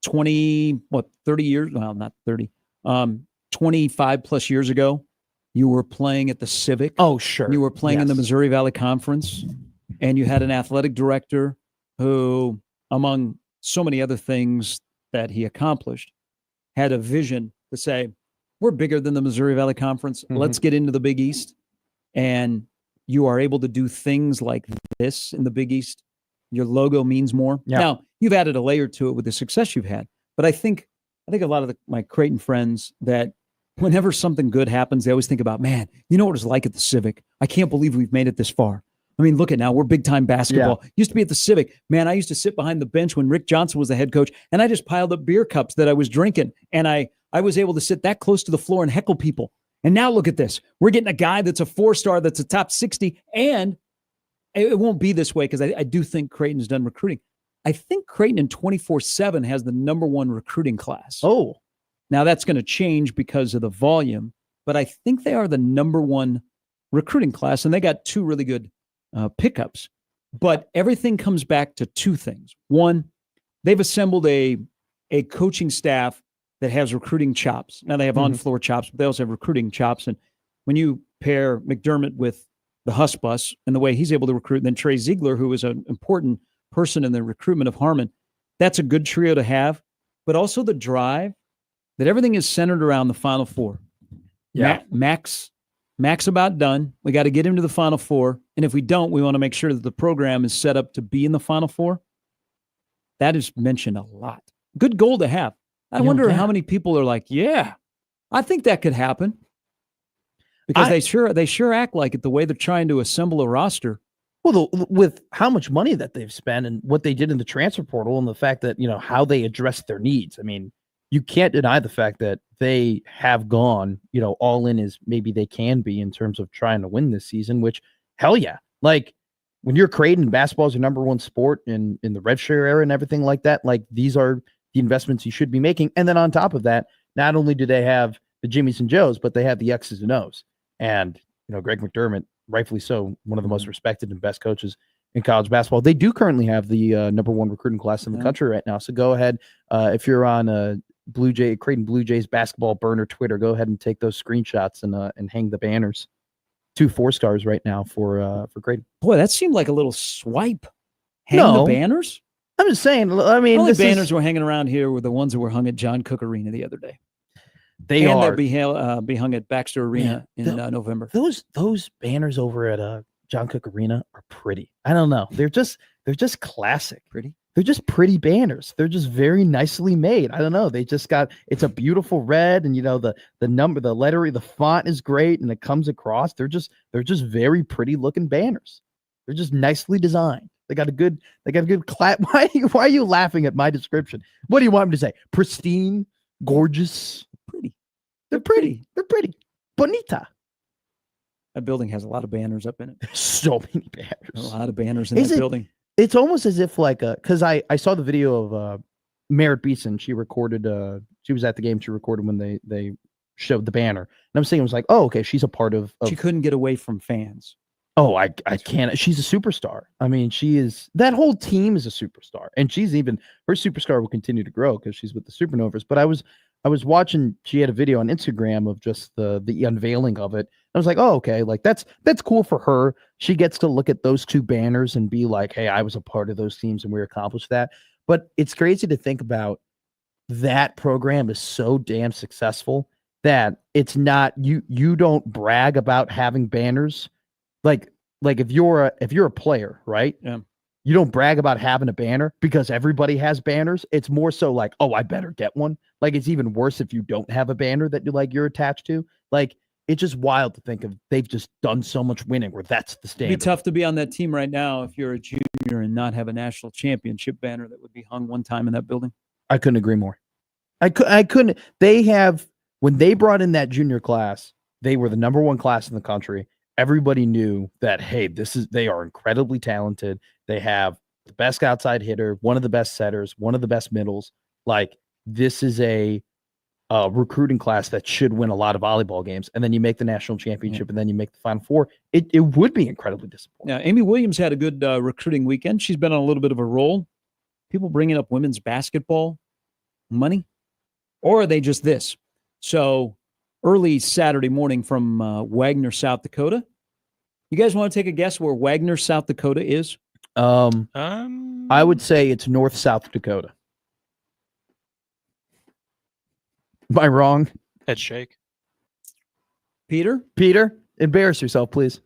30 years, well, not 30, 25 plus years ago, you were playing at the Civic. Oh, sure. You were playing in the Missouri Valley Conference, and you had an athletic director who, among so many other things that he accomplished, had a vision to say, we're bigger than the Missouri Valley Conference. Let's get into the Big East. And you are able to do things like this in the Big East. Your logo means more. Yeah. Now, you've added a layer to it with the success you've had. But I think a lot of my Creighton friends, that whenever something good happens, they always think about, man, you know what it's like at the Civic. I can't believe we've made it this far. I mean, look at now, we're big time basketball. Yeah. Used to be at the Civic. Man, I used to sit behind the bench when Rick Johnson was the head coach, and I just piled up beer cups that I was drinking. And I was able to sit that close to the floor and heckle people. And now look at this. We're getting a guy that's a 4-star, that's a top 60, and it won't be this way because I do think Creighton's done recruiting. I think Creighton in 24/7 has the #1 recruiting class. Oh. Now that's going to change because of the volume, but I think they are the #1 recruiting class, and they got 2 really good pickups. But everything comes back to 2 things. One, they've assembled a coaching staff that has recruiting chops. Now they have on-floor chops, but they also have recruiting chops. And when you pair McDermott with the Huss Bus and the way he's able to recruit, and then Trey Ziegler, who is an important person in the recruitment of Harmon, that's a good trio to have. But also the drive, that everything is centered around the Final Four. Yeah. Max about done. We got to get him to the Final Four. And if we don't, we want to make sure that the program is set up to be in the Final Four. That is mentioned a lot. Good goal to have. I wonder how many people are like, yeah, I think that could happen. Because they sure act like it, the way they're trying to assemble a roster. Well, with how much money that they've spent and what they did in the transfer portal, and the fact that, how they addressed their needs. I mean, you can't deny the fact that they have gone, all in as maybe they can be in terms of trying to win this season, which, hell yeah. Like, when you're Creighton, basketball is your #1 sport in the redshirt era and everything like that, like, these are the investments you should be making. And then on top of that, not only do they have the Jimmies and Joes, but they have the X's and O's. And, Greg McDermott, rightfully so, one of the most respected and best coaches in college basketball. They do currently have the #1 recruiting class in the country right now. So go ahead. If you're on Creighton Blue Jays basketball burner Twitter, go ahead and take those screenshots and hang the banners. 2 4-stars right now for Creighton. Boy, that seemed like a little swipe. Hang the banners? I'm just saying. I mean, the only banners were hanging around here were the ones that were hung at John Cook Arena the other day. They'll be hung at Baxter Arena in November. Those banners over at John Cook Arena are pretty. I don't know. They're just classic. Pretty. They're just pretty banners. They're just very nicely made. I don't know. They just it's a beautiful red, and the number, the lettering, the font is great, and it comes across. They're just very pretty looking banners. They're just nicely designed. They got a good clap. Why are you laughing at my description? What do you want me to say? Pristine, gorgeous, pretty. They're pretty. They're pretty. Bonita. That building has a lot of banners up in it. So many banners. A lot of banners in that building. It's almost as if because I saw the video of Merritt Beeson. She recorded. She was at the game. She recorded when they showed the banner. And I'm saying, it was like, oh, okay, she's a part of. She couldn't get away from fans. Oh, I can't. She's a superstar. I mean, she is. That whole team is a superstar, and her superstar will continue to grow because she's with the Supernovas. But I was watching. She had a video on Instagram of just the unveiling of it. I was like, oh, okay, like that's cool for her. She gets to look at those 2 banners and be like, hey, I was a part of those teams and we accomplished that. But it's crazy to think about. That program is so damn successful that it's not you don't brag about having banners like if you're a player, right? Yeah. You don't brag about having a banner because everybody has banners. It's more so like, oh, I better get one. Like, it's even worse if you don't have a banner that you're attached to. Like, it's just wild to think of. They've just done so much winning where that's the It'd standard. be tough to be on that team right now if you're a junior and not have a national championship banner that would be hung one time in that building. I couldn't agree more. I couldn't. When they brought in that junior class, they were the number one class in the country. Everybody knew that, hey, they are incredibly talented. They have the best outside hitter, one of the best setters, one of the best middles. Like, this is a recruiting class that should win a lot of volleyball games. And then you make the national championship, and then you make the Final Four. It would be incredibly disappointing. Yeah, Amy Williams had a good recruiting weekend. She's been on a little bit of a roll. People bringing up women's basketball money, or are they just this? So early Saturday morning from Wagner, South Dakota. You guys want to take a guess where Wagner, South Dakota is? I would say it's North South Dakota. Am I wrong? Head shake. Peter, embarrass yourself, please.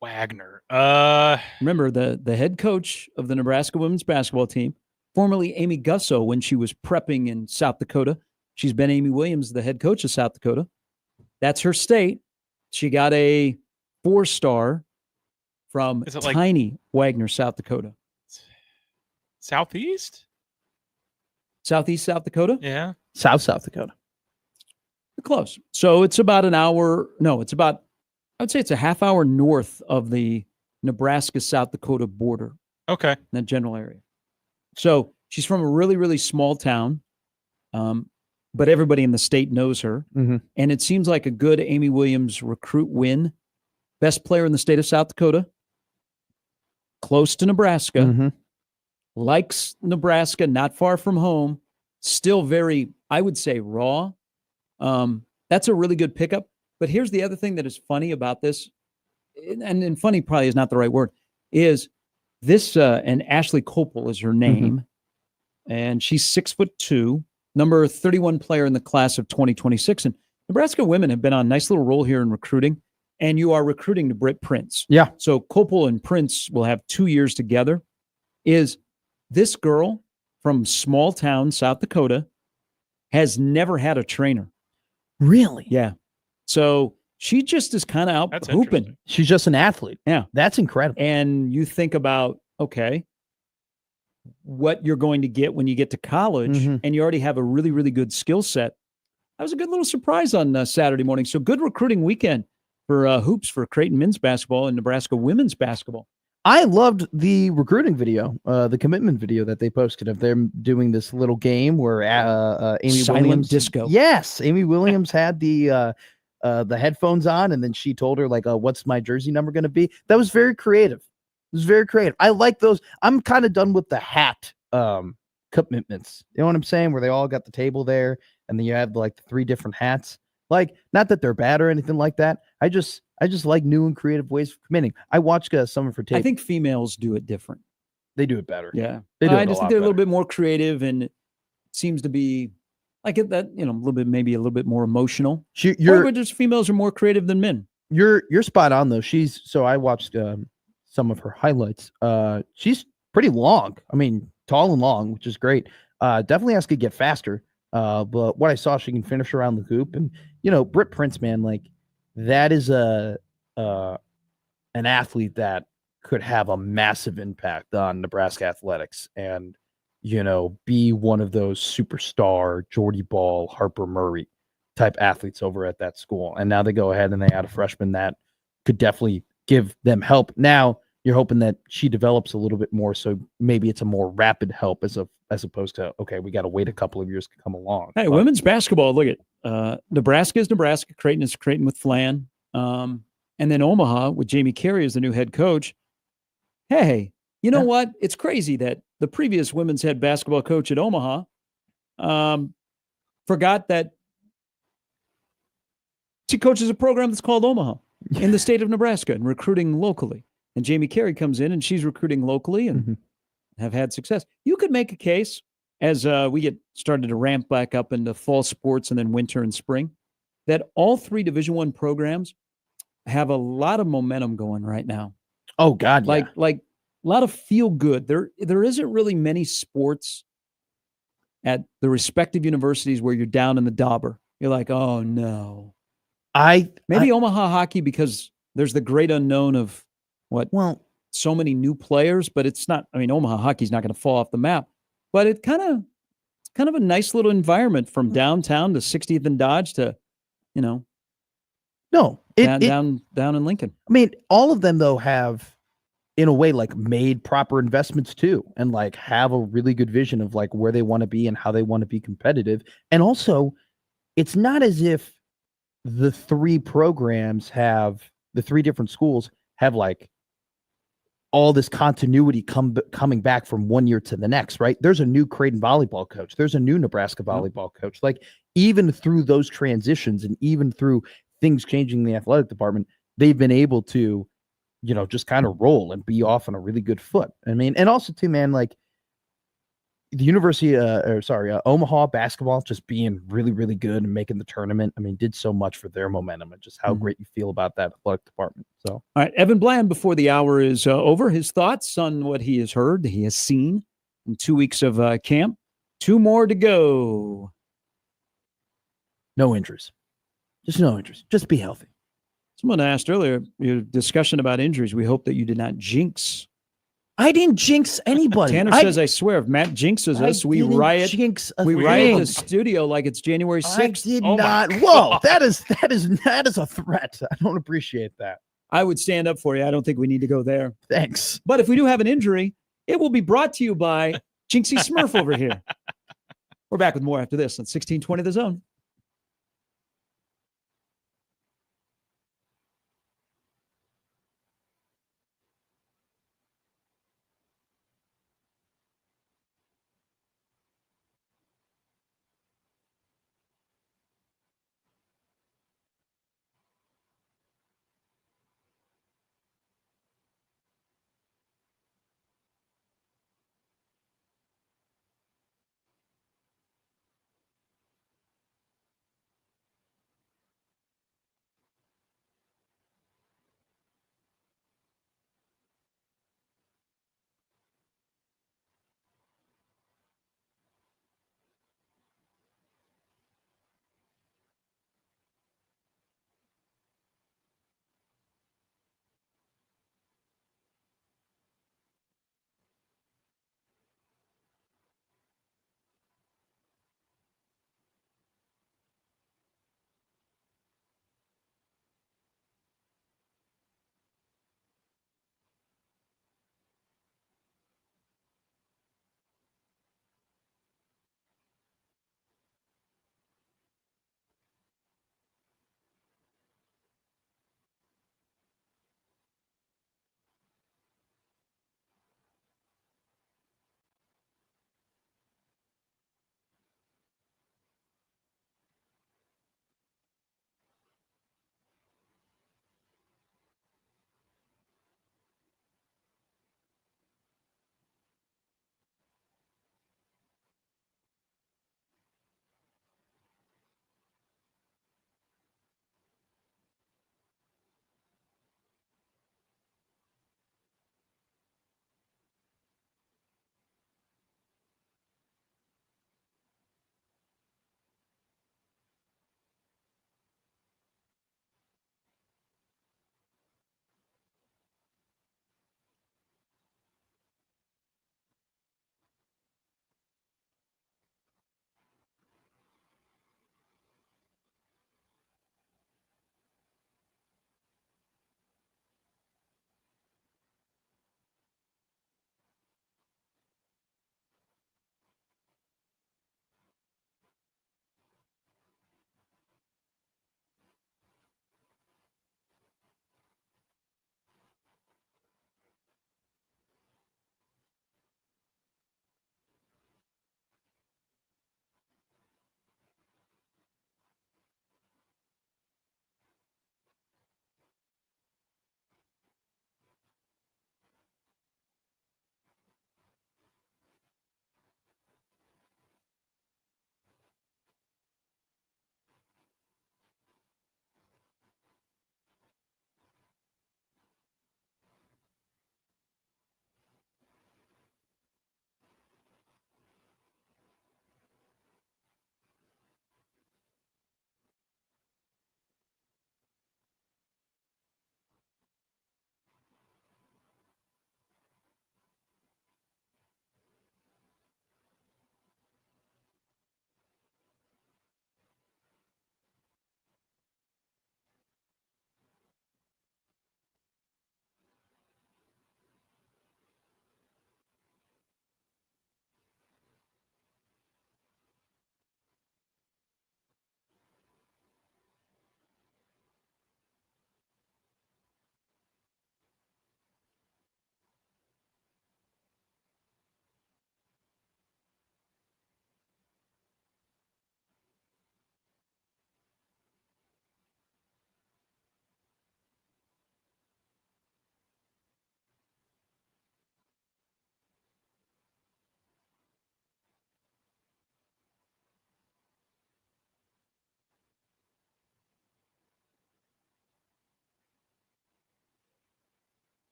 Wagner. remember the head coach of the Nebraska women's basketball team, formerly Amy Gusso when she was prepping in South Dakota. She's been Amy Williams, the head coach of South Dakota. That's her state. She got a 4-star from tiny Wagner, South Dakota. Southeast South Dakota? Yeah. South Dakota. Close. So it's about an hour. No, it's about, I would say it's a half hour north of the Nebraska, South Dakota border. Okay. In that general area. So she's from a really, really small town. But everybody in the state knows her. Mm-hmm. And it seems like a good Amy Williams recruit win. Best player in the state of South Dakota. Close to Nebraska. Mm-hmm. Likes Nebraska, not far from home. Still very, I would say, raw. That's a really good pickup. But here's the other thing that is funny about this, and funny probably is not the right word, is this, and Ashley Copel is her name, and she's 6'2", number 31 player in the class of 2026. And Nebraska women have been on a nice little roll here in recruiting, and you are recruiting to Britt Prince. Yeah. So Copel and Prince will have 2 years together. Is this girl from small town South Dakota has never had a trainer. Really? Yeah. So she just is kind of out hooping. She's just an athlete. Yeah. That's incredible. And you think about, okay, what you're going to get when you get to college, and you already have a really, really good skill set. That was a good little surprise on Saturday morning. So good recruiting weekend for hoops for Creighton men's basketball and Nebraska women's basketball. I loved the recruiting video, the commitment video that they posted of them doing this little game where Amy Williams disco. Yes, Amy Williams had the headphones on, and then she told her, like, what's my jersey number going to be? That was very creative. It was very creative. I like those. I'm kind of done with the hat commitments. You know what I'm saying? Where they all got the table there, and then you have like the 3 different hats. Like, not that they're bad or anything like that. I just like new and creative ways of committing. I watched some of her tape. I think females do it different. They do it better. Yeah. They do I just think they're a little bit more creative, and it seems to be like that, a little bit, maybe a little bit more emotional. Just females are more creative than men. You're spot on though. So I watched some of her highlights. She's pretty long. I mean, tall and long, which is great. Definitely has to get faster. But what I saw, she can finish around the hoop, and Britt Prince, man, like that is an athlete that could have a massive impact on Nebraska athletics, and be one of those superstar Jordy Ball, Harper Murray type athletes over at that school. And now they go ahead and they add a freshman that could definitely give them help. Now you're hoping that she develops a little bit more, so maybe it's a more rapid help as opposed to, okay, we got to wait a couple of years to come along. Hey, women's basketball, look at Nebraska is Nebraska, Creighton is Creighton with Flan, and then Omaha with Jamie Carey as the new head coach. Hey, you know what? It's crazy that the previous women's head basketball coach at Omaha forgot that she coaches a program that's called Omaha in the state of Nebraska and recruiting locally. And Jamie Carey comes in and she's recruiting locally and have had success. You could make a case as we get started to ramp back up into fall sports and then winter and spring that all 3 Division I programs have a lot of momentum going right now. Oh God, yeah. Like a lot of feel good. There isn't really many sports at the respective universities where you're down in the dauber. You're like, oh no. Maybe Omaha hockey, because there's the great unknown of so many new players, but it's not. I mean, Omaha hockey's not going to fall off the map, but it's kind of a nice little environment from downtown to 60th and Dodge to, no, down in Lincoln. I mean, all of them though have, in a way, like made proper investments too, and like have a really good vision of like where they want to be and how they want to be competitive. And also, it's not as if the three different schools have like all this continuity coming back from one year to the next, right? There's a new Creighton volleyball coach. There's a new Nebraska volleyball coach. Like even through those transitions and even through things changing in the athletic department, they've been able to, just kind of roll and be off on a really good foot. I mean, and also too, man, like the Omaha basketball just being really, really good and making the tournament. I mean, did so much for their momentum and just how great you feel about that athletic department. So, all right, Evan Bland, before the hour is over, his thoughts on what he has heard, he has seen in 2 weeks of camp. 2 more to go. No injuries. Just no injuries. Just be healthy. Someone asked earlier, your discussion about injuries. We hope that you did not jinx. I didn't jinx anybody. Tanner says, I swear, if Matt jinxes us, we riot the studio like it's January 6th. I did not. Whoa, that is a threat. I don't appreciate that. I would stand up for you. I don't think we need to go there. Thanks. But if we do have an injury, it will be brought to you by Jinxie Smurf over here. We're back with more after this on 1620 The Zone.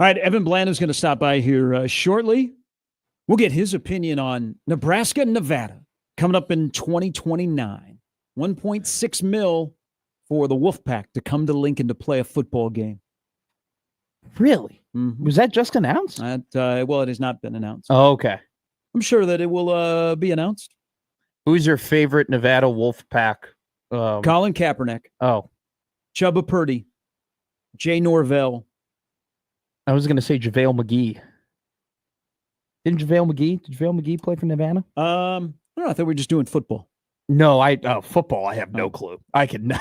All right, Evan Bland is going to stop by here shortly. We'll get his opinion on Nebraska and Nevada coming up in 2029. 1.6 mil for the Wolfpack to come to Lincoln to play a football game. Really? Mhm. Was that just announced? Well, it has not been announced. Oh, okay. I'm sure that it will be announced. Who's your favorite Nevada Wolfpack? Colin Kaepernick, Oh, Chubba Purdy, Jay Norvell. I was going to say JaVale McGee. Did JaVale McGee play for Nevada? I don't know. I thought we were just doing football. No, football. I have no clue. I could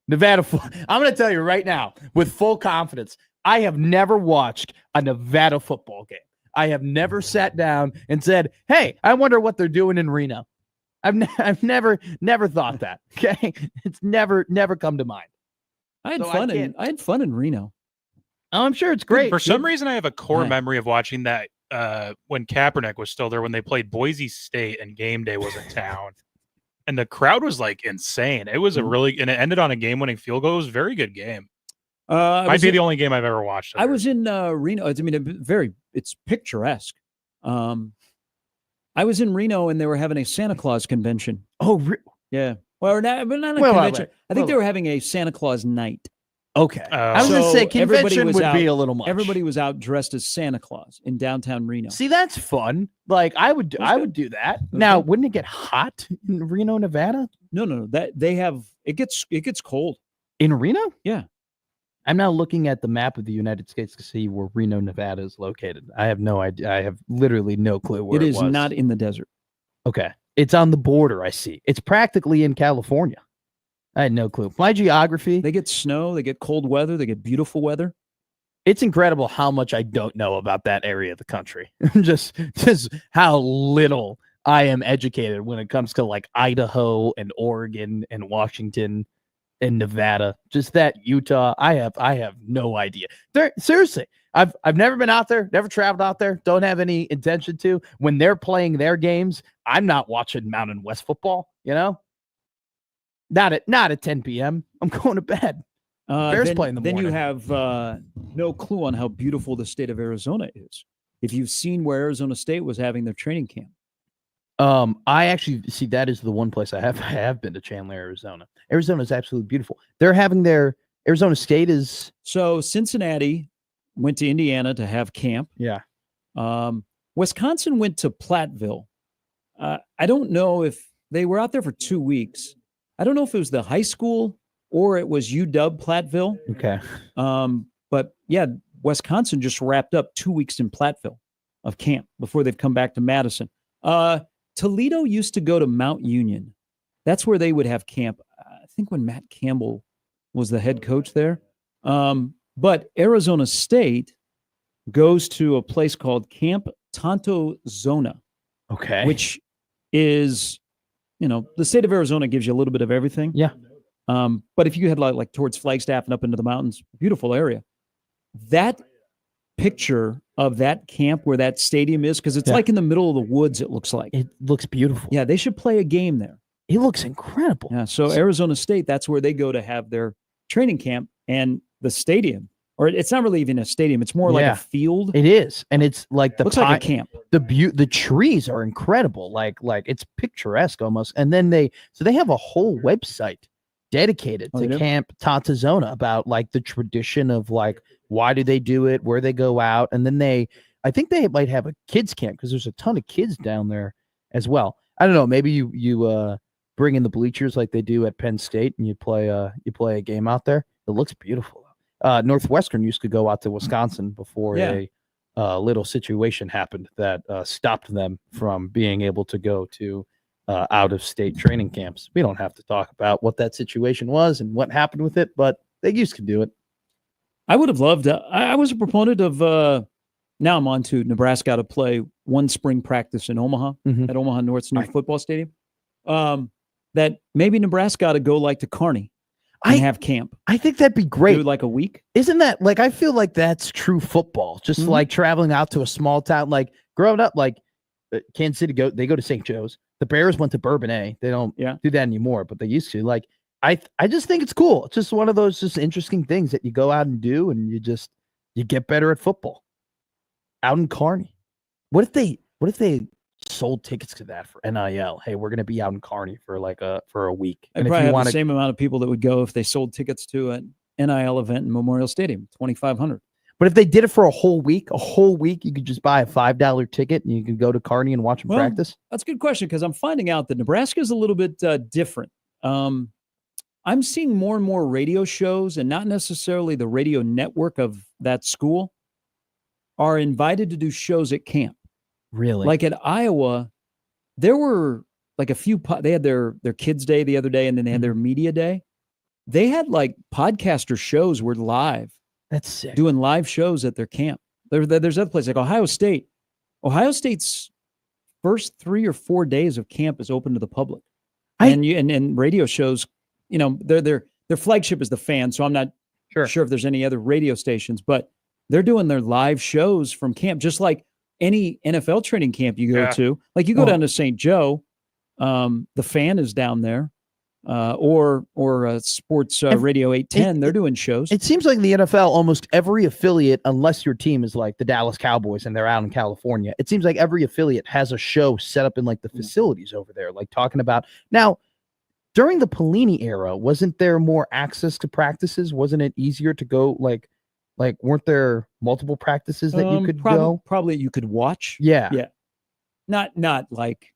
Nevada. I'm going to tell you right now with full confidence. I have never watched a Nevada football game. I have never sat down and said, "Hey, I wonder what they're doing in Reno." I've never thought that. Okay, it's never come to mind. I had So I had fun in Reno. Oh, I'm sure it's great. For some reason, I have a core Yeah. memory of watching that when Kaepernick was still there, when they played Boise State and game day was in town. And the crowd was like insane. It was and it ended on a game-winning field goal. It was a very good game. Might be the only game I've ever watched. I was in Reno. It's picturesque. I was in Reno and they were having a Santa Claus convention. Oh, yeah. Well, not a Wait. convention. I think they were having a Santa Claus night. Okay. I was So going to say everybody convention was would out- be a little much. Everybody was out dressed as Santa Claus in downtown Reno. See, that's fun. Like I would do that. Now, good. wouldn't it get hot in Reno, Nevada? No. That they have it gets cold. In Reno? Yeah. I'm now looking at the map of the United States to see where Reno, Nevada is located. I have no idea. I have literally no clue where It it is was. not in the desert. Okay. It's on the border, I see. It's practically in California. I had no clue. My geography, They get snow, they get cold weather, they get beautiful weather. it's incredible how much I don't know about that area of the country. just how little I am educated when it comes to like Idaho and Oregon and Washington and Nevada. Just that Utah, I have no idea. Seriously, I've never been out there, never traveled out there, don't have any intention to. When they're playing their games, I'm not watching Mountain West football, you know? Not at 10 p.m. I'm going to bed. Bears play in the Then you morning. have no clue on how beautiful the state of Arizona is. If you've seen where Arizona State was having their training camp. I actually see that is the one place I have been to, Chandler, Arizona. Arizona is absolutely beautiful. They're having their Arizona State is So Cincinnati went to Indiana to have camp. yeah. Wisconsin went to Platteville. I don't know if they were out there for 2 weeks. I don't know if it was the high school or it was UW Platteville. Okay. But yeah, Wisconsin just wrapped up 2 weeks in Platteville of camp before they've come back to Madison. Toledo used to go to Mount Union. That's where they would have camp. I think when Matt Campbell was the head coach there. But Arizona State goes to a place called Camp Tonto Zona, Okay. which is, the state of Arizona gives you a little bit of everything. Yeah. But if you head like towards Flagstaff and up into the mountains, beautiful area. That picture of that camp where that stadium is, because it's Yeah. like in the middle of the woods, it looks like. It looks beautiful. Yeah, they should play a game there. It looks incredible. Yeah, so Arizona State, that's where they go to have their training camp, and the stadium, or it's not really even a stadium, it's more like Yeah. a field. It is, and it's like the looks like a camp. the trees are incredible. Like it's picturesque almost. And then they have a whole website dedicated Oh, to they do? Camp Tantazona about like the tradition of like why do they do it, where they go out, and then I think they might have a kids camp because there's a ton of kids down there as well. I don't know, maybe you bring in the bleachers like they do at Penn State and you play a game out there. It looks beautiful. Northwestern used to go out to Wisconsin before Yeah. a little situation happened that stopped them from being able to go to out-of-state training camps. We don't have to talk about what that situation was and what happened with it, but they used to do it. I would have loved I was a proponent of now I'm on to Nebraska to play one spring practice in Omaha Mhm. at Omaha North's new football stadium. That maybe Nebraska ought to go like to Kearney and have camp. I think that'd be great. Do like a week. Isn't that like, I feel like that's true football, just Mhm. like traveling out to a small town, like growing up, like Kansas City they go to St. Joe's. The Bears went to Bourbonnais. They don't do that anymore, but they used to. Like, I just think it's cool. It's just one of those just interesting things that you go out and do, and you just You get better at football. Out in Kearney. What if they sold tickets to that for NIL? Hey, we're gonna be out in Kearney for a week. I'd probably have the same amount of people that would go if they sold tickets to an NIL event in Memorial Stadium, 2,500. But if they did it for a whole week, you could just buy a $5 ticket and you can go to Kearney and watch them practice. That's a good question because I'm finding out that Nebraska is a little bit different. I'm seeing more and more radio shows, and not necessarily the radio network of that school, are invited to do shows at camp. Really? Like at Iowa, there were like a few. They had their kids' day the other day, and then they had their media day. They had like podcaster shows were live. That's sick. Doing live shows at their camp. There's other places like Ohio State. Ohio State's first 3 or 4 days of camp is open to the public, and radio shows. You know, their flagship is the Fan, so I'm not sure if there's any other radio stations, but they're doing their live shows from camp, just like any NFL training camp you go to. Like you go down to St. Joe, the Fan is down there. Or Sports Radio 810, they're doing shows. It seems like the NFL, almost every affiliate, unless your team is like the Dallas Cowboys and they're out in California, it seems like every affiliate has a show set up in like the facilities over there, like talking about. Now, during the Pelini era, wasn't there more access to practices? Wasn't it easier to go like weren't there multiple practices that you could go? Probably you could watch. Yeah. Not like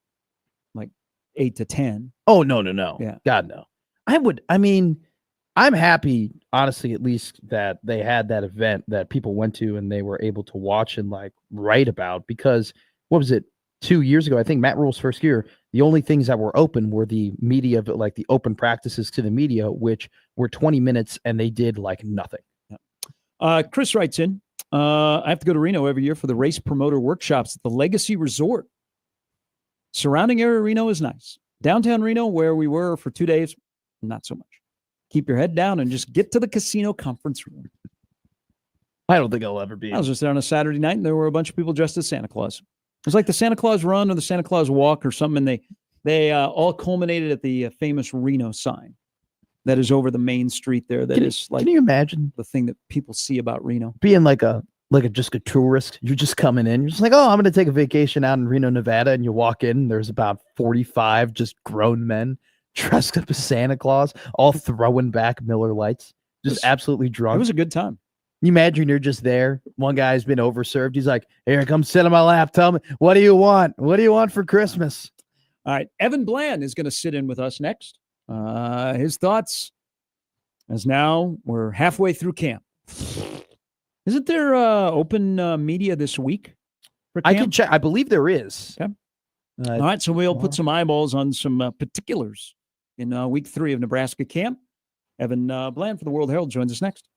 8 to 10. Oh, no. Yeah. God, no. I'm happy, honestly, at least that they had that event that people went to and they were able to watch and like write about, because what was it, 2 years ago? I think Matt Rhule's first year, the only things that were open were the media, like the open practices to the media, which were 20 minutes and they did like nothing. Chris writes in, I have to go to Reno every year for the race promoter workshops at the Legacy Resort. Surrounding area Reno is nice. Downtown Reno, where we were for 2 days, not so much. Keep your head down and just get to the casino conference room. I don't think I'll ever be. I was just there on a Saturday night, and there were a bunch of people dressed as Santa Claus. It was like the Santa Claus Run or the Santa Claus Walk or something, and they all culminated at the famous Reno sign that is over the main street there. Can you imagine the thing that people see about Reno? Being just a tourist. You're just coming in. You're just like, oh, I'm going to take a vacation out in Reno, Nevada. And you walk in, and there's about 45 just grown men dressed up as Santa Claus, all throwing back Miller Lights, just absolutely drunk. It was a good time. You imagine you're just there. One guy's been overserved. He's like, here, come sit on my lap. Tell me, what do you want? What do you want for Christmas? All right. Evan Bland is going to sit in with us next. His thoughts, as now we're halfway through camp. Isn't there open media this week? I can check. I believe there is. Okay. All right, so we'll put some eyeballs on some particulars in week 3 of Nebraska camp. Evan Bland for the World Herald joins us next.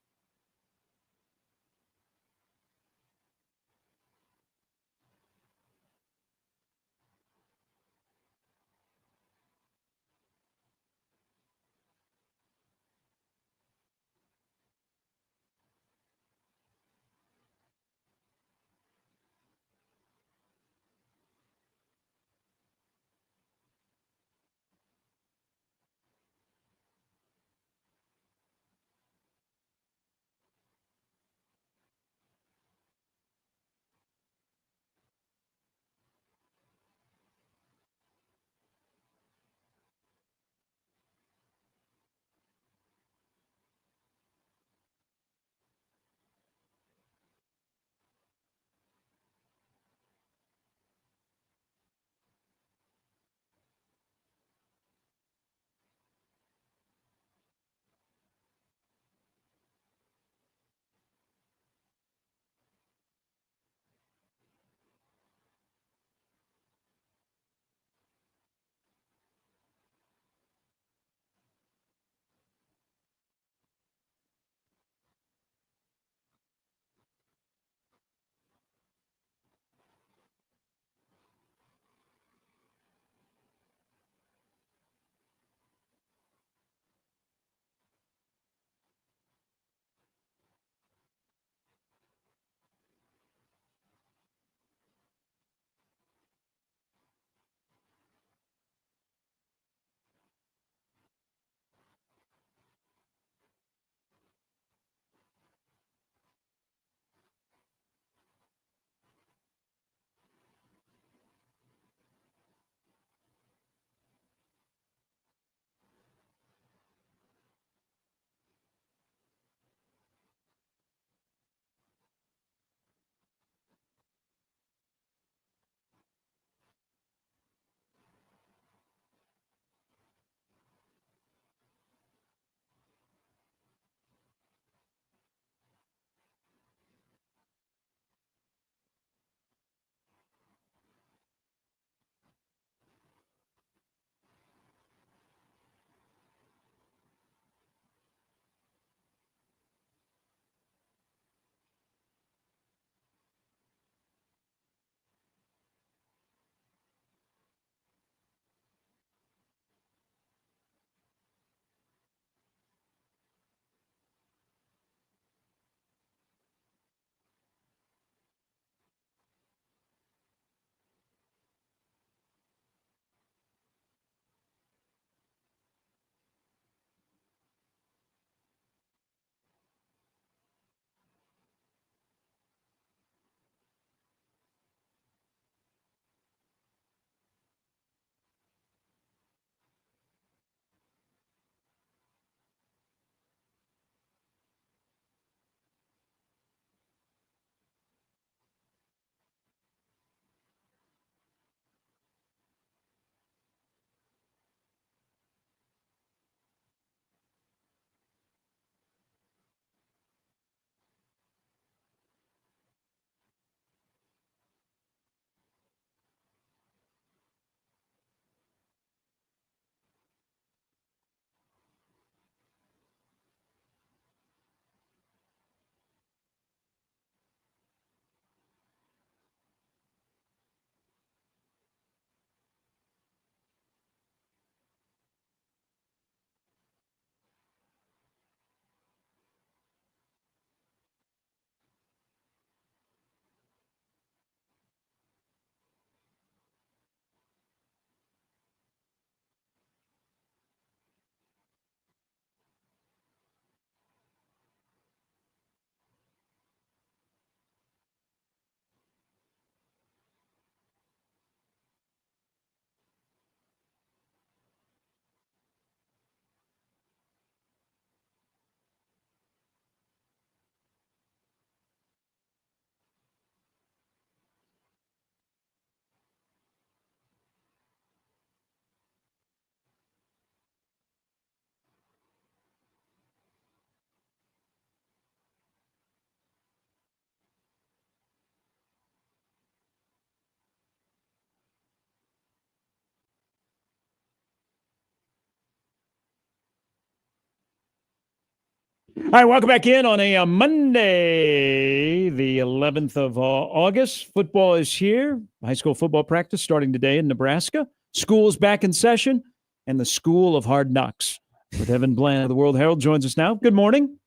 All right, welcome back in on a Monday, the 11th of August. Football is here. High school football practice starting today in Nebraska. School's back in session, and the School of Hard Knocks with Evan Bland of the World Herald joins us now. Good morning.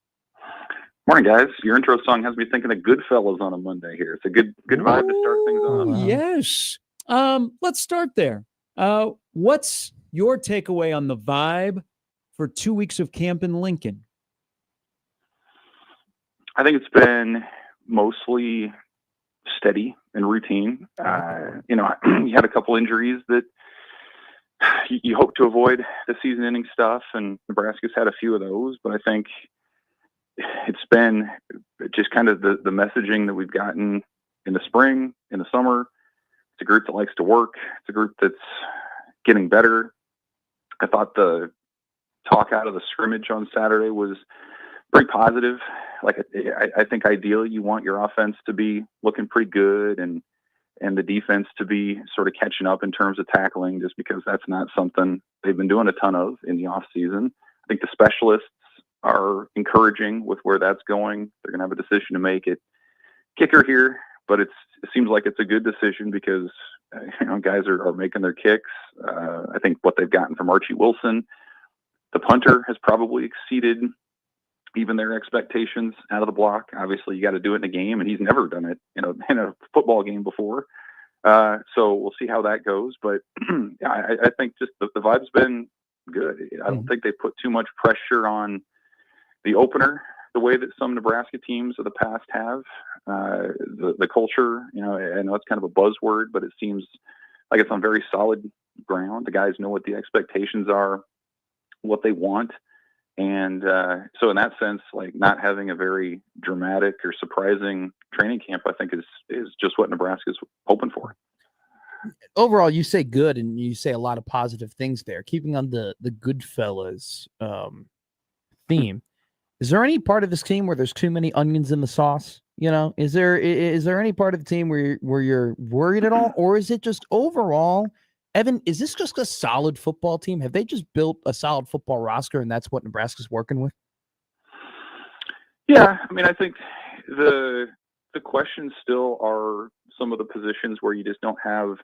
Morning, guys. Your intro song has me thinking of Goodfellas on a Monday here. It's a good vibe to start things off. Oh, yes. Let's start there. What's your takeaway on the vibe for 2 weeks of camp in Lincoln? I think it's been mostly steady and routine. You had a couple injuries that you hope to avoid the season-ending stuff, and Nebraska's had a few of those. But I think it's been just kind of the messaging that we've gotten in the spring, in the summer. It's a group that likes to work. It's a group that's getting better. I thought the talk out of the scrimmage on Saturday was pretty positive. Like, I think ideally you want your offense to be looking pretty good and the defense to be sort of catching up in terms of tackling, just because that's not something they've been doing a ton of in the off season. I think the specialists are encouraging with where that's going. They're going to have a decision to make at kicker here, but it seems like it's a good decision because guys are making their kicks. I think what they've gotten from Archie Wilson, the punter, has probably exceeded even their expectations out of the block. Obviously, you got to do it in a game, and he's never done it in a football game before. So we'll see how that goes. But I think just the vibe's been good. I don't think they put too much pressure on the opener the way that some Nebraska teams of the past have. The culture, I know it's kind of a buzzword, but it seems like it's on very solid ground. The guys know what the expectations are, what they want. And so in that sense, like, not having a very dramatic or surprising training camp, I think is just what Nebraska's hoping for. Overall, you say good, and you say a lot of positive things there. Keeping on the Goodfellas theme, is there any part of this team where there's too many onions in the sauce? Is there any part of the team where you're worried at all, or is it just overall? Evan, is this just a solid football team? Have they just built a solid football roster, and that's what Nebraska's working with? Yeah, I mean, I think the questions still are some of the positions where you just don't have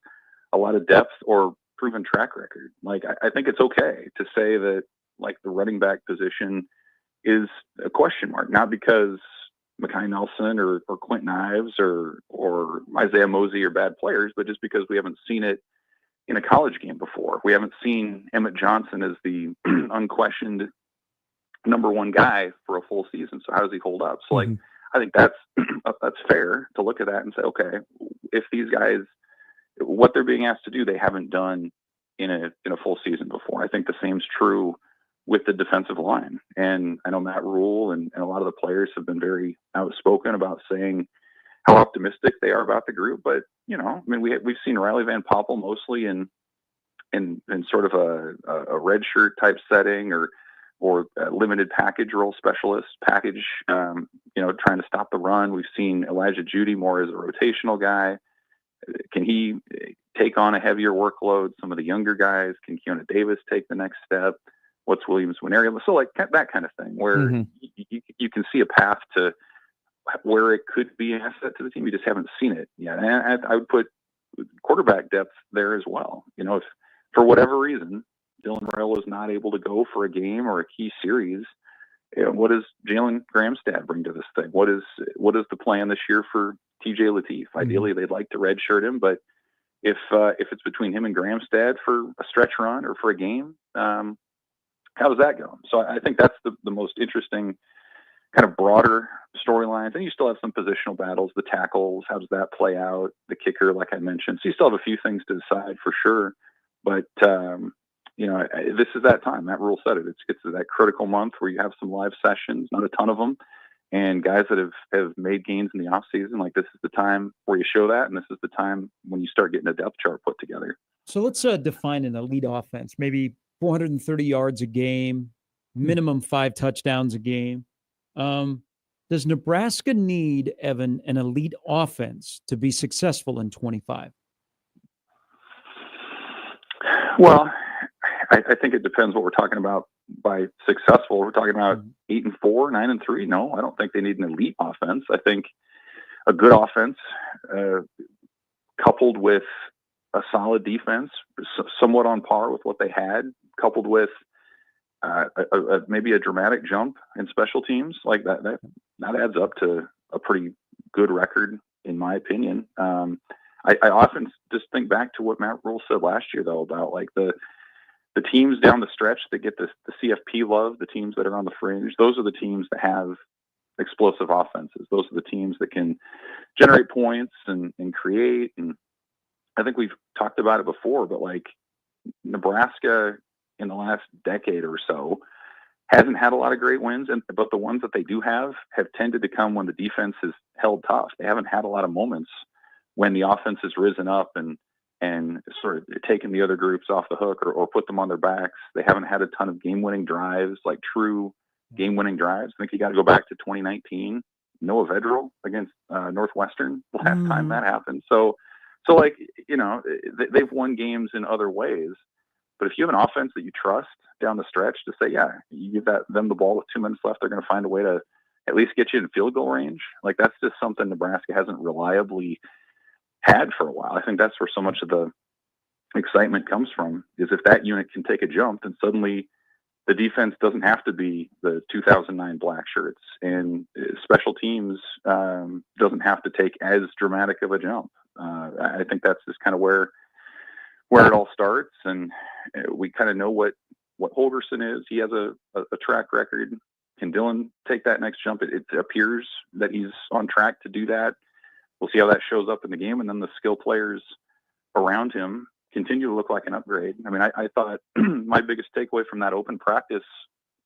a lot of depth or proven track record. Like, I think it's okay to say that, like, the running back position is a question mark, not because Mekhi Nelson or Quentin Ives or Isaiah Mosey are bad players, but just because we haven't seen it in a college game before. We haven't seen Emmett Johnson as the unquestioned number one guy for a full season. So how does he hold up? So, like, I think that's fair to look at that and say, okay, if these guys, what they're being asked to do, they haven't done in a full season before. I think the same's true with the defensive line. And I know Matt Rhule and a lot of the players have been very outspoken about saying how optimistic they are about the group. But, I mean, we've seen Riley Van Poppel mostly in sort of a red shirt type setting or a limited package role specialist package, trying to stop the run. We've seen Elijah Judy more as a rotational guy. Can he take on a heavier workload? Some of the younger guys, can Keona Davis take the next step? What's Williams Wineria? So, like, that kind of thing, where you can see a path to where it could be an asset to the team. You just haven't seen it yet. And I would put quarterback depth there as well. If for whatever reason Dylan Rhule is not able to go for a game or a key series, what does Jalen Gramstad bring to this thing? What is the plan this year for TJ Lateef? Ideally, they'd like to redshirt him, but if it's between him and Gramstad for a stretch run or for a game, how does that go? So I think that's the most interesting kind of broader storylines. And you still have some positional battles, the tackles, how does that play out? The kicker, like I mentioned. So you still have a few things to decide for sure. But, this is that time. Matt Rhule said it. It's that critical month where you have some live sessions, not a ton of them. And guys that have made gains in the offseason, like, this is the time where you show that. And this is the time when you start getting a depth chart put together. So let's define an elite offense, maybe 430 yards a game, minimum 5 touchdowns a game. Does Nebraska need, Evan, an elite offense to be successful in 25? Well, I think it depends what we're talking about by successful. We're talking about 8-4, 9-3. No, I don't think they need an elite offense. I think a good offense coupled with a solid defense, somewhat on par with what they had, coupled with maybe a dramatic jump in special teams, like that adds up to a pretty good record, in my opinion. I often just think back to what Matt Rhule said last year, though, about like the teams down the stretch that get the CFP love, the teams that are on the fringe, those are the teams that have explosive offenses. Those are the teams that can generate points and create. And I think we've talked about it before, but like Nebraska in the last decade or so hasn't had a lot of great wins, but the ones that they do have tended to come when the defense has held tough. They haven't had a lot of moments when the offense has risen up and sort of taken the other groups off the hook or put them on their backs. They haven't had a ton of game-winning drives, like true game-winning drives. I think you got to go back to 2019, Noah Vedral against Northwestern, the last time that happened. So like, you know, they've won games in other ways. But if you have an offense that you trust down the stretch to say, yeah, you give them the ball with 2 minutes left, they're going to find a way to at least get you in field goal range. Like that's just something Nebraska hasn't reliably had for a while. I think that's where so much of the excitement comes from, is if that unit can take a jump, then suddenly the defense doesn't have to be the 2009 black shirts, and special teams doesn't have to take as dramatic of a jump. I think that's just kind of where it all starts. And we kind of know what Holgerson is. He has a track record. Can Dylan take that next jump? It appears that he's on track to do that. We'll see how that shows up in the game. And then the skill players around him continue to look like an upgrade. I mean, I thought my biggest takeaway from that open practice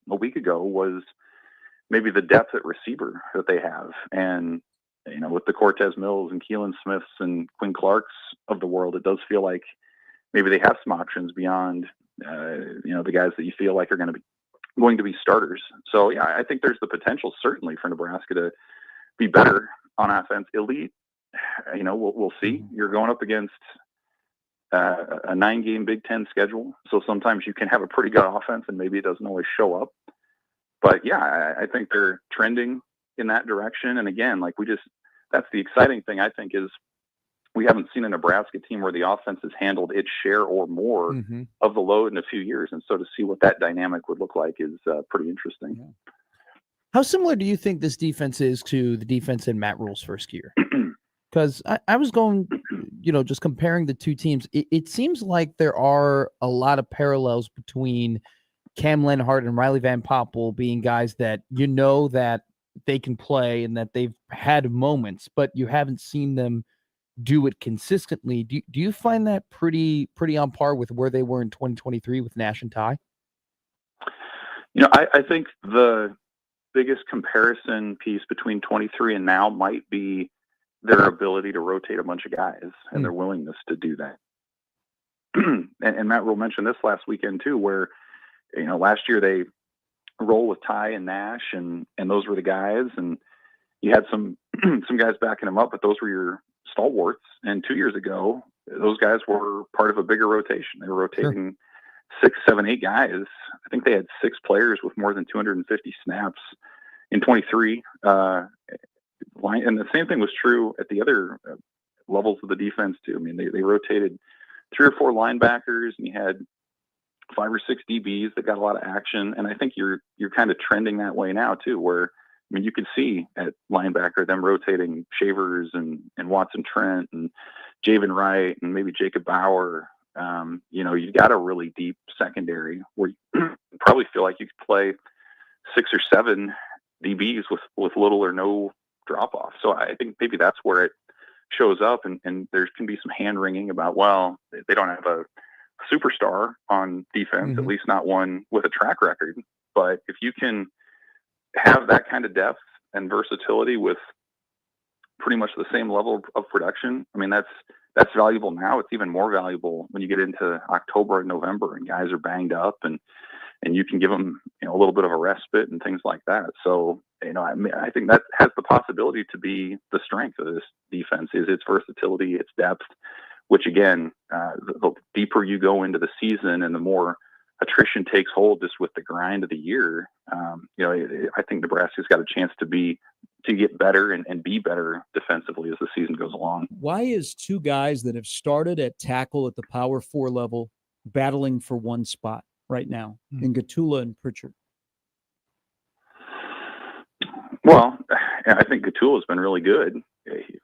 a week ago was maybe the depth at receiver that they have. And, you know, with the Cortez Mills and Keelan Smiths and Quinn Clarks of the world, it does feel like maybe they have some options beyond, you know, the guys that you feel like are going to be starters. So yeah, I think there's the potential certainly for Nebraska to be better on offense. Elite, you know, we'll see. You're going up against a 9-game Big Ten schedule, so sometimes you can have a pretty good offense and maybe it doesn't always show up. But yeah, I think they're trending in that direction. And again, like that's the exciting thing, I think, is we haven't seen a Nebraska team where the offense has handled its share or more of the load in a few years. And so to see what that dynamic would look like is pretty interesting. Yeah. How similar do you think this defense is to the defense in Matt Rhule's first year? Because I was going, you know, just comparing the two teams. It seems like there are a lot of parallels between Cam Lenhart and Riley Van Poppel being guys that you know that they can play and that they've had moments, but you haven't seen them do it consistently. Do you find that pretty on par with where they were in 2023 with Nash and Ty? You know, I think the biggest comparison piece between 23 and now might be their ability to rotate a bunch of guys and their willingness to do that. and Matt Rhule mentioned this last weekend too, where, you know, last year they roll with Ty and Nash and those were the guys, and you had some guys backing them up, but those were your stalwarts. And 2 years ago, those guys were part of a bigger rotation. They were rotating 6, 7, 8 guys. I think they had 6 players with more than 250 snaps in 23. And the same thing was true at the other levels of the defense too. I mean, they rotated 3 or 4 linebackers, and you had 5 or 6 DBs that got a lot of action. And I think you're kind of trending that way now too, where, I mean, you could see at linebacker them rotating Shavers and Watson Trent and Javen Wright and maybe Jacob Bauer. You know, you got a really deep secondary where you probably feel like you could play 6 or 7 DBs with little or no drop off. So I think maybe that's where it shows up, and there can be some hand wringing about, well, they don't have a superstar on defense, at least not one with a track record. But if you can have that kind of depth and versatility with pretty much the same level of production, I mean, that's valuable now. It's even more valuable when you get into October and November and guys are banged up and you can give them, you know, a little bit of a respite and things like that. So, you know, I think that has the possibility to be the strength of this defense, is its versatility, its depth, which again, the deeper you go into the season and the more attrition takes hold just with the grind of the year, I think Nebraska's got a chance to get better and be better defensively as the season goes along. Why is two guys that have started at tackle at the Power 4 level battling for one spot right now in Gatula and Pritchard? Well, I think Gatula's been really good,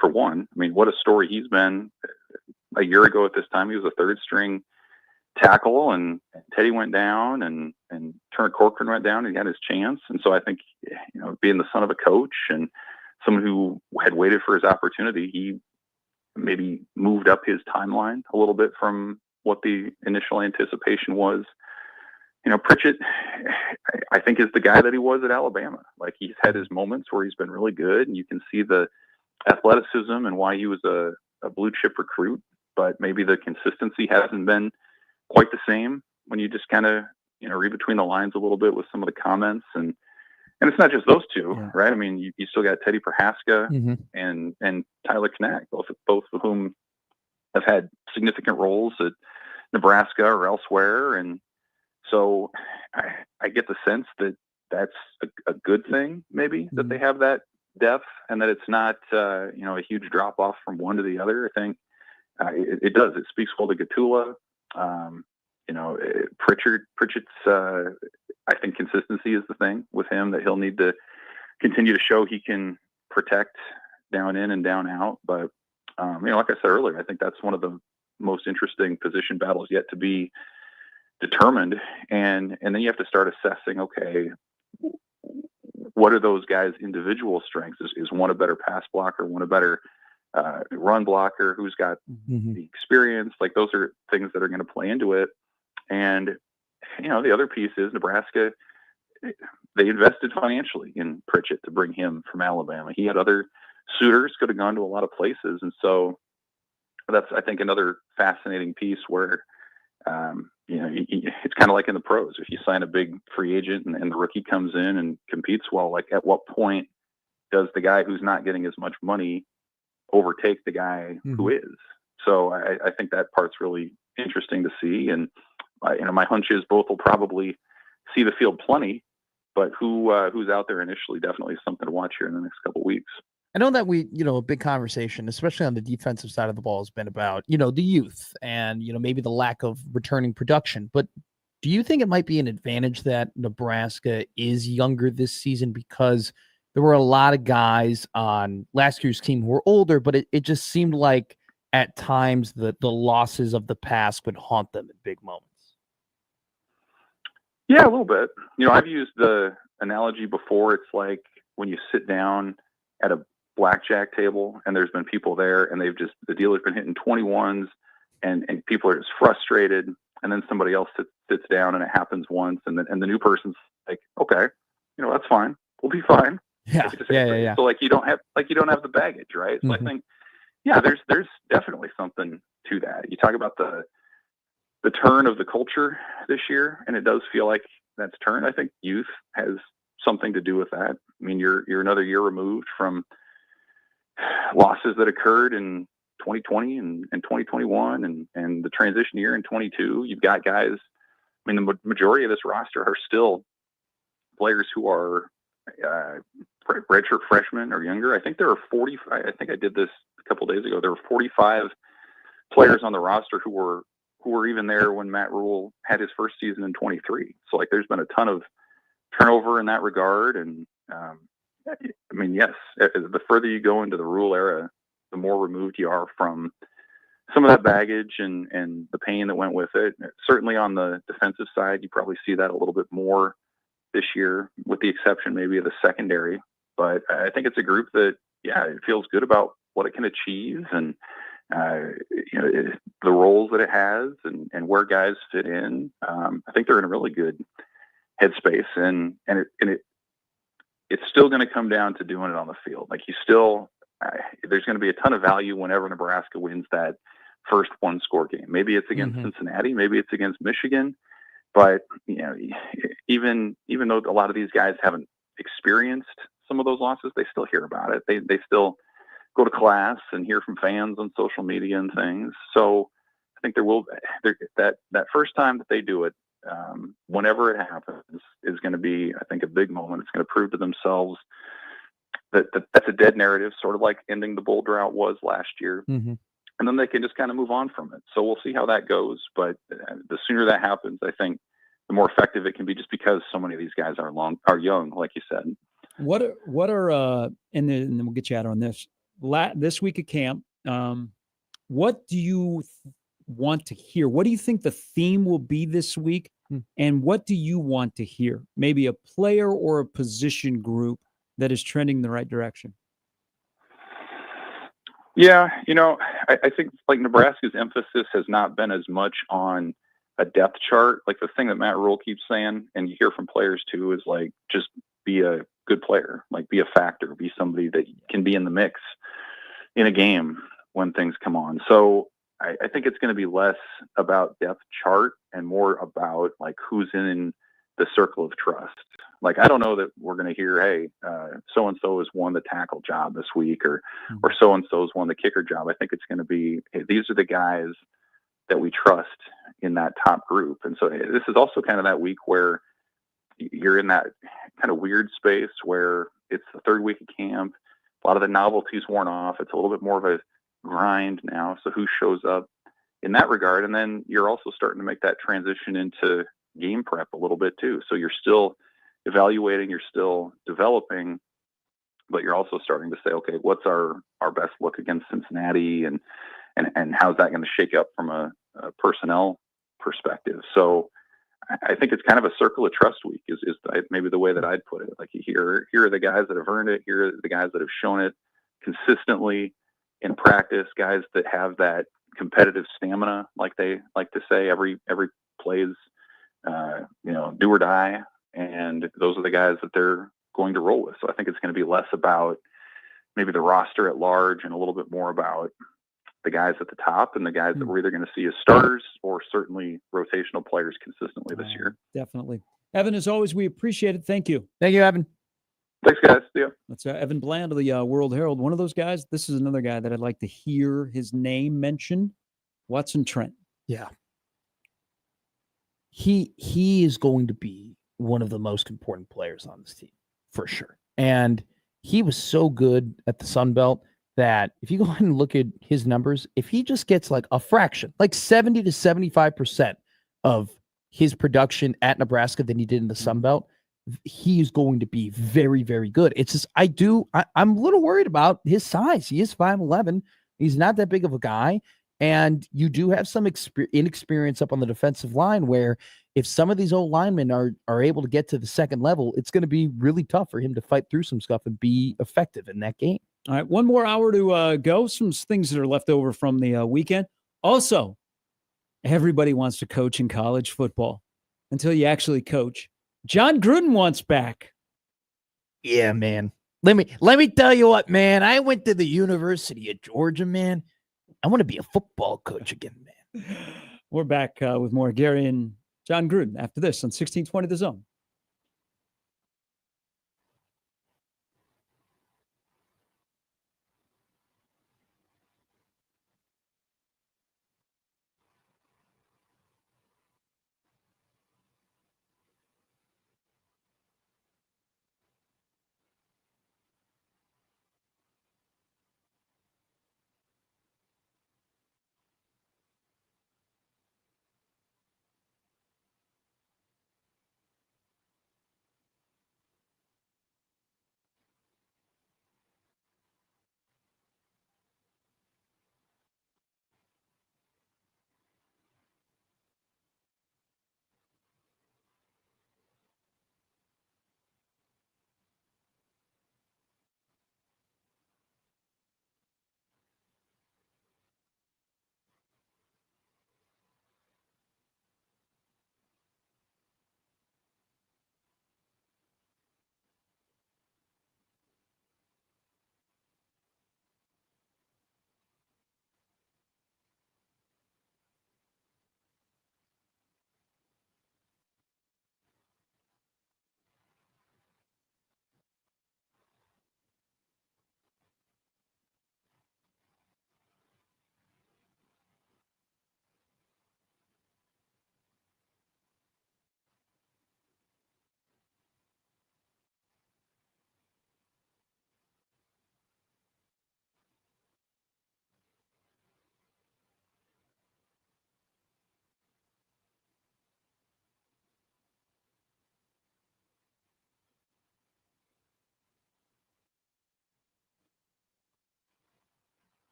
for one. I mean, what a story he's been. A year ago at this time, he was a third string tackle, and Teddy went down, and Turner Corcoran went down, and he had his chance. And so I think, being the son of a coach and someone who had waited for his opportunity, he maybe moved up his timeline a little bit from what the initial anticipation was. Pritchett, I think, is the guy that he was at Alabama. Like, he's had his moments where he's been really good, and you can see the athleticism and why he was a blue chip recruit, but maybe the consistency hasn't been quite the same when you just kind of, read between the lines a little bit with some of the comments. And it's not just those two, right? I mean, you still got Teddy Prohaska and Tyler Knack, both of whom have had significant roles at Nebraska or elsewhere. And so I get the sense that that's a good thing, maybe, that they have that depth, and that it's not, a huge drop off from one to the other. I think it does. It speaks well to Gatula. Pritchett's, I think consistency is the thing with him that he'll need to continue to show he can protect down in and down out. But, like I said earlier, I think that's one of the most interesting position battles yet to be determined. And then you have to start assessing, okay, what are those guys' individual strengths? Is one a better pass blocker, one a better run blocker, who's got the experience? Like, those are things that are going to play into it. And, the other piece is Nebraska, they invested financially in Pritchett to bring him from Alabama. He had other suitors, could have gone to a lot of places. And so that's, I think, another fascinating piece where, it's kind of like in the pros. If you sign a big free agent and the rookie comes in and competes well, like, at what point does the guy who's not getting as much money overtake the guy who is? So I think that part's really interesting to see. And, my hunch is both will probably see the field plenty, but who's out there initially definitely is something to watch here in the next couple of weeks. I know that a big conversation, especially on the defensive side of the ball, has been about, the youth and, maybe the lack of returning production. But do you think it might be an advantage that Nebraska is younger this season, because there were a lot of guys on last year's team who were older, but it just seemed like at times the losses of the past would haunt them in big moments? Yeah, a little bit. I've used the analogy before. It's like when you sit down at a blackjack table and there's been people there and the dealer's been hitting 21s and people are just frustrated, and then somebody else sits down and it happens once, and the new person's like, okay, that's fine, we'll be fine. Yeah. So like you don't have the baggage, right? So I think, there's definitely something to that. You talk about the turn of the culture this year, and it does feel like that's turned. I think youth has something to do with that. I mean, you're another year removed from losses that occurred in 2020 and 2021 and the transition year in 22. You've got guys, I mean, the majority of this roster are still players who are redshirt freshmen or younger. I think there are 40. I think I did this a couple of days ago. There were 45 players on the roster who were even there when Matt Rhule had his first season in 23. So, like, there's been a ton of turnover in that regard. And I mean, yes, the further you go into the Rhule era, the more removed you are from some of that baggage and the pain that went with it. Certainly on the defensive side, you probably see that a little bit more this year, with the exception maybe of the secondary. But I think it's a group that, it feels good about what it can achieve, and the roles that it has and where guys fit in. I think they're in a really good headspace, and it's still going to come down to doing it on the field. Like, there's going to be a ton of value whenever Nebraska wins that first one score game. Maybe it's against Cincinnati, maybe it's against Michigan, but even though a lot of these guys haven't experienced some of those losses, they still hear about it. They still go to class and hear from fans on social media and things. So I think that first time that they do it, whenever it happens, is going to be, I think, a big moment. It's going to prove to themselves that that's a dead narrative, sort of like ending the bull drought was last year. Mm-hmm. And then they can just kind of move on from it. So we'll see how that goes. But the sooner that happens, I think the more effective it can be, just because so many of these guys are young, like you said. What are and then we'll get you out on this. This week at camp, what do you want to hear? What do you think the theme will be this week? And what do you want to hear? Maybe a player or a position group that is trending in the right direction. Yeah, I think like Nebraska's emphasis has not been as much on a depth chart. Like the thing that Matt Rhule keeps saying, and you hear from players too, is like, just be a good player, like be a factor, be somebody that can be in the mix in a game when things come on. So I think it's going to be less about depth chart and more about like who's in the circle of trust. Like, I don't know that we're going to hear, hey, so-and-so has won the tackle job this week, or so-and-so's won the kicker job. I think it's going to be, hey, these are the guys that we trust in that top group. And so this is also kind of that week where you're in that kind of weird space where it's the third week of camp. A lot of the novelty's worn off. It's a little bit more of a grind now. So who shows up in that regard? And then you're also starting to make that transition into game prep a little bit too. So you're still evaluating, you're still developing, but you're also starting to say, okay, what's our best look against Cincinnati, and how's that going to shake up from a personnel perspective? So I think it's kind of a circle of trust week is maybe the way that I'd put it. Like, here are the guys that have earned it. Here are the guys that have shown it consistently in practice, guys that have that competitive stamina, like they like to say, every plays, do or die. And those are the guys that they're going to roll with. So I think it's going to be less about maybe the roster at large and a little bit more about the guys at the top and the guys that we're either going to see as starters or certainly rotational players consistently this year. Definitely. Evan, as always, we appreciate it. Thank you. Thank you, Evan. Thanks, guys. See ya. That's Evan Bland of the World Herald. One of those guys. This is another guy that I'd like to hear his name mentioned. Watson Trent. Yeah. He is going to be one of the most important players on this team, for sure. And he was so good at the Sun Belt that if you go ahead and look at his numbers, if he just gets like a fraction, like 70 to 75% of his production at Nebraska than he did in the Sun Belt, he is going to be very, very good. It's just, I'm a little worried about his size. He is 5'11". He's not that big of a guy. And you do have some inexperience up on the defensive line where if some of these old linemen are able to get to the second level, it's going to be really tough for him to fight through some stuff and be effective in that game. All right, one more hour to go. Some things that are left over from the weekend. Also, everybody wants to coach in college football until you actually coach. John Gruden wants back. Yeah, man. Let me tell you what, man. I went to the University of Georgia, man. I want to be a football coach again, man. We're back with more Gary and John Gruden after this on 1620 The Zone.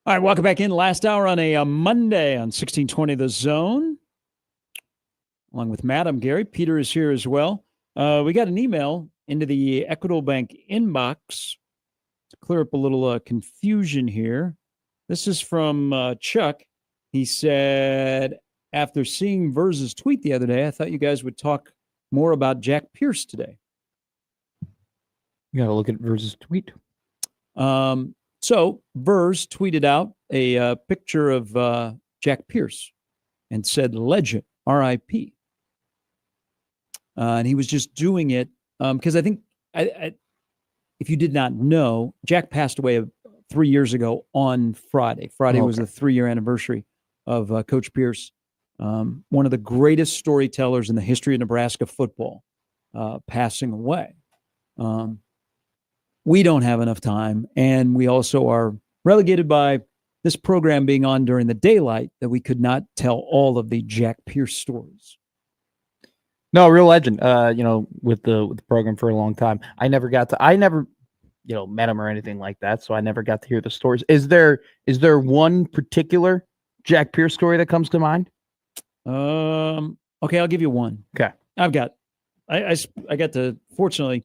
All right, welcome back in. Last hour on a Monday on 1620 The Zone. Along with Matt, I'm Gary. Peter is here as well. We got an email into the Equitable Bank inbox to clear up a little confusion here. This is from Chuck. He said, after seeing Vers's tweet the other day, I thought you guys would talk more about Jack Pierce today. You got to look at Vers's tweet. So Vers tweeted out a picture of Jack Pierce and said, legend, R.I.P. And he was just doing it because I think, if you did not know, Jack passed away 3 years ago on Friday. Friday was the 3-year anniversary of Coach Pierce, one of the greatest storytellers in the history of Nebraska football, passing away. We don't have enough time, and we also are relegated by this program being on during the daylight that we could not tell all of the Jack Pierce stories. No, real legend. With the program for a long time. I never, met him or anything like that, so I never got to hear the stories. Is there one particular Jack Pierce story that comes to mind? Okay, I'll give you one. Okay, I got to, fortunately,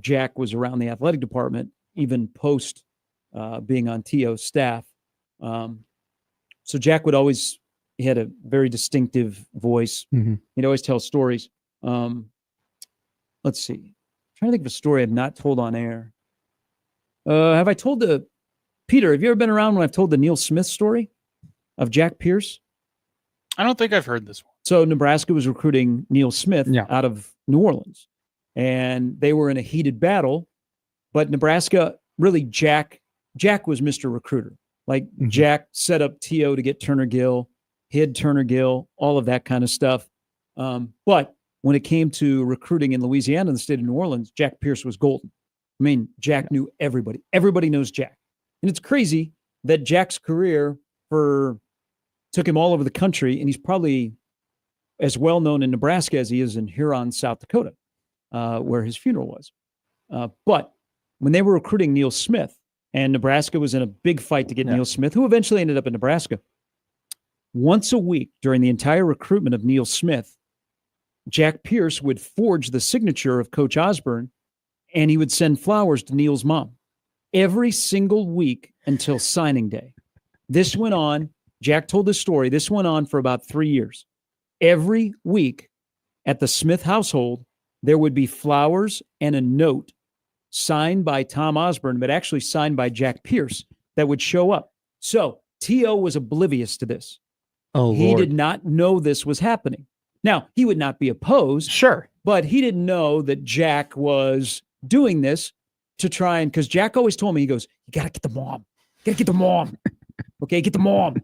Jack was around the athletic department even post being on TO's staff. So Jack would always, he had a very distinctive voice. Mm-hmm. He'd always tell stories. Let's see. I'm trying to think of a story I've not told on air. Have I told Peter, have you ever been around when I've told the Neil Smith story of Jack Pierce? I don't think I've heard this one. So Nebraska was recruiting Neil Smith out of New Orleans, and they were in a heated battle, but Nebraska, really, Jack was Mr. Recruiter. Like, Jack set up T.O. to get Turner Gill, hid Turner Gill, all of that kind of stuff. But when it came to recruiting in Louisiana and the state of New Orleans, Jack Pierce was golden. I mean, Jack knew everybody. Everybody knows Jack. And it's crazy that Jack's career took him all over the country, and he's probably as well known in Nebraska as he is in Huron, South Dakota, where his funeral was. But when they were recruiting Neil Smith, and Nebraska was in a big fight to get Neil Smith, who eventually ended up in Nebraska, once a week during the entire recruitment of Neil Smith, Jack Pierce would forge the signature of Coach Osborne, and he would send flowers to Neil's mom every single week until signing day. This went on. Jack told this story. This went on for about 3 years. Every week at the Smith household, there would be flowers and a note signed by Tom Osborne, but actually signed by Jack Pierce, that would show up. So T.O. was oblivious to this. He did not know this was happening. Now, he would not be opposed. Sure. But he didn't know that Jack was doing this to try and, because Jack always told me, he goes, you got to get the mom. You got to get the mom. Okay, get the mom.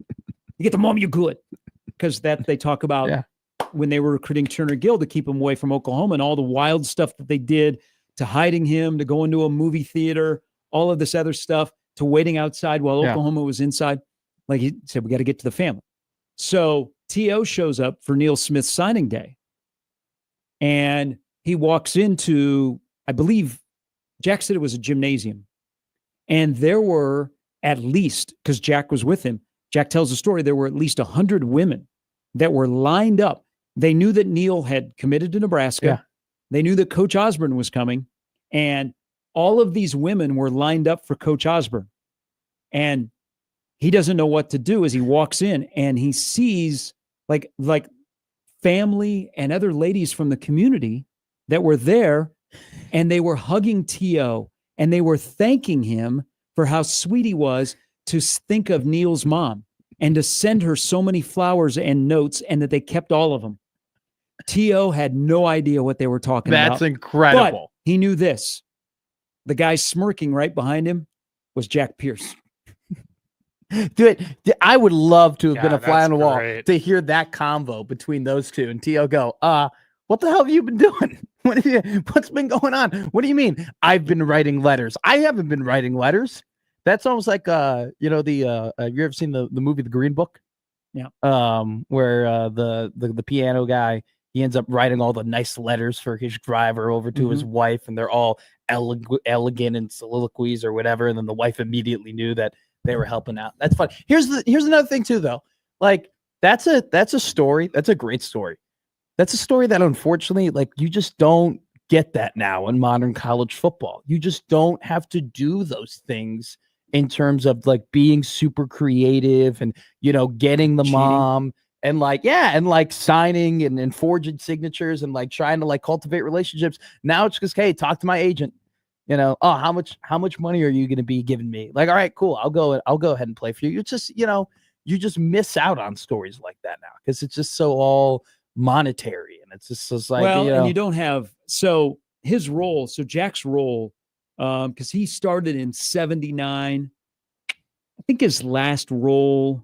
You get the mom, you're good. Because that they talk about when they were recruiting Turner Gill to keep him away from Oklahoma and all the wild stuff that they did, to hiding him, to going to a movie theater, all of this other stuff, to waiting outside while Oklahoma was inside. Like he said, we got to get to the family. So T.O. shows up for Neil Smith's signing day. And he walks into, I believe, Jack said it was a gymnasium. And there were at least, because Jack was with him, Jack tells the story, there were at least 100 women that were lined up. They knew that Neil had committed to Nebraska. Yeah. They knew that Coach Osborne was coming. And all of these women were lined up for Coach Osborne. And he doesn't know what to do as he walks in, and he sees like family and other ladies from the community that were there, and they were hugging T.O. and they were thanking him for how sweet he was to think of Neil's mom and to send her so many flowers and notes, and that they kept all of them. T.O. had no idea what they were talking about. That's incredible. But he knew this. The guy smirking right behind him was Jack Pierce. Dude, I would love to have been a fly on the wall great. to hear that convo between those two, and T.O. go, what the hell have you been doing? What's been going on? What do you mean? I've been writing letters. I haven't been writing letters. That's almost like, have you ever seen the movie The Green Book? Yeah. Where the piano guy, he ends up writing all the nice letters for his driver over to his wife, and they're all elegant and soliloquies or whatever. And then the wife immediately knew that they were helping out. That's fun. Here's another thing too, though. Like that's a story. That's a great story. That's a story that unfortunately, like, you just don't get that now in modern college football. You just don't have to do those things in terms of like being super creative and, getting the Cheating. mom and like, and like signing and forging signatures and like trying to like cultivate relationships. Now it's just, hey, talk to my agent. Oh, how much money are you going to be giving me? Like, all right, cool. I'll go ahead and play for you. You just, you just miss out on stories like that now because it's just so all monetary, and it's just like, and you don't have his role. So Jack's role, because he started in 79. I think his last role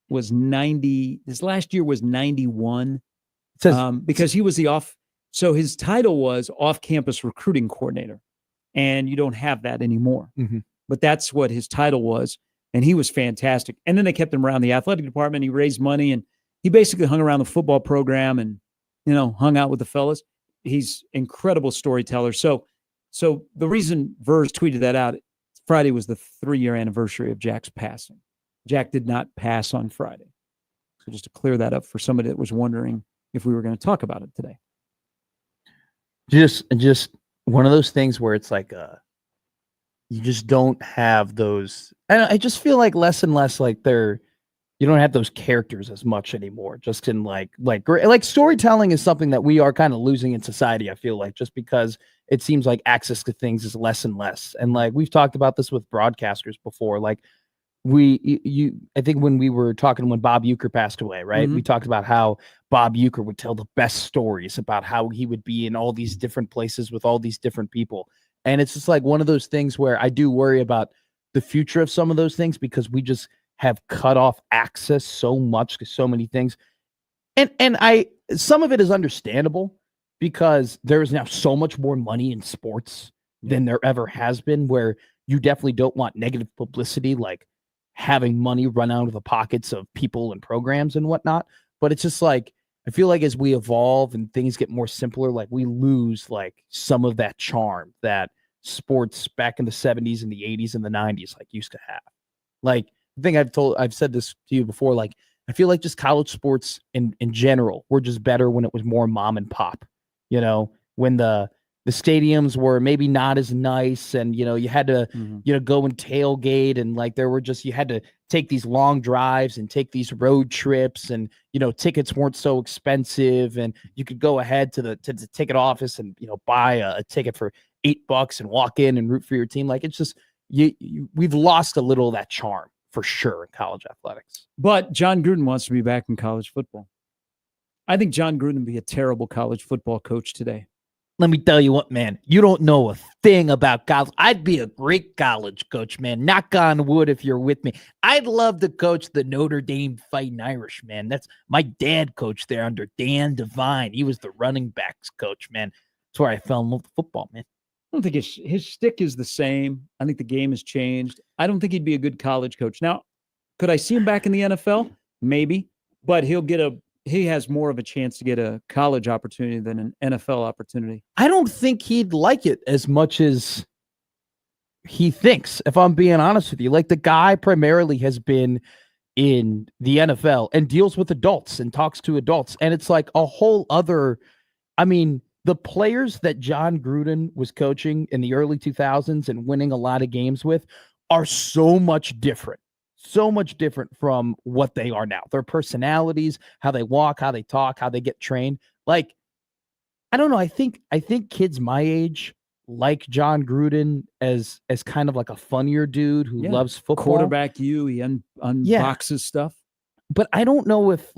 was 90. His last year was 91. Because he was so his title was off-campus recruiting coordinator, and you don't have that anymore. But that's what his title was, and he was fantastic. And then they kept him around the athletic department. He raised money, and he basically hung around the football program and, hung out with the fellas. He's incredible storyteller. So the reason Vers tweeted that out, Friday was the 3-year anniversary of Jack's passing. Jack did not pass on Friday. So just to clear that up for somebody that was wondering if we were going to talk about it today. Just one of those things where it's like, you just don't have those. And I just feel like less and less like you don't have those characters as much anymore. Just in like storytelling is something that we are kind of losing in society. I feel like just because it seems like access to things is less and less. And like we've talked about this with broadcasters before. Like I think when we were talking when Bob Uecker passed away, right? We talked about how Bob Uecker would tell the best stories about how he would be in all these different places with all these different people. And it's just like one of those things where I do worry about the future of some of those things because we just have cut off access so much to so many things. And some of it is understandable because there is now so much more money in sports than there ever has been, where you definitely don't want negative publicity, like having money run out of the pockets of people and programs and whatnot. But it's just like, I feel like as we evolve and things get more simpler, like we lose like some of that charm that sports back in the 70s and the 80s and the 90s like used to have. Like, I think I've said this to you before, like I feel like just college sports in general were just better when it was more mom and pop, when the stadiums were maybe not as nice and, you had to, go and tailgate and like you had to take these long drives and take these road trips and, tickets weren't so expensive and you could go ahead to the ticket office and, buy a ticket for $8 and walk in and root for your team. Like it's just, we've lost a little of that charm. For sure in college athletics. But John Gruden wants to be back in college football. I think John Gruden would be a terrible college football coach today. Let me tell you what, man, you don't know a thing about college. I'd be a great college coach, man. Knock on wood if you're with me. I'd love to coach the Notre Dame Fighting Irish, man. That's my dad coached there under Dan Devine. He was the running backs coach, man. That's where I fell in love with football, man. I don't think his shtick is the same. I think the game has changed. I don't think he'd be a good college coach. Now, could I see him back in the NFL? Maybe, but he has more of a chance to get a college opportunity than an NFL opportunity. I don't think he'd like it as much as he thinks, if I'm being honest with you. Like the guy primarily has been in the NFL and deals with adults and talks to adults. And it's like a whole other, the players that John Gruden was coaching in the early 2000s and winning a lot of games with are so much different from what they are now. Their personalities, how they walk, how they talk, how they get trained. Like, I don't know. I think kids my age like John Gruden as kind of like a funnier dude who loves football. Quarterback he unboxes stuff. But I don't know if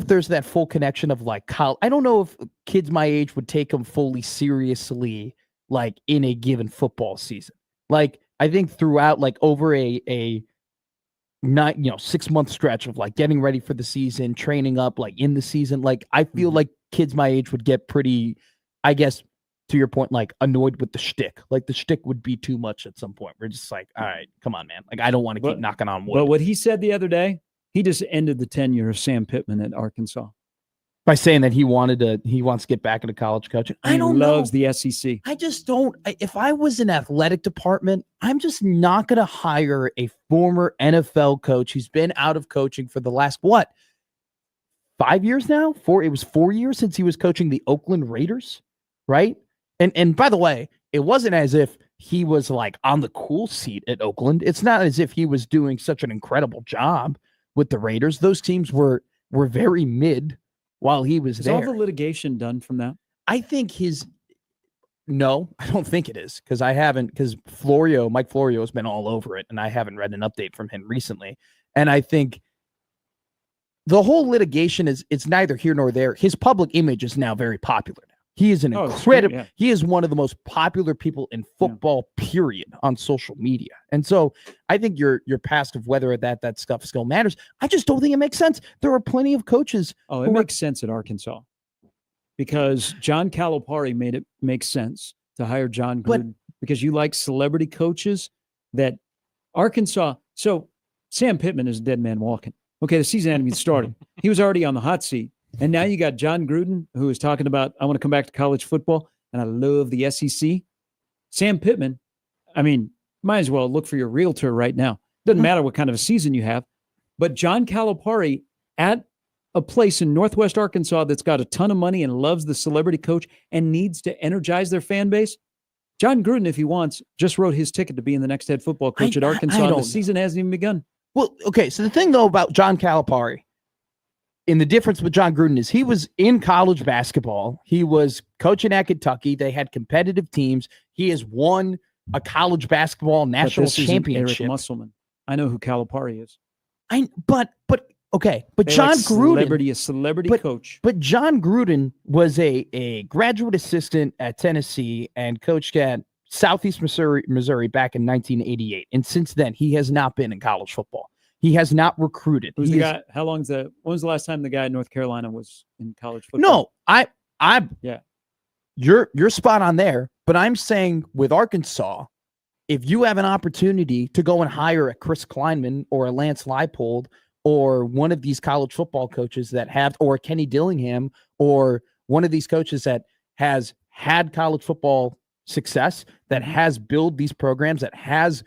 there's that full connection of like college. I don't know if kids my age would take him fully seriously, like in a given football season. Like I think throughout, like over a 6-month stretch of like getting ready for the season, training up, like in the season, like I feel like kids my age would get pretty, I guess, to your point, like annoyed with the shtick. Like the shtick would be too much at some point. We're just like, all right, come on, man. Like I don't want to keep knocking on wood. But what he said the other day, he just ended the tenure of Sam Pittman at Arkansas. By saying that he wants to get back into college coaching. I don't know. He loves the SEC. I just don't. If I was an athletic department, I'm just not going to hire a former NFL coach who's been out of coaching for the last, 5 years now? It was 4 years since he was coaching the Oakland Raiders, right? And by the way, it wasn't as if he was like on the cool seat at Oakland. It's not as if he was doing such an incredible job with the Raiders. Those teams were very mid while he was Is there. all the litigation done from that? I think no, I don't think it is, because Mike Florio has been all over it, and I haven't read an update from him recently. And I think the whole litigation it's neither here nor there. His public image is now very popular now. He is he is one of the most popular people in football, period, on social media. And so I think your past of whether that stuff still matters. I just don't think it makes sense. There are plenty of coaches. Oh, it makes sense at Arkansas because John Calipari made it make sense to hire John Gruden because you like celebrity coaches that Arkansas. So Sam Pittman is a dead man walking. Okay, the season hadn't even started. He was already on the hot seat. And now you got John Gruden, who is talking about, I want to come back to college football, and I love the SEC. Sam Pittman, I mean, might as well look for your realtor right now. Doesn't matter what kind of a season you have. But John Calipari at a place in Northwest Arkansas that's got a ton of money and loves the celebrity coach and needs to energize their fan base. John Gruden, if he wants, just wrote his ticket to being the next head football coach at Arkansas. The season hasn't even begun. Well, okay, so the thing, though, about John Calipari, and the difference with John Gruden is he was in college basketball. He was coaching at Kentucky. They had competitive teams. He has won a college basketball national championship. Eric Musselman. I know who Calipari is. But John Gruden, a celebrity coach. But John Gruden was a graduate assistant at Tennessee and coached at Southeast Missouri back in 1988. And since then, he has not been in college football. He has not recruited. Who's the guy? When was the last time the guy in North Carolina was in college football? No, you're spot on there. But I'm saying with Arkansas, if you have an opportunity to go and hire a Chris Kleinman or a Lance Leipold or one of these college football coaches or Kenny Dillingham or one of these coaches that has had college football success, that has built these programs, that has,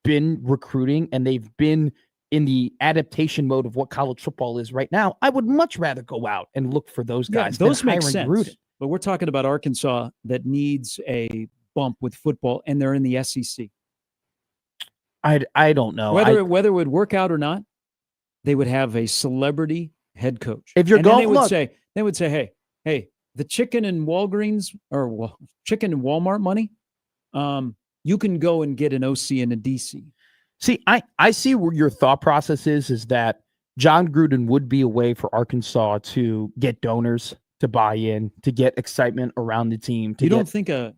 been recruiting, and they've been in the adaptation mode of what college football is right now, I would much rather go out and look for those guys. Those make sense. Gruden. But we're talking about Arkansas that needs a bump with football, and they're in the SEC. I don't know. Whether it would work out or not, they would have a celebrity head coach. If you're going, they would say, hey, the chicken and Walgreens or chicken and Walmart money, you can go and get an OC and a DC. See, I see where your thought process is that John Gruden would be a way for Arkansas to get donors to buy in, to get excitement around the team. You don't think a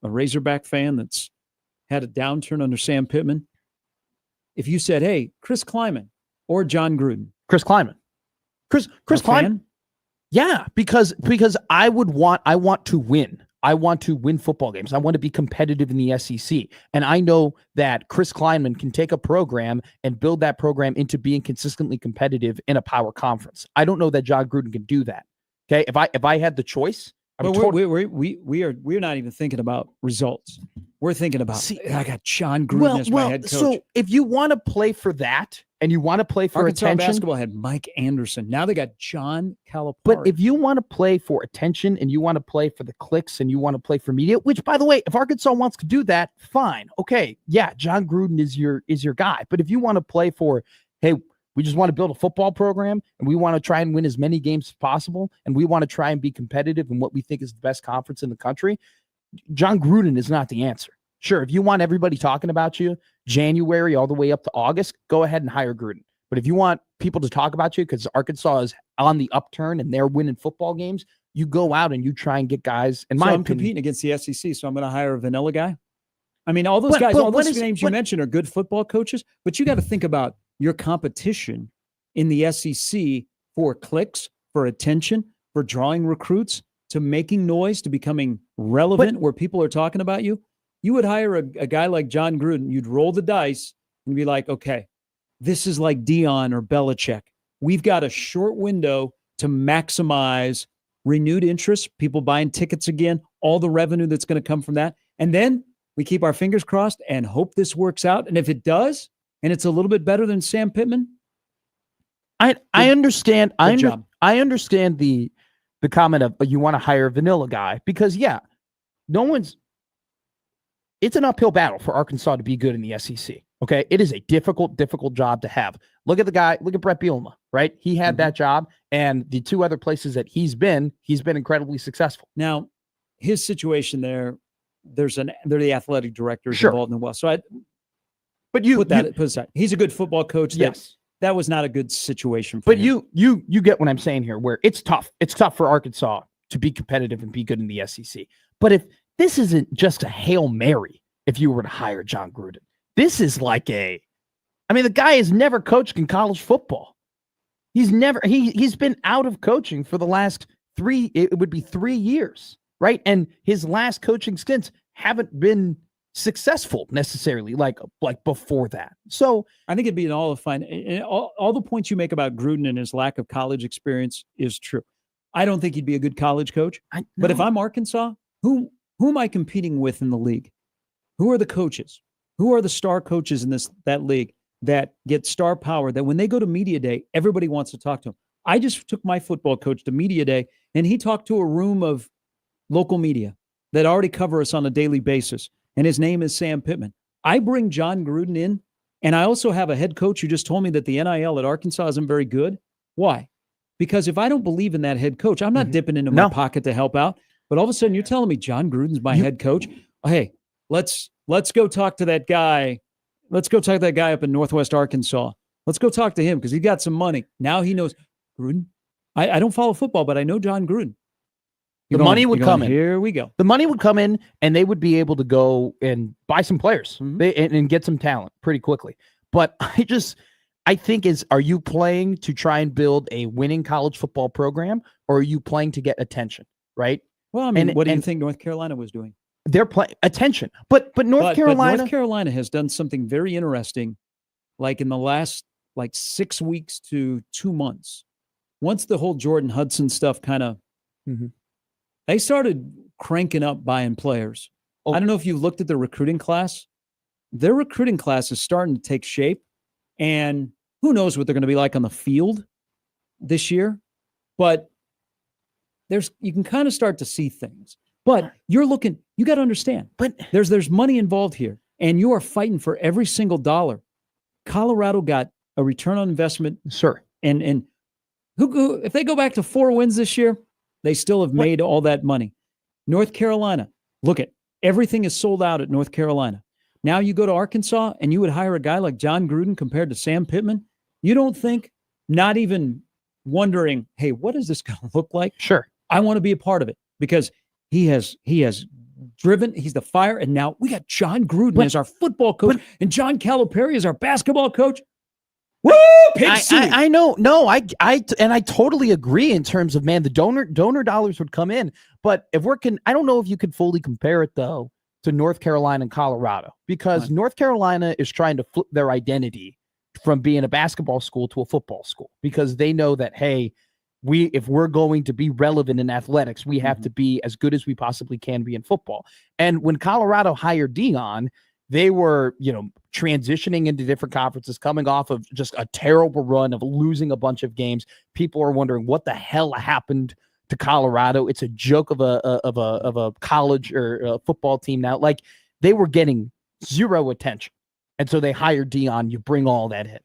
Razorback fan that's had a downturn under Sam Pittman, if you said, hey, Chris Kleinman or John Gruden? Chris Kleinman. Chris Kleinman. Yeah, because I want to win. I want to win football games. I want to be competitive in the SEC. And I know that Chris Kleinman can take a program and build that program into being consistently competitive in a power conference. I don't know that John Gruden can do that. Okay. If I had the choice, we're not even thinking about results. We're thinking about, I got John Gruden as my head coach. So if you want to play for that, and you want to play for Arkansas attention. Basketball had Mike Anderson. Now they got John Calipari. But if you want to play for attention and you want to play for the clicks and you want to play for media, which, by the way, if Arkansas wants to do that, fine. Okay, yeah, John Gruden is your guy. But if you want to play for, hey, we just want to build a football program and we want to try and win as many games as possible and we want to try and be competitive in what we think is the best conference in the country, John Gruden is not the answer. Sure, if you want everybody talking about you January all the way up to August, go ahead and hire Gruden. But if you want people to talk about you because Arkansas is on the upturn and they're winning football games, you go out and you try and get guys. I'm competing against the SEC, so I'm going to hire a vanilla guy. I mean, all those guys, all those names you mentioned are good football coaches, but you got to think about your competition in the SEC for clicks, for attention, for drawing recruits, to making noise, to becoming relevant where people are talking about you. You would hire a guy like John Gruden. You'd roll the dice and be like, okay, this is like Dion or Belichick. We've got a short window to maximize renewed interest, people buying tickets again, all the revenue that's going to come from that. And then we keep our fingers crossed and hope this works out. And if it does, and it's a little bit better than Sam Pittman, I understand. I job. understand the comment of you want to hire a vanilla guy because it's an uphill battle for Arkansas to be good in the SEC. Okay. It is a difficult job to have. Look at Brett Bielema, right? He had that job, and the two other places that he's been incredibly successful. Now, his situation there, they're the athletic directors Sure. involved in the West. So but you put aside. He's a good football coach. Yes. That was not a good situation for But him. you get what I'm saying here, where it's tough. It's tough for Arkansas to be competitive and be good in the SEC. But if this isn't just a Hail Mary, if you were to hire John Gruden, this is like the guy has never coached in college football. He's been out of coaching for the last 3 years, right? And his last coaching stints haven't been successful necessarily like before that. So I think it'd be an all of fine. And all the points you make about Gruden and his lack of college experience is true. I don't think he'd be a good college coach. But if I'm Arkansas, who am I competing with in the league? Who are the coaches? Who are the star coaches in that league that get star power that when they go to media day, everybody wants to talk to them? I just took my football coach to media day, and he talked to a room of local media that already cover us on a daily basis. And his name is Sam Pittman. I bring John Gruden in, and I also have a head coach who just told me that the NIL at Arkansas isn't very good. Why? Because if I don't believe in that head coach, I'm not dipping into my pocket to help out. But all of a sudden, you're telling me John Gruden's my head coach. Hey, let's go talk to that guy. Let's go talk to that guy up in Northwest Arkansas. Let's go talk to him because he got some money. Now he knows Gruden. I don't follow football, but I know John Gruden. The money would come in. Here we go. The money would come in, and they would be able to go and buy some players and get some talent pretty quickly. But I think are you playing to try and build a winning college football program, or are you playing to get attention, right? Well, I mean, what do you think North Carolina was doing? They're playing attention. But North Carolina has done something very interesting, like in the last 6 weeks to 2 months. Once the whole Jordan Hudson stuff kind of they started cranking up buying players. I don't know if you looked at the recruiting class. Their recruiting class is starting to take shape, and who knows what they're going to be like on the field this year. But you can kind of start to see things. But you got to understand, but there's money involved here, and you are fighting for every single dollar. Colorado got a return on investment. Sure. And who if they go back to 4 wins this year, they still have made all that money. North Carolina, everything is sold out at North Carolina. Now you go to Arkansas and you would hire a guy like John Gruden compared to Sam Pittman. You don't think, not even wondering, hey, what is this going to look like? Sure. I want to be a part of it because he has driven, he's the fire. And now we got John Gruden as our football coach and John Calipari as our basketball coach. Woo! I know. No, I totally agree in terms of, man, the donor dollars would come in. But I don't know if you could fully compare it though to North Carolina and Colorado, because North Carolina is trying to flip their identity from being a basketball school to a football school, because they know that, hey, if we're going to be relevant in athletics, we have to be as good as we possibly can be in football. And when Colorado hired Dion, they were, transitioning into different conferences, coming off of just a terrible run of losing a bunch of games. People are wondering what the hell happened to Colorado. It's a joke of a college or a football team now. Like, they were getting zero attention. And so they hired Dion. You bring all that in.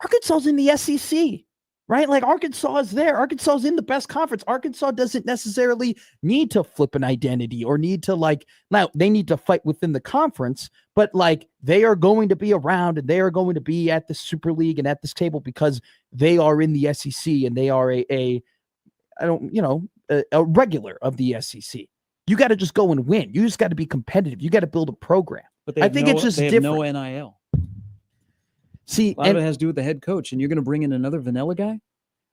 Arkansas's in the SEC, right? Like, Arkansas is there. Arkansas is in the best conference. Arkansas doesn't necessarily need to flip an identity or need to now they need to fight within the conference, but they are going to be around and they are going to be at the Super League and at this table because they are in the SEC and they are a regular of the SEC. You got to just go and win. You just got to be competitive. You got to build a program. But I think it's just different. No NIL. See, a lot of it has to do with the head coach, and you're going to bring in another vanilla guy?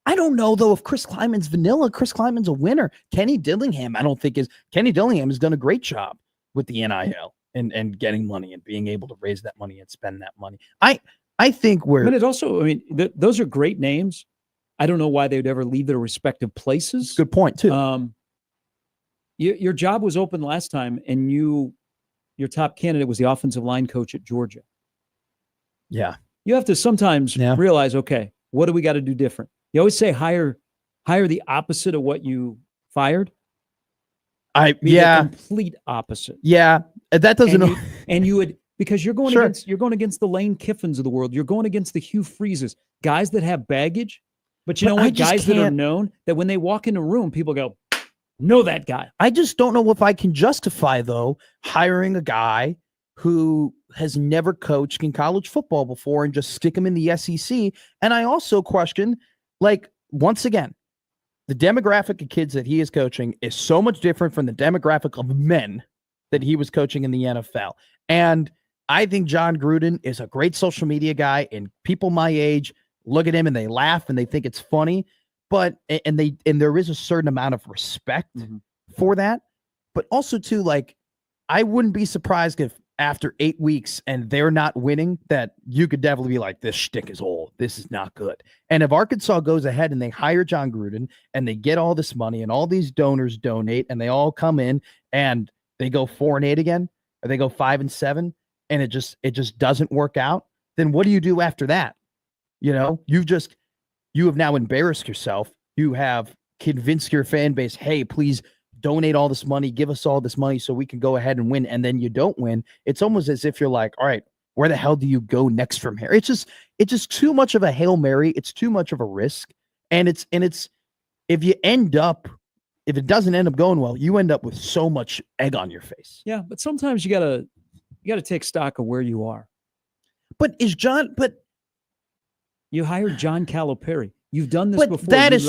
I don't know, though, if Chris Kleiman's vanilla. Chris Kleiman's a winner. Kenny Dillingham has done a great job with the NIL and getting money and being able to raise that money and spend that money. I think I mean, it also, I mean, those are great names. I don't know why they would ever leave their respective places. Good point too. Your job was open last time, and your top candidate was the offensive line coach at Georgia. Yeah. You have to sometimes realize, okay, what do we got to do different? You always say hire the opposite of what you fired. The complete opposite. Yeah, that doesn't. And you would, because you're going against the Lane Kiffins of the world. You're going against the Hugh Freezes, guys that have baggage. But you know what? Guys that are known that when they walk in a room, people go, know that guy. I just don't know if I can justify, though, hiring a guy who has never coached in college football before and just stick him in the SEC. And I also question, like, once again, the demographic of kids that he is coaching is so much different from the demographic of men that he was coaching in the NFL. And I think John Gruden is a great social media guy, and people my age look at him and they laugh and they think it's funny, but there is a certain amount of respect for that. But also too, like, I wouldn't be surprised if after 8 weeks and they're not winning, that you could definitely be like, this shtick is old. This is not good. And if Arkansas goes ahead and they hire John Gruden and they get all this money and all these donors donate and they all come in and they go 4-8 again, or they go 5-7, and it just doesn't work out, then what do you do after that? You know, you have now embarrassed yourself. You have convinced your fan base, hey, please donate all this money, give us all this money so we can go ahead and win. And then you don't win. It's almost as if you're like, all right, where the hell do you go next from here? It's just too much of a Hail Mary. It's too much of a risk. And it's if it doesn't end up going well, you end up with so much egg on your face. Yeah, but sometimes you gotta take stock of where you are. But you hired John Calipari. You've done this before. That is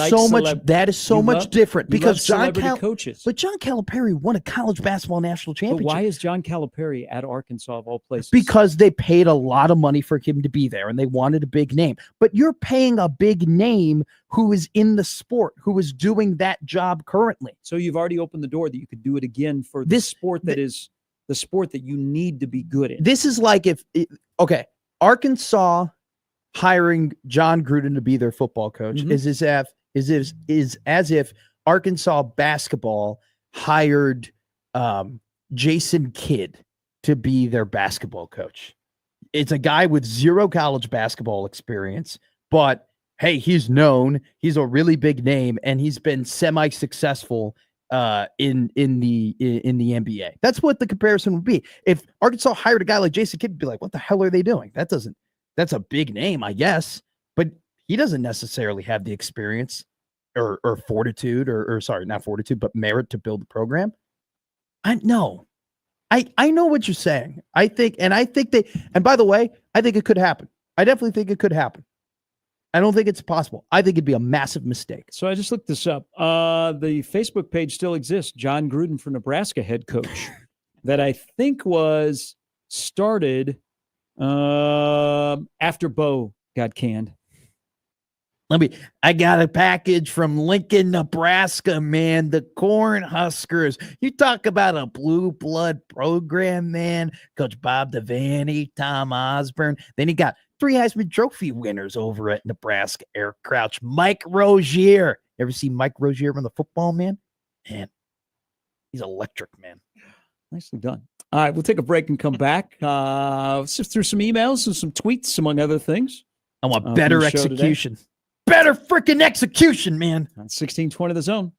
so much different because John Calipari won a college basketball national championship. But why is John Calipari at Arkansas of all places? Because they paid a lot of money for him to be there and they wanted a big name. But you're paying a big name who is in the sport, who is doing that job currently. So you've already opened the door that you could do it again for this sport that is the sport that you need to be good in. This is like Arkansas hiring John Gruden to be their football coach is as if Arkansas basketball hired Jason Kidd to be their basketball coach. It's a guy with zero college basketball experience, but hey, he's known, he's a really big name, and he's been semi-successful in the NBA. That's what the comparison would be. If Arkansas hired a guy like Jason Kidd, it'd be like, what the hell are they doing? That's a big name, I guess, but he doesn't necessarily have the experience or fortitude or sorry, not fortitude, but merit to build the program. I know what you're saying. I think by the way, I think it could happen. I definitely think it could happen. I don't think it's possible. I think it'd be a massive mistake. So I just looked this up. The Facebook page still exists. John Gruden for Nebraska head coach that I think was started after Bo got canned. I got a package from Lincoln, Nebraska, man. The Cornhuskers. You talk about a blue blood program, man. Coach Bob Devaney, Tom Osborne. Then you got 3 Heisman Trophy winners over at Nebraska. Eric Crouch, Mike Rozier. Ever see Mike Rozier on the football, man? Man, he's electric, man. Nicely done. All right, we'll take a break and come back. Sift through some emails and some tweets, among other things. I want better execution. Better freaking execution, man. On 1620 The Zone.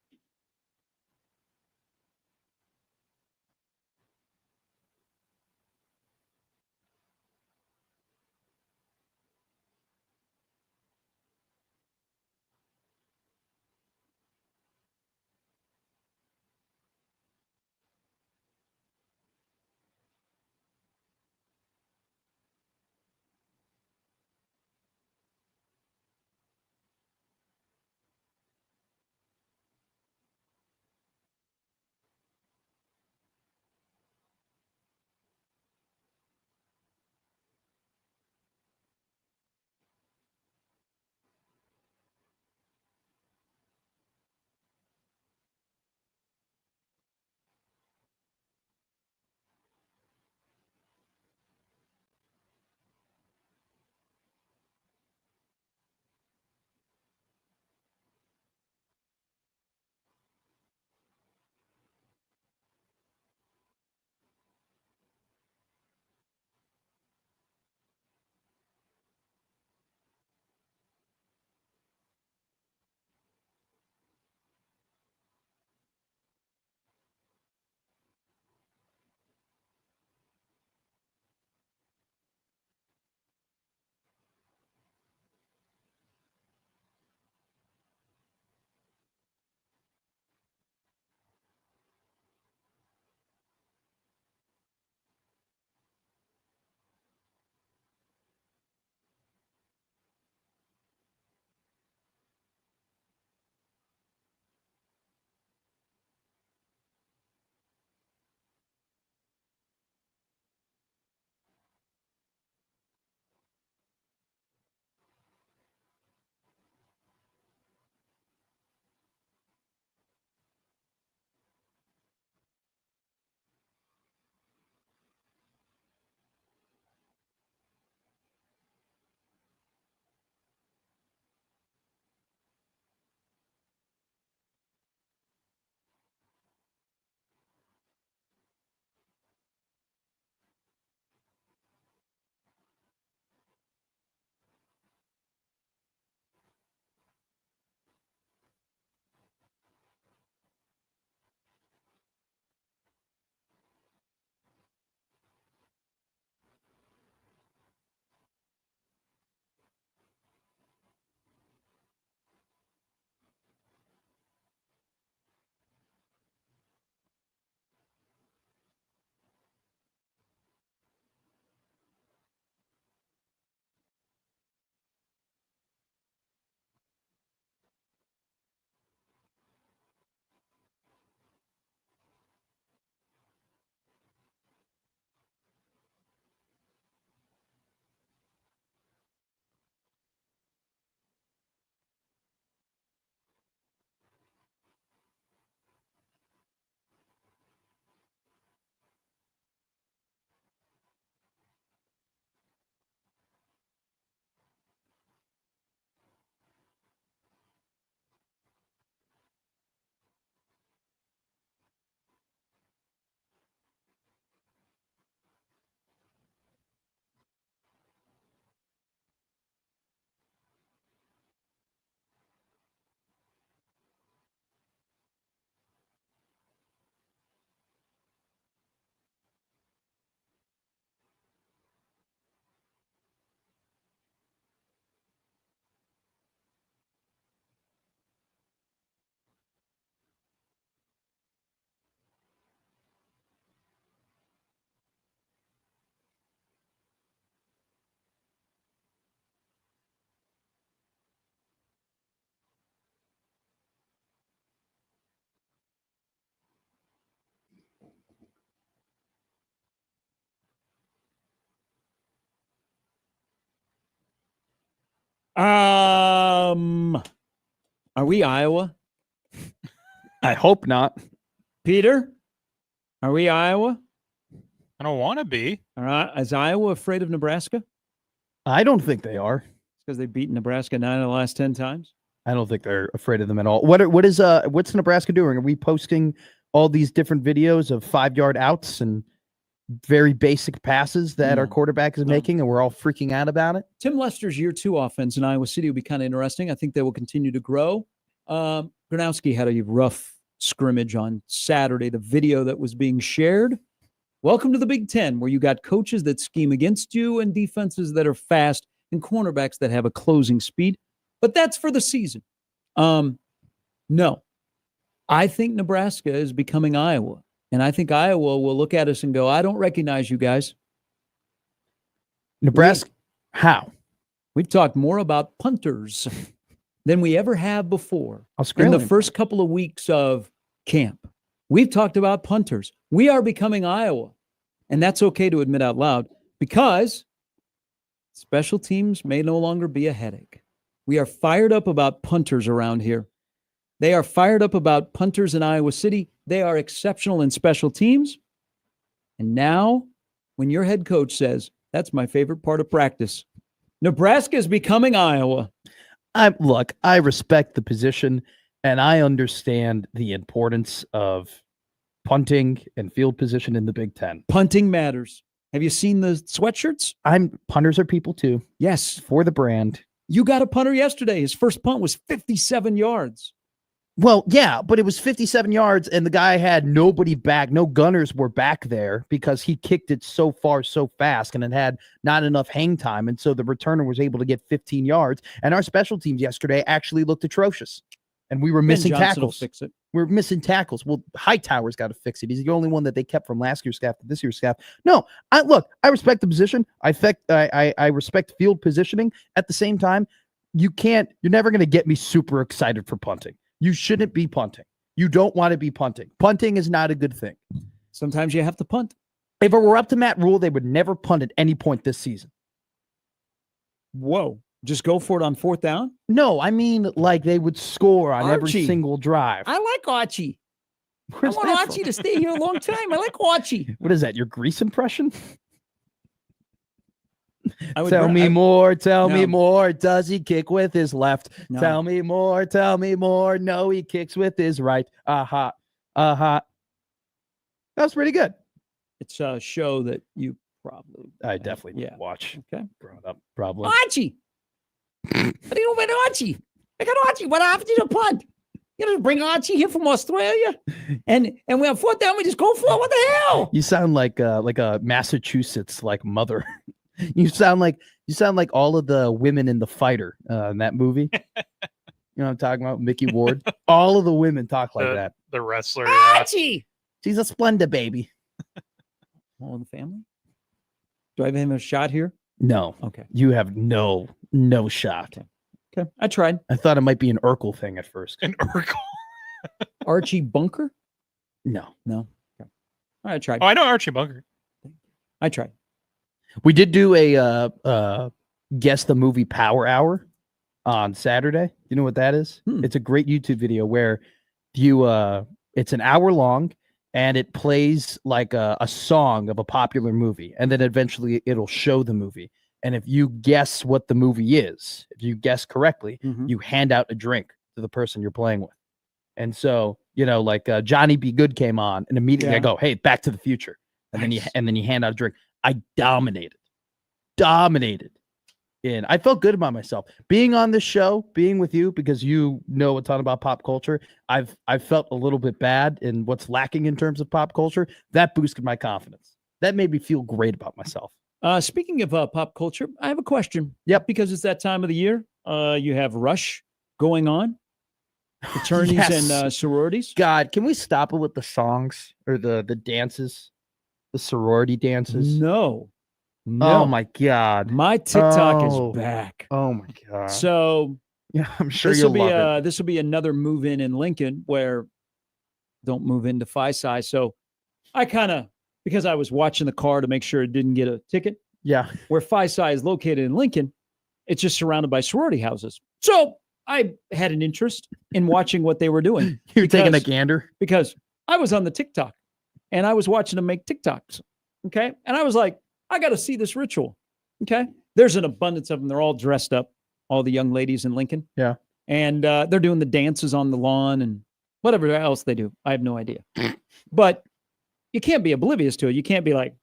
Are we Iowa? I hope not. Peter, are we Iowa? I don't want to be. All right. Is Iowa afraid of Nebraska? I don't think they are. It's because they beat Nebraska 9 of the last 10 times. I don't think they're afraid of them at all. What's Nebraska doing? Are we posting all these different videos of 5-yard outs and very basic passes that our quarterback is making, and we're all freaking out about it? Tim Lester's year 2 offense in Iowa City will be kind of interesting. I think they will continue to grow. Gronowski had a rough scrimmage on Saturday. The video that was being shared. Welcome to the Big Ten, where you got coaches that scheme against you and defenses that are fast and cornerbacks that have a closing speed. But that's for the season. No. I think Nebraska is becoming Iowa. And I think Iowa will look at us and go, I don't recognize you guys. Nebraska, how? We've talked more about punters than we ever have before. In the first couple of weeks of camp, we've talked about punters. We are becoming Iowa. And that's okay to admit out loud because special teams may no longer be a headache. We are fired up about punters around here. They are fired up about punters in Iowa City. They are exceptional in special teams. And now, when your head coach says, that's my favorite part of practice, Nebraska is becoming Iowa. Look, I respect the position, and I understand the importance of punting and field position in the Big Ten. Punting matters. Have you seen the sweatshirts? Punters are people too. Yes. For the brand. You got a punter yesterday. His first punt was 57 yards. Well, yeah, but it was 57 yards, and the guy had nobody back. No gunners were back there because he kicked it so far, so fast, and it had not enough hang time. And so the returner was able to get 15 yards. And our special teams yesterday actually looked atrocious. And we were missing tackles. Fix it. We're missing tackles. Well, Hightower's got to fix it. He's the only one that they kept from last year's staff to this year's staff. No, I respect the position. I respect field positioning. At the same time, you're never going to get me super excited for punting. You shouldn't be punting. You don't want to be punting. Punting is not a good thing. Sometimes you have to punt. If it were up to Matt Rhule, they would never punt at any point this season. Whoa. Just go for it on 4th down? No, I mean like they would score on every Archie. single drive. I like Archie. Where's I want that Archie from? to stay here a long time. I like Archie. What is that, your Grease impression? Tell me more. Does he kick with his left? No. Tell me more. No, he kicks with his right. That was pretty good. It's a show that you probably... I definitely didn't watch. Okay. Growing up, probably. Archie! What do you know about Archie? I got Archie. What happened to the punt? You know, bring Archie here from Australia, and we have 4th down. We just go for it. What the hell? You sound like a Massachusetts mother. You sound like all of the women in The Fighter in that movie. You know what I'm talking about? Mickey Ward. All of the women talk like that. The wrestler. Archie! She's a Splenda baby. All in the family? Do I have him a shot here? No. Okay. You have no shot. Okay. I tried. I thought it might be an Urkel thing at first. An Urkel. Archie Bunker? No. Okay. All right, I tried. Oh, I know Archie Bunker. I tried. We did do a guess the movie Power Hour on Saturday. You know what that is? It's a great YouTube video where it's an hour long and it plays like a song of a popular movie, and then eventually it'll show the movie. And if you guess what the movie is, if you guess correctly, you hand out a drink to the person you're playing with. And so, Johnny B. Good came on, and immediately I go, "Hey, Back to the Future," and then you hand out a drink. I dominated. And I felt good about myself being on this show, being with you, because you know a ton about pop culture. I've felt a little bit bad in what's lacking in terms of pop culture. That boosted my confidence. That made me feel great about myself. Speaking of pop culture, I have a question. Yep. Because it's that time of the year. You have Rush going on. Fraternities Yes. and sororities. God, can we stop it with the songs or the dances, the sorority dances? No. Oh my God. My TikTok Oh. is back. Oh my God. So Yeah, I'm sure this you'll will be love it. this will be another move in Lincoln where don't move into Phi-Sci. So I because I was watching the car to make sure it didn't get a ticket, Yeah. where Phi-Sci is located in Lincoln, it's just surrounded by sorority houses. So I had an interest in watching what they were doing. You're taking a gander? Because I was on the TikTok and I was watching them make TikToks. Okay. And I was like, I got to see this ritual. Okay. There's an abundance of them. They're all dressed up, all the young ladies in Lincoln. Yeah. And they're doing the dances on the lawn and whatever else they do. I have no idea. But you can't be oblivious to it. You can't be like,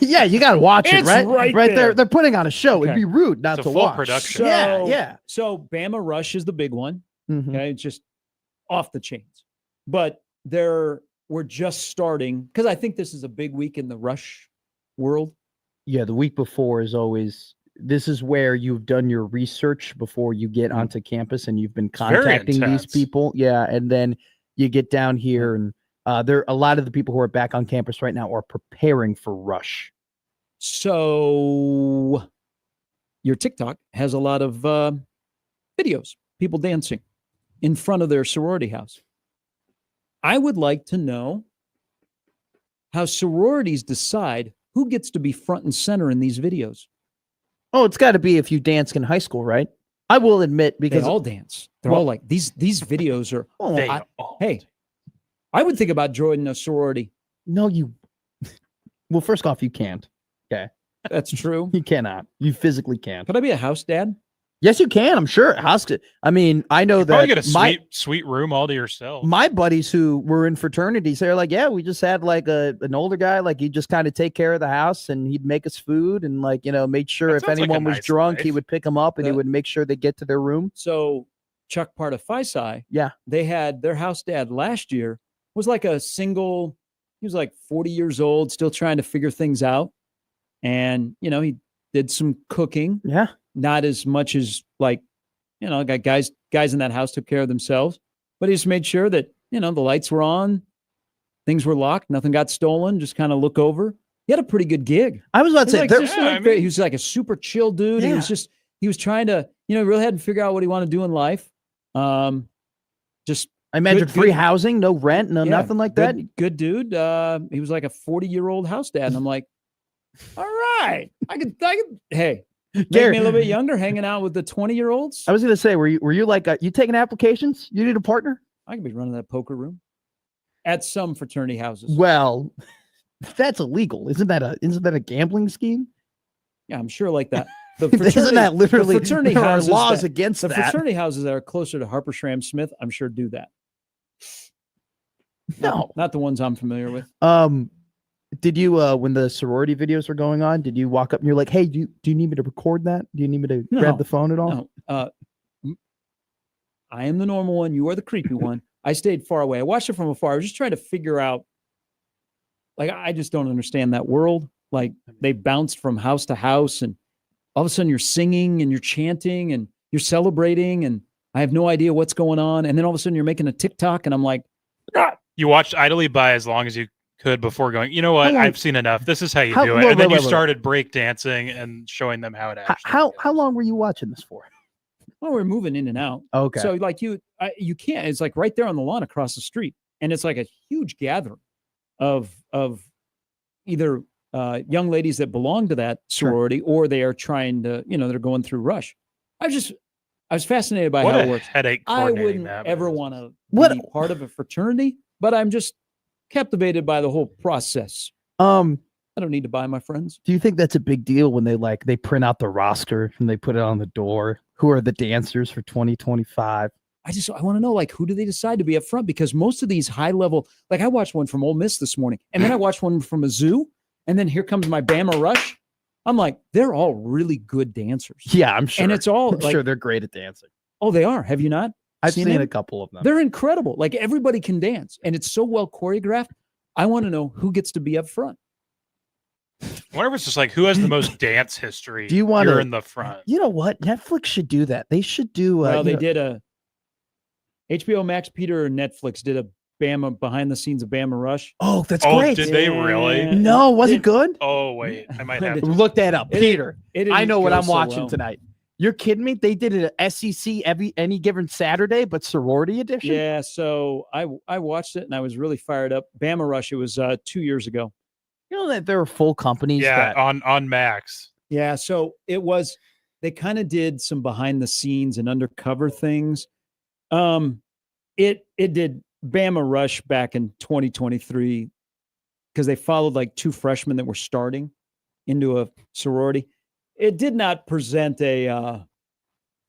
Yeah, you got to watch it, It's right? right there. They're putting on a show. It'd Okay. be rude not It's a to full watch. production. Yeah. So Bama Rush is the big one. Mhm. Okay. It's just off the chains. But we're just starting because I think this is a big week in the Rush world. Yeah, the week before is always. This is where you've done your research before you get Mhm. onto campus, and you've been very contacting these intense. people. Yeah, and then you get down here, and there a lot of the people who are back on campus right now are preparing for Rush. So your TikTok has a lot of videos, people dancing in front of their sorority house. I would like to know how sororities decide who gets to be front and center in these videos. Oh, it's got to be if you danced in high school, right? I will admit They because all dance. They're Well- all like these videos are. oh, They I- all Hey, I would think about joining a sorority. no, you. Well, first off, you can't. That's true. You cannot. You physically can't. Could I be a house dad? Yes, you can. I'm sure. I mean, I know probably that get a sweet room all to yourself. my buddies who were in fraternities, they're like, yeah, we just had like an older guy, like he'd just kind of take care of the house and he'd make us food and like, made sure That if sounds like a anyone was nice drunk, he life. would pick them up and he That- would make sure they get to their room. So Chuck part of Phi Psi, Yeah. they had their house dad last year was like a single, he was like 40 years old, still trying to figure things out. And, he did some cooking, Yeah. not as much as like, got guys in that house took care of themselves, but he just made sure that, the lights were on, things were locked, nothing got stolen, just kind of look over. He had a pretty good gig. I was about to He say, was, there- like, just Yeah, like I very- mean- he was like a super chill dude. Yeah. He was trying to, he really had to figure out what he wanted to do in life. Just I imagine good- free good- housing, no rent, no yeah, nothing like that. Good dude. He was like a 40-year-old house dad. And I'm like, all right, I could, hey, make Gary- me a little bit younger, hanging out with the 20-year-olds. I was going to say, were you like, you taking applications? You need a partner? I could be running that poker room at some fraternity houses. Well, that's illegal. Isn't that a gambling scheme? Yeah, I'm sure like that. The Isn't that literally the fraternity there are houses laws that- against the that? fraternity houses that are closer to Harper Schramm Smith, I'm sure do that. No. Not the ones I'm familiar with. Did you when the sorority videos were going on, did you walk up and you're like, hey, do you need me to record that? Do you need me to No, grab the phone at all? No, I am the normal one. You are the creepy one. I stayed far away. I watched it from afar. I was just trying to figure out, like, I just don't understand that world. Like, they bounced from house to house, and all of a sudden you're singing and you're chanting and you're celebrating, and I have no idea what's going on. And then all of a sudden you're making a TikTok, and I'm like, You watched idly by as long as you could before going, you know what? How long- I've seen enough. This is how you How- do it. wait, And then wait, you wait, wait. started break dancing and showing them how it actually How goes. long were you watching this for? well, we're moving in and out. Okay. So like you can't. It's like right there on the lawn across the street, and it's like a huge gathering of either young ladies that belong to that Sure. sorority or they are trying to, they're going through Rush. I was fascinated by What how a it works. headache I coordinating wouldn't that. ever man. want to What- be part of a fraternity, but I'm just captivated by the whole process. I don't need to buy my friends. Do you think that's a big deal when they print out the roster and they put it on the door? Who are the dancers for 2025? I want to know, like, who do they decide to be up front? Because most of these high level, like I watched one from Ole Miss this morning, and then I watched one from Mizzou, and then here comes my Bama Rush. I'm like, they're all really good dancers. Yeah, I'm sure. And it's all I'm like, sure they're great at dancing. oh, they are. Have you not? I've seen seen them? a couple of them. They're incredible. Like everybody can dance, and it's so well choreographed. I want to know who gets to be up front. I wonder if it's just like who has the most dance history. Do you wanna- You're in the front. You know what? Netflix should do that. They should do. Well, they you know- did a HBO Max, Peter, and Netflix did a Bama behind the scenes of Bama Rush. Oh, that's Oh, great. did they really? And No, was it good? Oh wait, I might have to. Look that up, It- Peter. it I didn't know what go I'm so watching well. tonight. You're kidding me? They did it at SEC any given Saturday, but sorority edition. Yeah, so I watched it and I was really fired up. Bama Rush, it was 2 years ago. You know that there are full companies Yeah, that on Max. Yeah, so they kind of did some behind the scenes and undercover things. It did Bama Rush back in 2023 because they followed like 2 freshmen that were starting into a sorority. It did not present a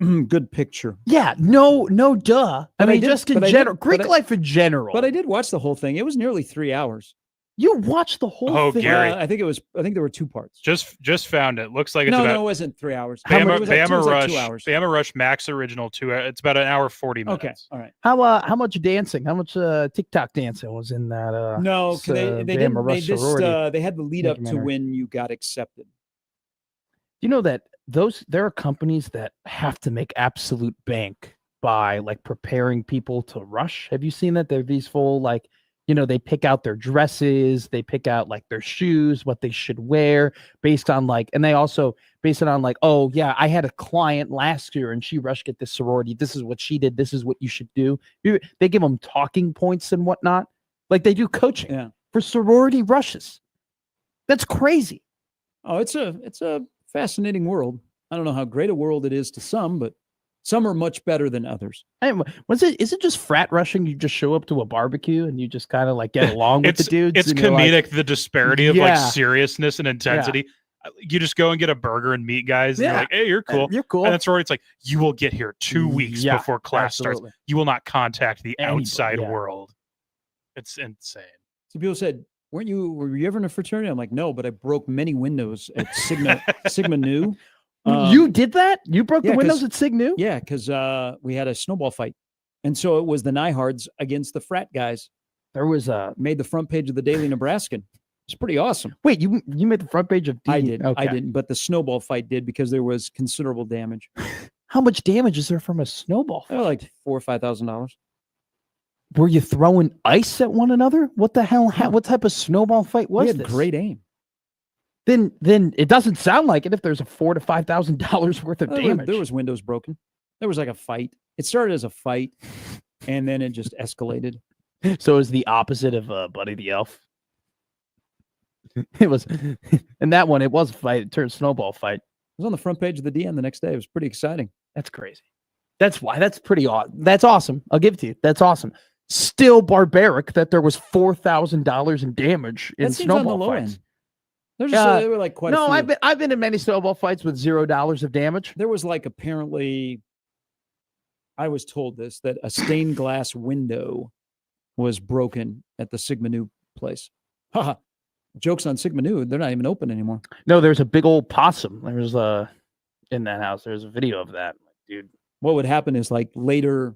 good picture. Yeah, no, duh. I But I mean, did- just in but I did- general, but Greek I- life in general. But I did watch the whole thing. It was nearly 3 hours. You watched the whole Oh, thing. Gary. I think there were 2 parts. Just found it. Looks like it's No, about it wasn't 3 hours. Bama, It was like, Bama it was like Rush. 2 hours. Bama Rush Max original 2. It's about an hour 40 minutes. Okay, all right. How much dancing? How much TikTok dancing was in that? No, s- they Bama didn't. They Rush just sorority? they had the lead up to documentary. when you got accepted. You know that there are companies that have to make absolute bank by like preparing people to rush. Have you seen that? They're these full like, they pick out their dresses, they pick out like their shoes, what they should wear based on like, and they also base it on like, oh yeah, I had a client last year and she rushed at this sorority. This is what she did. This is what you should do. They give them talking points and whatnot. Like they do coaching for sorority rushes. That's crazy. Oh, it's a fascinating world. I don't know how great a world it is to some, but some are much better than others. And is it just frat rushing? You just show up to a barbecue and you just kind of like get along with the dudes? It's and you're like, comedic, the disparity of like Yeah. seriousness and intensity. You just go and get a burger and meet guys, and you're Yeah. like, hey, you're cool. You're cool. And then sorority, it's like, you will get here 2 weeks Yeah, before class starts. absolutely. You will not contact the Anybody, outside yeah. world. It's insane. So people said, were you ever in a fraternity? I'm like, no, but I broke many windows at Sigma Nu. You did that? You broke yeah, the windows 'cause- at Sig Nu? Yeah, because we had a snowball fight. And so it was the Nyhards against the frat guys. There was Made the front page of the Daily Nebraskan. It's pretty awesome. wait, you made the front page of D. I did. Okay. I didn't, but the snowball fight did because there was considerable damage. How much damage is there from a snowball Oh, fight? like $4,000 or $5,000. Were you throwing ice at one another? What the hell? What type of snowball fight We was had this? great aim. Then it doesn't sound like it if there's a $4,000 to $5,000 worth of damage. There was windows broken. There was like a fight. It started as a fight, and then it just escalated. So it was the opposite of Buddy the Elf. It was, in that one, it was a fight. It turned snowball fight. It was on the front page of the DN the next day. It was pretty exciting. That's crazy. That's pretty awesome. That's awesome. I'll give it to you. That's awesome. Still barbaric that there was $4,000 in damage in That seems on the snowball low fights. end. There's just, there were like quite a No, few. I've been in many snowball fights with $0 of damage. There was like apparently, I was told this, that a stained glass window was broken at the Sigma Nu place. Haha. Jokes on Sigma Nu. They're not even open anymore. No, there's a big old possum. There's in that house. There's a video of that, dude. What would happen is like later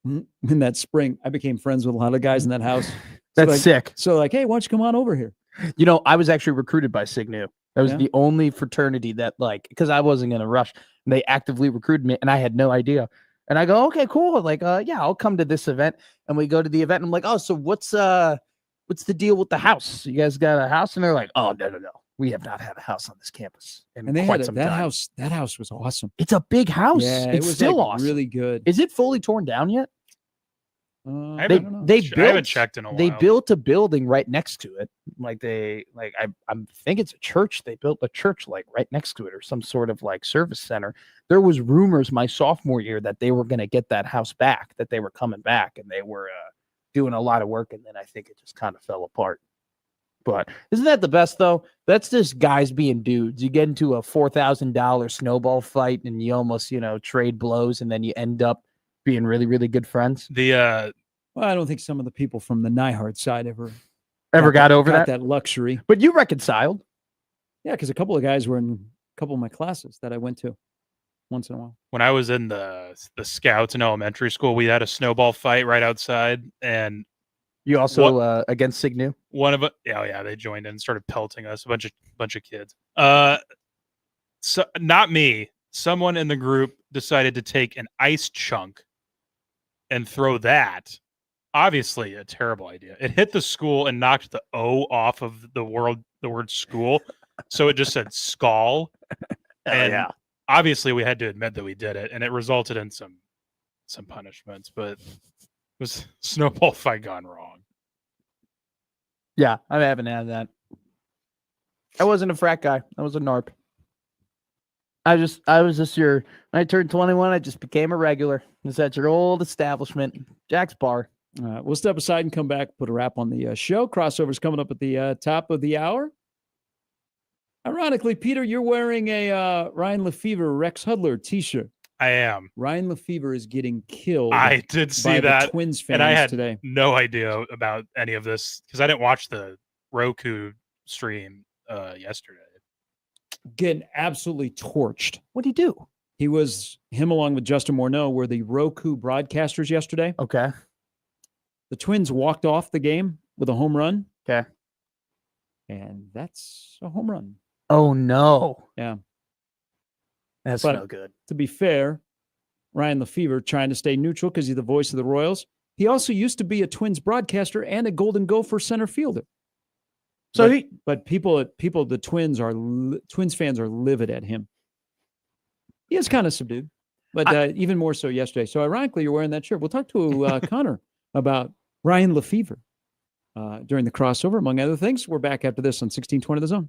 in that spring, I became friends with a lot of guys in that house. That's sick. So like, hey, why don't you come on over here? You know, I was actually recruited by Sig Nu. That was Yeah? the only fraternity that because I wasn't going to rush. And they actively recruited me and I had no idea. And I go, okay, cool. Like, yeah, I'll come to this event. And we go to the event. And I'm like, oh, so what's the deal with the house? You guys got a house? And they're like, oh, no. We have not had a house on this campus in And they quite had some that time. house. That house was awesome. It's a big house. Yeah, it's it was still like awesome. really good. Is it fully torn down yet? I They haven't, They I haven't built checked in a while. They built a building right next to it. I think it's a church. They built a church like right next to it or some sort of like service center. There was rumors my sophomore year that they were going to get that house back, that they were coming back and they were doing a lot of work. And then I think it just kind of fell apart. But isn't that the best though? That's just guys being dudes. You get into a $4,000 snowball fight and you almost, trade blows and then you end up being really, really good friends. The Well, I don't think some of the people from the Nyhard side ever Got over that luxury. But you reconciled. Yeah, because a couple of guys were in a couple of my classes that I went to once in a while. when I was in the scouts in elementary school, we had a snowball fight right outside, and You also against Sig Nu? one of they joined in and started pelting us, a bunch of kids. So not me. Someone in the group decided to take an ice chunk and throw that. Obviously, a terrible idea. It hit the school and knocked the O off of the word school, so it just said skull. And obviously, we had to admit that we did it, and it resulted in some punishments. But it was snowball fight gone wrong. Yeah, I haven't had that. I wasn't a frat guy. I was a NARP. I was just when I turned 21, I just became a regular. It's at your old establishment, Jack's Bar. We'll step aside and come back, put a wrap on the show. Crossovers coming up at the top of the hour. Ironically, Peter, you're wearing a Ryan Lefevre Rex Hudler t-shirt. I am. Ryan Lefevre is getting killed. I did see by that. the Twins fans and I had today. no idea about any of this because I didn't watch the Roku stream yesterday. Getting absolutely torched. What'd he do? Him along with Justin Morneau were the Roku broadcasters yesterday. Okay. The Twins walked off the game with a home run. Okay. And that's a home run. Oh, no. Yeah. That's But no good. To be fair, Ryan Lefevre trying to stay neutral because he's the voice of the Royals. He also used to be a Twins broadcaster and a Golden Gopher center fielder. So the Twins fans are livid at him. He is kind of subdued, but even more so yesterday. So ironically, you're wearing that shirt. We'll talk to Connor about Ryan Lefevre during the crossover, among other things. We're back after this on 1620 The Zone.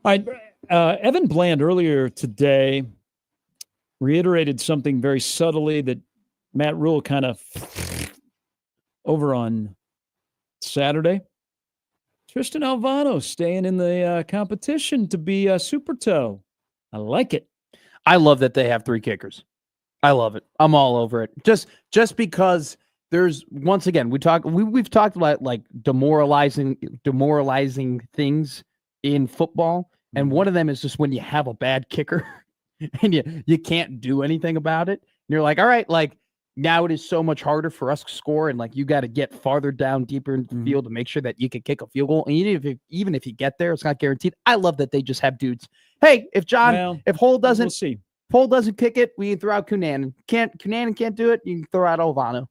right. Evan Bland earlier today reiterated something very subtly that Matt Rhule kind of over on Saturday. Tristan Alvano staying in the competition to be a super toe. I like it. I love that they have 3 kickers. I love it. I'm all over it. Just because there's, once again, we've talked about like demoralizing things in football, and one of them is just when you have a bad kicker and you can't do anything about it. And you're like, all right, like now it is so much harder for us to score, and like you got to get farther down, deeper into the field to make sure that you can kick a field goal. And even if you get there, it's not guaranteed. I love that they just have dudes. Hey, if Rhule doesn't, we'll see. If Rhule doesn't kick it, we can throw out Cunanan. Cunanan can't do it, you can throw out Alvano.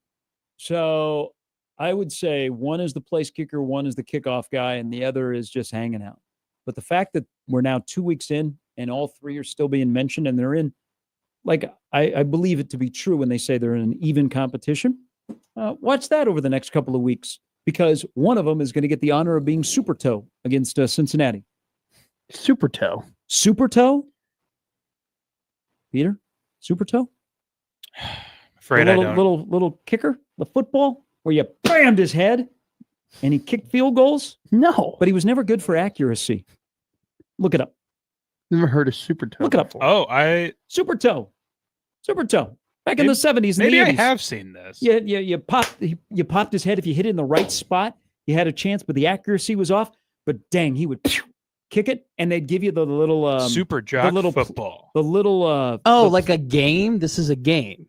So I would say one is the place kicker, one is the kickoff guy, and the other is just hanging out. But the fact that we're now 2 weeks in and all 3 are still being mentioned, and they're in, like, I believe it to be true when they say they're in an even competition. Watch that over the next couple of weeks, because one of them is going to get the honor of being super toe against Cincinnati. Super toe. Super toe? Peter? Super toe? Afraid the I don't. Little kicker, the football, where you bammed his head and he kicked field goals? No. But he was never good for accuracy. Look it up. Never heard of super toe. Look it up. before. Oh, Super toe. Super toe. Back in the 70s and maybe the I 80s. have seen this. You popped his head. If you hit it in the right spot, you had a chance, but the accuracy was off. But dang, he would kick it, and they'd give you the little Super jock little football. the little like a game? This is a game.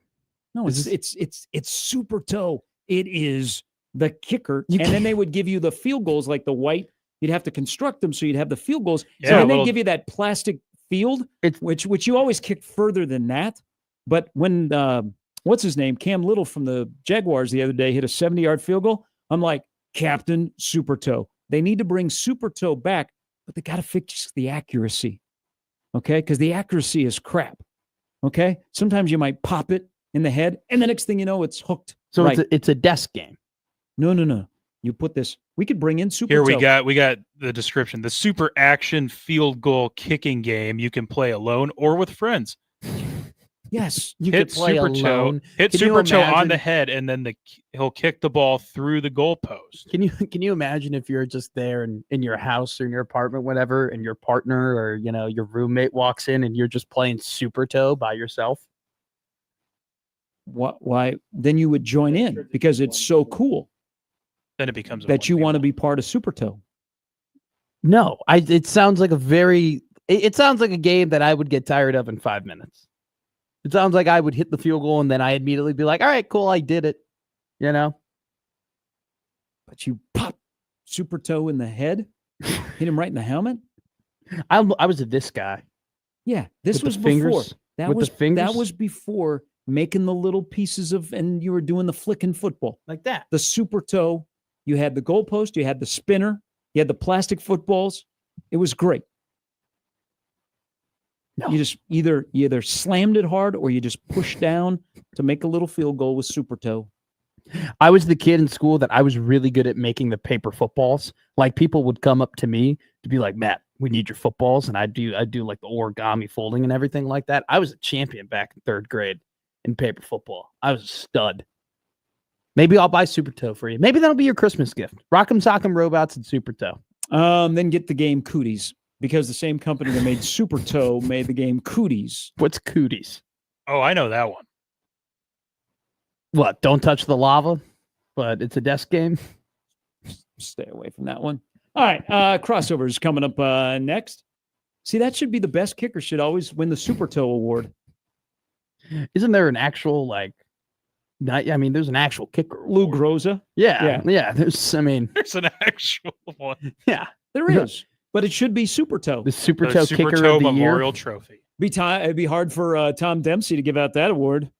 no, it's super toe. It is the kicker, and then they would give you the field goals like the white. You'd have to construct them so you'd have the field goals. Yeah, So then they give you that plastic field, It's- which you always kick further than that. But when what's his name, Cam Little from the Jaguars the other day hit a 70-yard field goal, I'm like, Captain Super Toe. They need to bring Super Toe back, but they got to fix the accuracy, okay? Because the accuracy is crap, okay? Sometimes you might pop it in the head, and the next thing you know, it's hooked. So right. it's a desk game. No. You put this. We could bring in Super Here Toe. we got the description. The super action field goal kicking game you can play alone or with friends. Yes. You Hit could play super alone. toe. Hit Can you super toe on imagine- the head, and then he'll kick the ball through the goalpost. Can you imagine if you're just there in your house or in your apartment, whatever, and your partner or your roommate walks in and you're just playing super toe by yourself? Why? Then you would join in because it's so cool Then it becomes a that you 1v1. want to be part of Super Toe. No, it sounds like it sounds like a game that I would get tired of in 5 minutes. It sounds like I would hit the field goal and then I immediately be like, all right, cool, I did it. But you pop Super Toe in the head, hit him right in the helmet. I was this guy. Yeah, this With the was before. fingers? That With the was fingers? that was before making the little pieces of, and you were doing the flicking football. Like that. The Super Toe, you had the goalpost, you had the spinner, you had the plastic footballs. It was great. No. You just you either slammed it hard or you just pushed down to make a little field goal with Super Toe. I was the kid in school that I was really good at making the paper footballs. Like people would come up to me to be like, Matt, we need your footballs. And I do like the origami folding and everything like that. I was a champion back in 3rd grade in paper football. I was a stud. Maybe I'll buy Super Toe for you. Maybe that'll be your Christmas gift. Rock'em Sock'em Robots and Super Toe. Then get the game Cooties, because the same company that made Super Toe made the game Cooties. What's Cooties? Oh, I know that one. What? Don't touch the lava, but it's a desk game. Stay away from that one. All right, crossovers coming up next. See, that should be the best kicker. Should always win the Super Toe award. Isn't there an actual there's an actual kicker. Lou Groza. Yeah. There's an actual one. Yeah. There is, but it should be Super Toe. The Super The Toe Super kicker Toe of the Memorial year. Trophy. It'd be hard for Tom Dempsey to give out that award.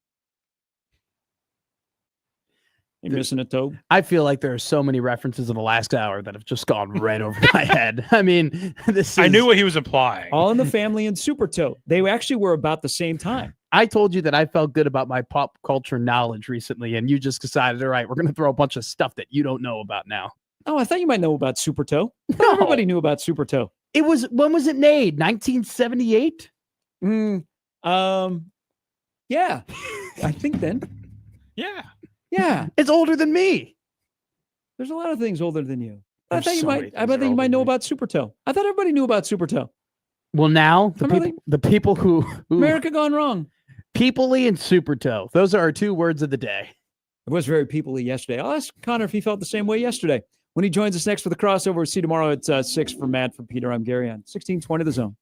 You're missing a toe. I feel like there are so many references in the last hour that have just gone right over my head. I mean, I knew what he was implying. All in the Family and Super Toe. They actually were about the same time. I told you that I felt good about my pop culture knowledge recently, and you just decided, all right, we're going to throw a bunch of stuff that you don't know about now. Oh, I thought you might know about Super Toe. No. Everybody knew about Super Toe. When was it made? 1978? Yeah, I think then. Yeah. Yeah, It's older than me. there's a lot of things older than you. I There's thought you so many might. things I that are bet you older might than know me. about Supertoe. I thought everybody knew about Supertoe. Well, now Remember the people who America gone wrong. Peoply and Supertoe. Those are our 2 words of the day. It was very people-y yesterday. I'll ask Connor if he felt the same way yesterday. When he joins us next for the crossover, we'll see you tomorrow at 6 for Matt, for Peter. I'm Gary on 1620 The Zone.